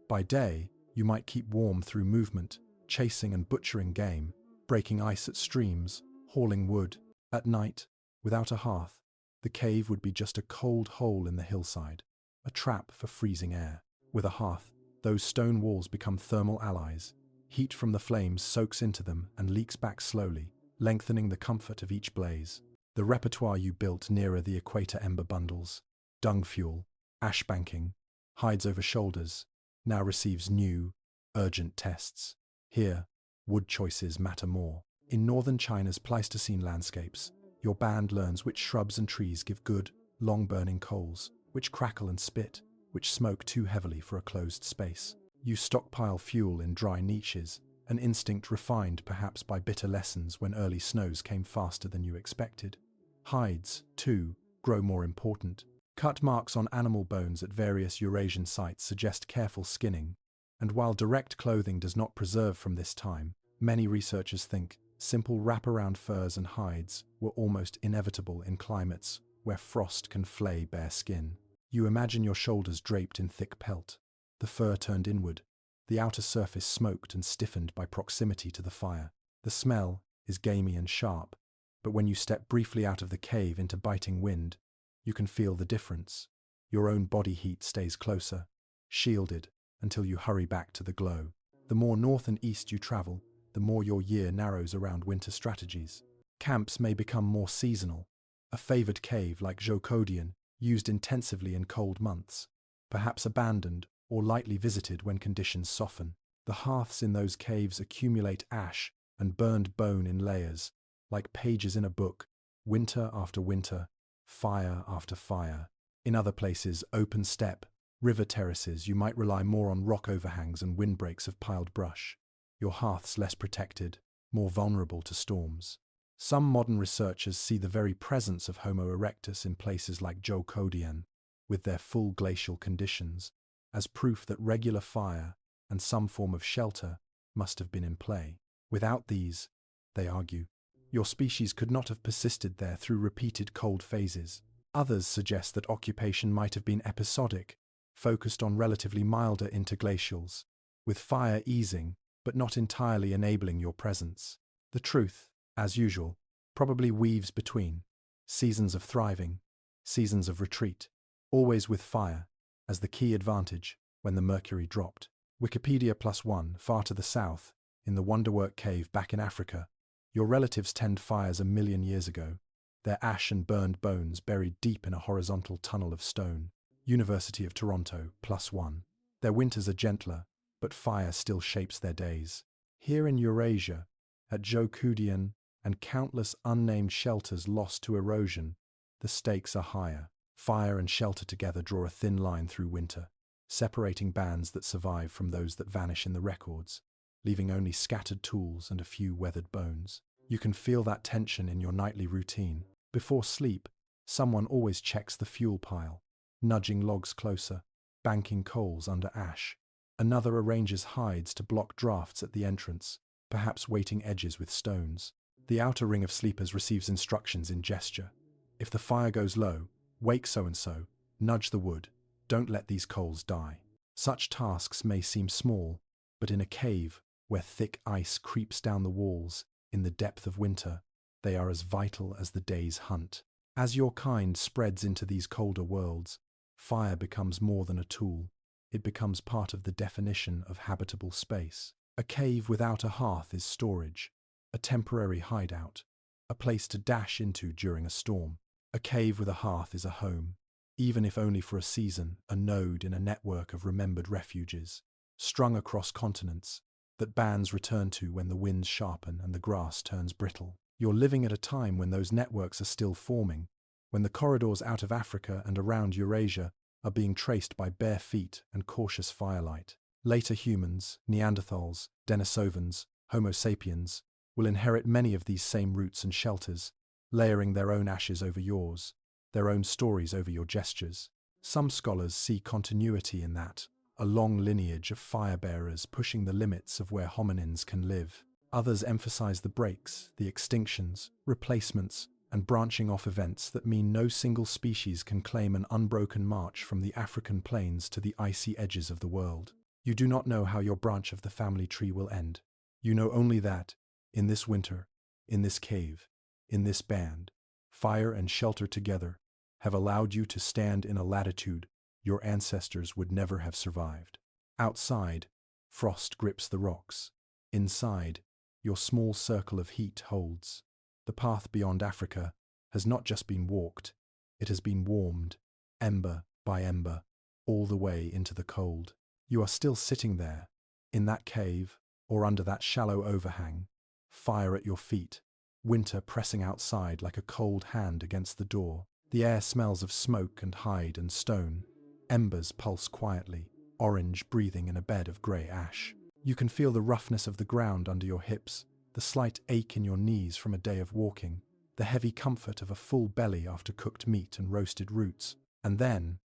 Speaker 1: By day, you might keep warm through movement, chasing and butchering game, breaking ice at streams, hauling wood. At night, without a hearth, the cave would be just a cold hole in the hillside, a trap for freezing air. With a hearth, those stone walls become thermal allies. Heat from the flames soaks into them and leaks back slowly, lengthening the comfort of each blaze. The repertoire you built nearer the equator ember bundles, dung fuel, ash banking, hides over shoulders, now receives new, urgent tests. Here, wood choices matter more. In northern China's Pleistocene landscapes, your band learns which shrubs and trees give good, long-burning coals, which crackle and spit, which smoke too heavily for a closed space. You stockpile fuel in dry niches, an instinct refined perhaps by bitter lessons when early snows came faster than you expected. Hides, too, grow more important. Cut marks on animal bones at various Eurasian sites suggest careful skinning, And while direct clothing does not preserve from this time, many researchers think simple wraparound furs and hides were almost inevitable in climates where frost can flay bare skin. You imagine your shoulders draped in thick pelt, the fur turned inward, the outer surface smoked and stiffened by proximity to the fire. The smell is gamey and sharp, but when you step briefly out of the cave into biting wind, you can feel the difference. Your own body heat stays closer, shielded, until you hurry back to the glow. The more north and east you travel, the more your year narrows around winter strategies. Camps may become more seasonal, a favored cave like Jokodian used intensively in cold months, perhaps abandoned or lightly visited when conditions soften. The hearths in those caves accumulate ash and burned bone in layers, like pages in a book, winter after winter, fire after fire. In other places, open steppe, river terraces, you might rely more on rock overhangs and windbreaks of piled brush. Your hearths less protected, more vulnerable to storms. Some modern researchers see the very presence of Homo erectus in places like Jokodian, with their full glacial conditions, as proof that regular fire and some form of shelter must have been in play. Without these, they argue, your species could not have persisted there through repeated cold phases. Others suggest that occupation might have been episodic, focused on relatively milder interglacials, with fire easing but not entirely enabling your presence. The truth, as usual, probably weaves between seasons of thriving, seasons of retreat, always with fire as the key advantage when the mercury dropped. Wikipedia +1, far to the south, in the Wonderwork Cave back in Africa, your relatives tend fires 1 million years ago, their ash and burned bones buried deep in a horizontal tunnel of stone. University of Toronto +1. Their winters are gentler, but fire still shapes their days. Here in Eurasia, at Jokodian and countless unnamed shelters lost to erosion, the stakes are higher. Fire and shelter together draw a thin line through winter, separating bands that survive from those that vanish in the records, leaving only scattered tools and a few weathered bones. You can feel that tension in your nightly routine. Before sleep, someone always checks the fuel pile, nudging logs closer, banking coals under ash. Another arranges hides to block drafts at the entrance, perhaps weighting edges with stones. The outer ring of sleepers receives instructions in gesture. If the fire goes low, wake so-and-so, nudge the wood, don't let these coals die. Such tasks may seem small, but in a cave where thick ice creeps down the walls in the depth of winter, they are as vital as the day's hunt. As your kind spreads into these colder worlds, fire becomes more than a tool. It becomes part of the definition of habitable space. A cave without a hearth is storage, a temporary hideout, a place to dash into during a storm. A cave with a hearth is a home, even if only for a season, a node in a network of remembered refuges, strung across continents, that bands return to when the winds sharpen and the grass turns brittle. You're living at a time when those networks are still forming, when the corridors out of Africa and around Eurasia are being traced by bare feet and cautious firelight. Later humans, Neanderthals, Denisovans, Homo sapiens, will inherit many of these same routes and shelters, layering their own ashes over yours, their own stories over your gestures. Some scholars see continuity in that, a long lineage of fire-bearers pushing the limits of where hominins can live. Others emphasize the breaks, the extinctions, replacements, and branching off events that mean no single species can claim an unbroken march from the African plains to the icy edges of the world. You do not know how your branch of the family tree will end. You know only that, in this winter, in this cave, in this band, fire and shelter together have allowed you to stand in a latitude your ancestors would never have survived. Outside, frost grips the rocks. Inside, your small circle of heat holds. The path beyond Africa has not just been walked, it has been warmed, ember by ember, all the way into the cold. You are still sitting there, in that cave, or under that shallow overhang, fire at your feet, winter pressing outside like a cold hand against the door. The air smells of smoke and hide and stone. Embers pulse quietly, orange breathing in a bed of grey ash. You can feel the roughness of the ground under your hips, the slight ache in your knees from a day of walking, the heavy comfort of a full belly after cooked meat and roasted roots. And then,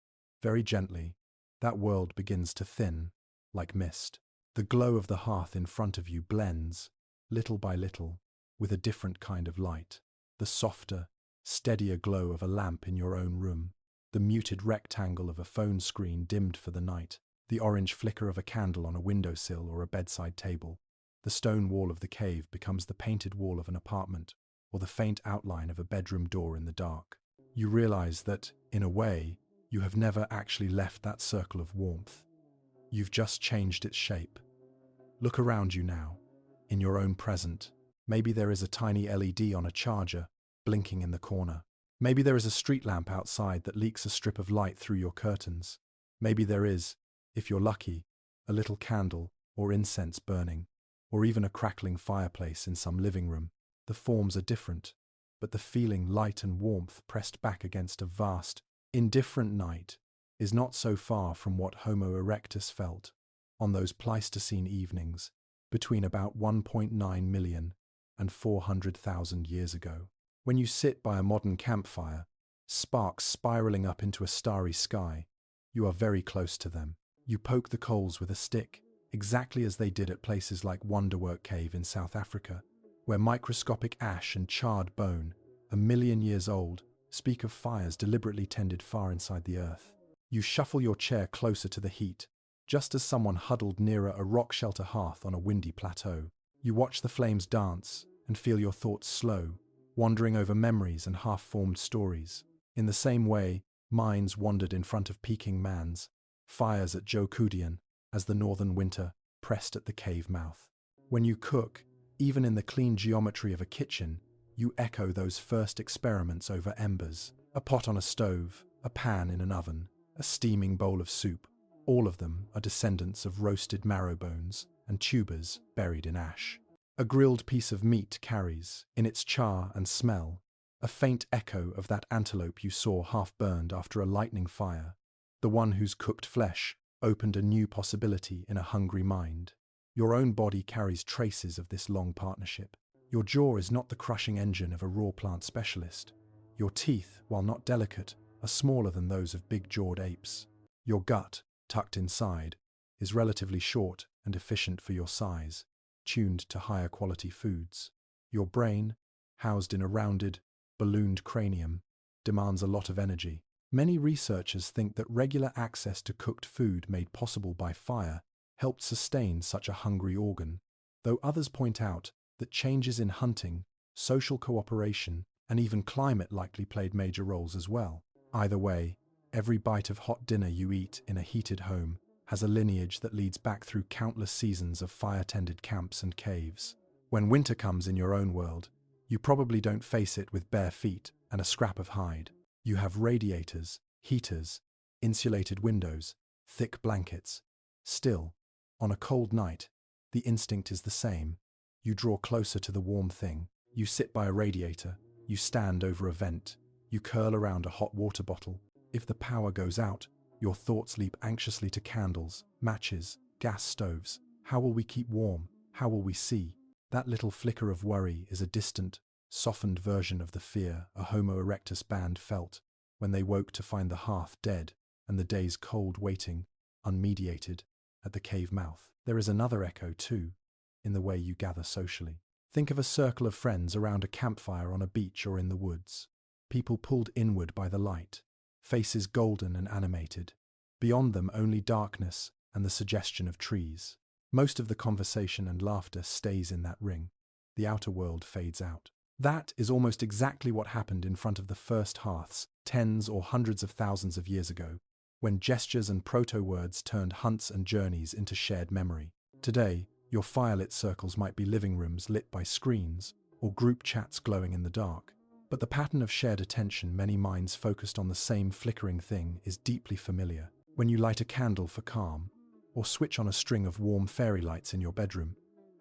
Speaker 1: very gently, that world begins to thin, like mist. The glow of the hearth in front of you blends, little by little, with a different kind of light. The softer, steadier glow of a lamp in your own room, the muted rectangle of a phone screen dimmed for the night, the orange flicker of a candle on a windowsill or a bedside table. The stone wall of the cave becomes the painted wall of an apartment, or the faint outline of a bedroom door in the dark. You realize that, in a way, you have never actually left that circle of warmth. You've just changed its shape. Look around you now, in your own present. Maybe there is a tiny LED on a charger, blinking in the corner. Maybe there is a street lamp outside that leaks a strip of light through your curtains. Maybe there is, if you're lucky, a little candle or incense burning, or even a crackling fireplace in some living room. The forms are different, but the feeling, light and warmth pressed back against a vast, indifferent night is not so far from what Homo erectus felt on those Pleistocene evenings between about 1.9 million and 400,000 years ago. When you sit by a modern campfire, sparks spiraling up into a starry sky, you are very close to them. You poke the coals with a stick, exactly as they did at places like Wonderwork Cave in South Africa, where microscopic ash and charred bone, a million years old, speak of fires deliberately tended far inside the earth. You shuffle your chair closer to the heat, just as someone huddled nearer a rock shelter hearth on a windy plateau. You watch the flames dance and feel your thoughts slow, wandering over memories and half-formed stories. In the same way, minds wandered in front of Peking Man's fires at Jokudian as the northern winter pressed at the cave mouth. When you cook, even in the clean geometry of a kitchen, you echo those first experiments over embers. A pot on a stove, a pan in an oven, a steaming bowl of soup. All of them are descendants of roasted marrow bones and tubers buried in ash. A grilled piece of meat carries, in its char and smell, a faint echo of that antelope you saw half-burned after a lightning fire, the one whose cooked flesh opened a new possibility in a hungry mind. Your own body carries traces of this long partnership. Your jaw is not the crushing engine of a raw plant specialist. Your teeth, while not delicate, are smaller than those of big-jawed apes. Your gut, tucked inside, is relatively short and efficient for your size, tuned to higher quality foods. Your brain, housed in a rounded, ballooned cranium, demands a lot of energy. Many researchers think that regular access to cooked food made possible by fire helped sustain such a hungry organ, though others point out that changes in hunting, social cooperation, and even climate likely played major roles as well. Either way, every bite of hot dinner you eat in a heated home has a lineage that leads back through countless seasons of fire-tended camps and caves. When winter comes in your own world, you probably don't face it with bare feet and a scrap of hide. You have radiators, heaters, insulated windows, thick blankets. Still, on a cold night, the instinct is the same. You draw closer to the warm thing. You sit by a radiator. You stand over a vent. You curl around a hot water bottle. If the power goes out, your thoughts leap anxiously to candles, matches, gas stoves. How will we keep warm? How will we see? That little flicker of worry is a distant, softened version of the fear a Homo erectus band felt when they woke to find the hearth dead and the day's cold waiting, unmediated, at the cave mouth. There is another echo, too, in the way you gather socially. Think of a circle of friends around a campfire on a beach or in the woods. People pulled inward by the light, faces golden and animated. Beyond them only darkness and the suggestion of trees. Most of the conversation and laughter stays in that ring. The outer world fades out. That is almost exactly what happened in front of the first hearths tens or hundreds of thousands of years ago, when gestures and proto-words turned hunts and journeys into shared memory. Today, your firelit circles might be living rooms lit by screens or group chats glowing in the dark. But the pattern of shared attention, many minds focused on the same flickering thing, is deeply familiar. When you light a candle for calm, or switch on a string of warm fairy lights in your bedroom,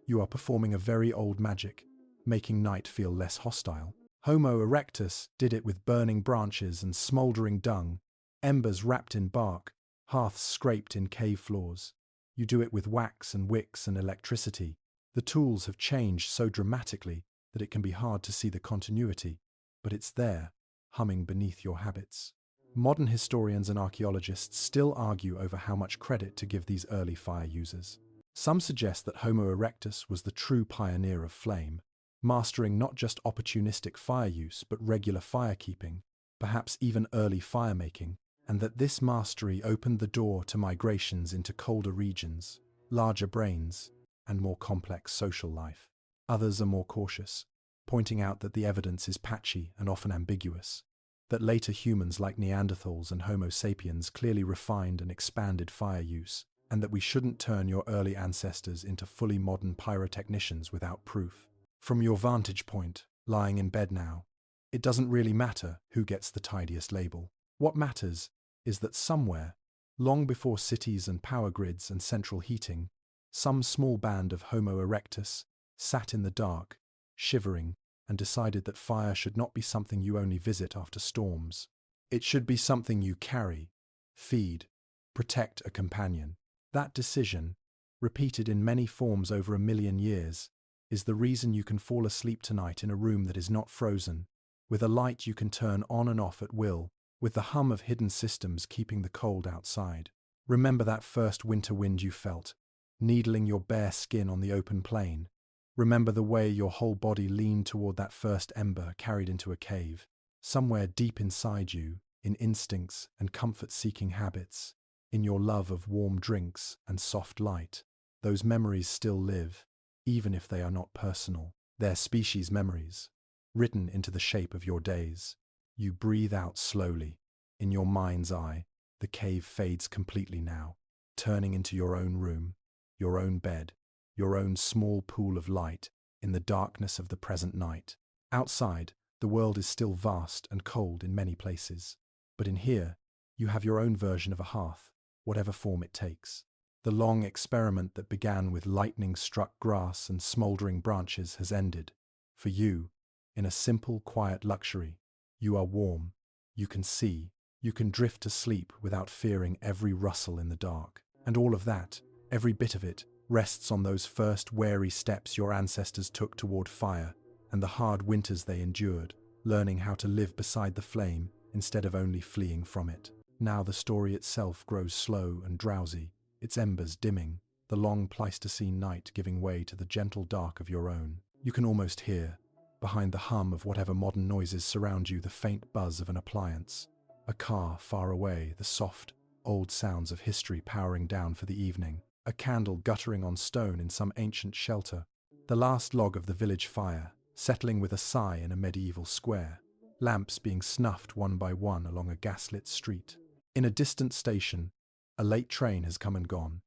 Speaker 1: you are performing a very old magic, making night feel less hostile. Homo erectus did it with burning branches and smouldering dung, embers wrapped in bark, hearths scraped in cave floors. You do it with wax and wicks and electricity. The tools have changed so dramatically that it can be hard to see the continuity, but it's there, humming beneath your habits. Modern historians and archaeologists still argue over how much credit to give these early fire users. Some suggest that Homo erectus was the true pioneer of flame, mastering not just opportunistic fire use but regular firekeeping, perhaps even early firemaking, and that this mastery opened the door to migrations into colder regions, larger brains, and more complex social life. Others are more cautious, pointing out that the evidence is patchy and often ambiguous, that later humans like Neanderthals and Homo sapiens clearly refined and expanded fire use, and that we shouldn't turn your early ancestors into fully modern pyrotechnicians without proof. From your vantage point, lying in bed now, it doesn't really matter who gets the tidiest label. What matters is that somewhere, long before cities and power grids and central heating, some small band of Homo erectus sat in the dark, shivering, and decided that fire should not be something you only visit after storms. It should be something you carry, feed, protect a companion. That decision, repeated in many forms over 1,000,000 years, is the reason you can fall asleep tonight in a room that is not frozen, with a light you can turn on and off at will, with the hum of hidden systems keeping the cold outside. Remember that first winter wind you felt, needling your bare skin on the open plain. Remember the way your whole body leaned toward that first ember carried into a cave. Somewhere deep inside you, in instincts and comfort-seeking habits, in your love of warm drinks and soft light, those memories still live, even if they are not personal. They're species memories, written into the shape of your days. You breathe out slowly. In your mind's eye, the cave fades completely now, turning into your own room, your own bed, your own small pool of light in the darkness of the present night. Outside, the world is still vast and cold in many places, but in here, you have your own version of a hearth, whatever form it takes. The long experiment that began with lightning-struck grass and smouldering branches has ended. For you, in a simple, quiet luxury, you are warm, you can see, you can drift to sleep without fearing every rustle in the dark. And all of that, every bit of it, rests on those first wary steps your ancestors took toward fire and the hard winters they endured, learning how to live beside the flame instead of only fleeing from it. Now the story itself grows slow and drowsy, its embers dimming, the long Pleistocene night giving way to the gentle dark of your own. You can almost hear, behind the hum of whatever modern noises surround you, the faint buzz of an appliance. A car far away, the soft, old sounds of history powering down for the evening. A candle guttering on stone in some ancient shelter. The last log of the village fire, settling with a sigh in a medieval square. Lamps being snuffed one by one along a gaslit street. In a distant station, a late train has come and gone.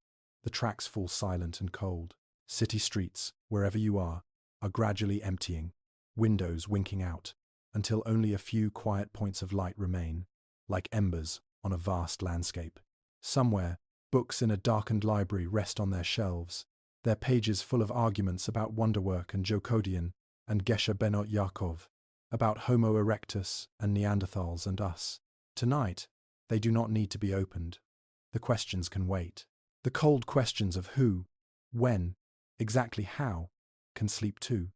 Speaker 1: The tracks fall silent and cold. City streets, wherever you are gradually emptying, windows winking out, until only a few quiet points of light remain, like embers on a vast landscape. Somewhere, books in a darkened library rest on their shelves, their pages full of arguments about wonderwork and Jocodian and Gesher Benot Yaakov, about Homo erectus and Neanderthals and us. Tonight, they do not need to be opened. The questions can wait. The cold questions of who, when, exactly how, can sleep too.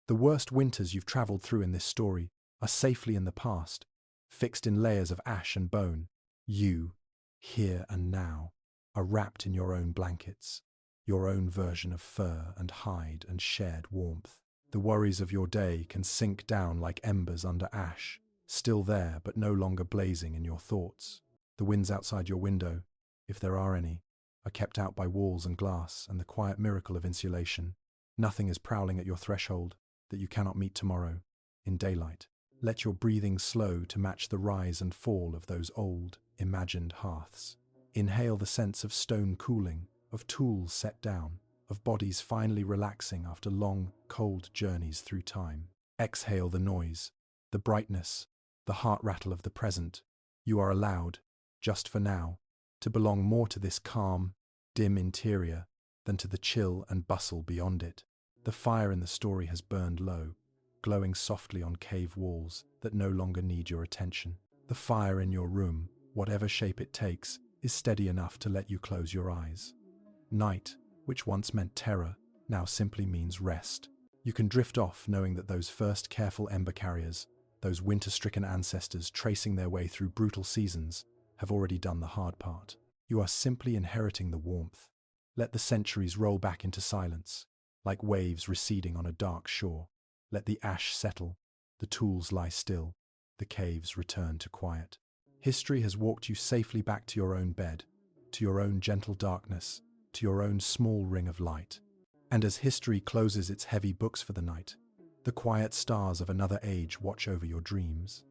Speaker 1: The worst winters you've traveled through in this story are safely in the past, fixed in layers of ash and bone. You, here and now, are wrapped in your own blankets, your own version of fur and hide and shared warmth. The worries of your day can sink down like embers under ash, still there but no longer blazing in your thoughts. The winds outside your window, if there are any, are kept out by walls and glass and the quiet miracle of insulation. Nothing is prowling at your threshold that you cannot meet tomorrow, in daylight. Let your breathing slow to match the rise and fall of those old, imagined hearths. Inhale the sense of stone cooling, of tools set down, of bodies finally relaxing after long, cold journeys through time. Exhale the noise, the brightness, the heart rattle of the present. You are allowed, just for now, to belong more to this calm, dim interior than to the chill and bustle beyond it. The fire in the story has burned low, glowing softly on cave walls that no longer need your attention. The fire in your room, whatever shape it takes, is steady enough to let you close your eyes. Night, which once meant terror, now simply means rest. You can drift off knowing that those first careful ember carriers, those winter-stricken ancestors tracing their way through brutal seasons, have already done the hard part. You are simply inheriting the warmth. Let the centuries roll back into silence, like waves receding on a dark shore. Let the ash settle, the tools lie still, the caves return to quiet. History has walked you safely back to your own bed, to your own gentle darkness, to your own small ring of light. And as history closes its heavy books for the night, the quiet stars of another age watch over your dreams.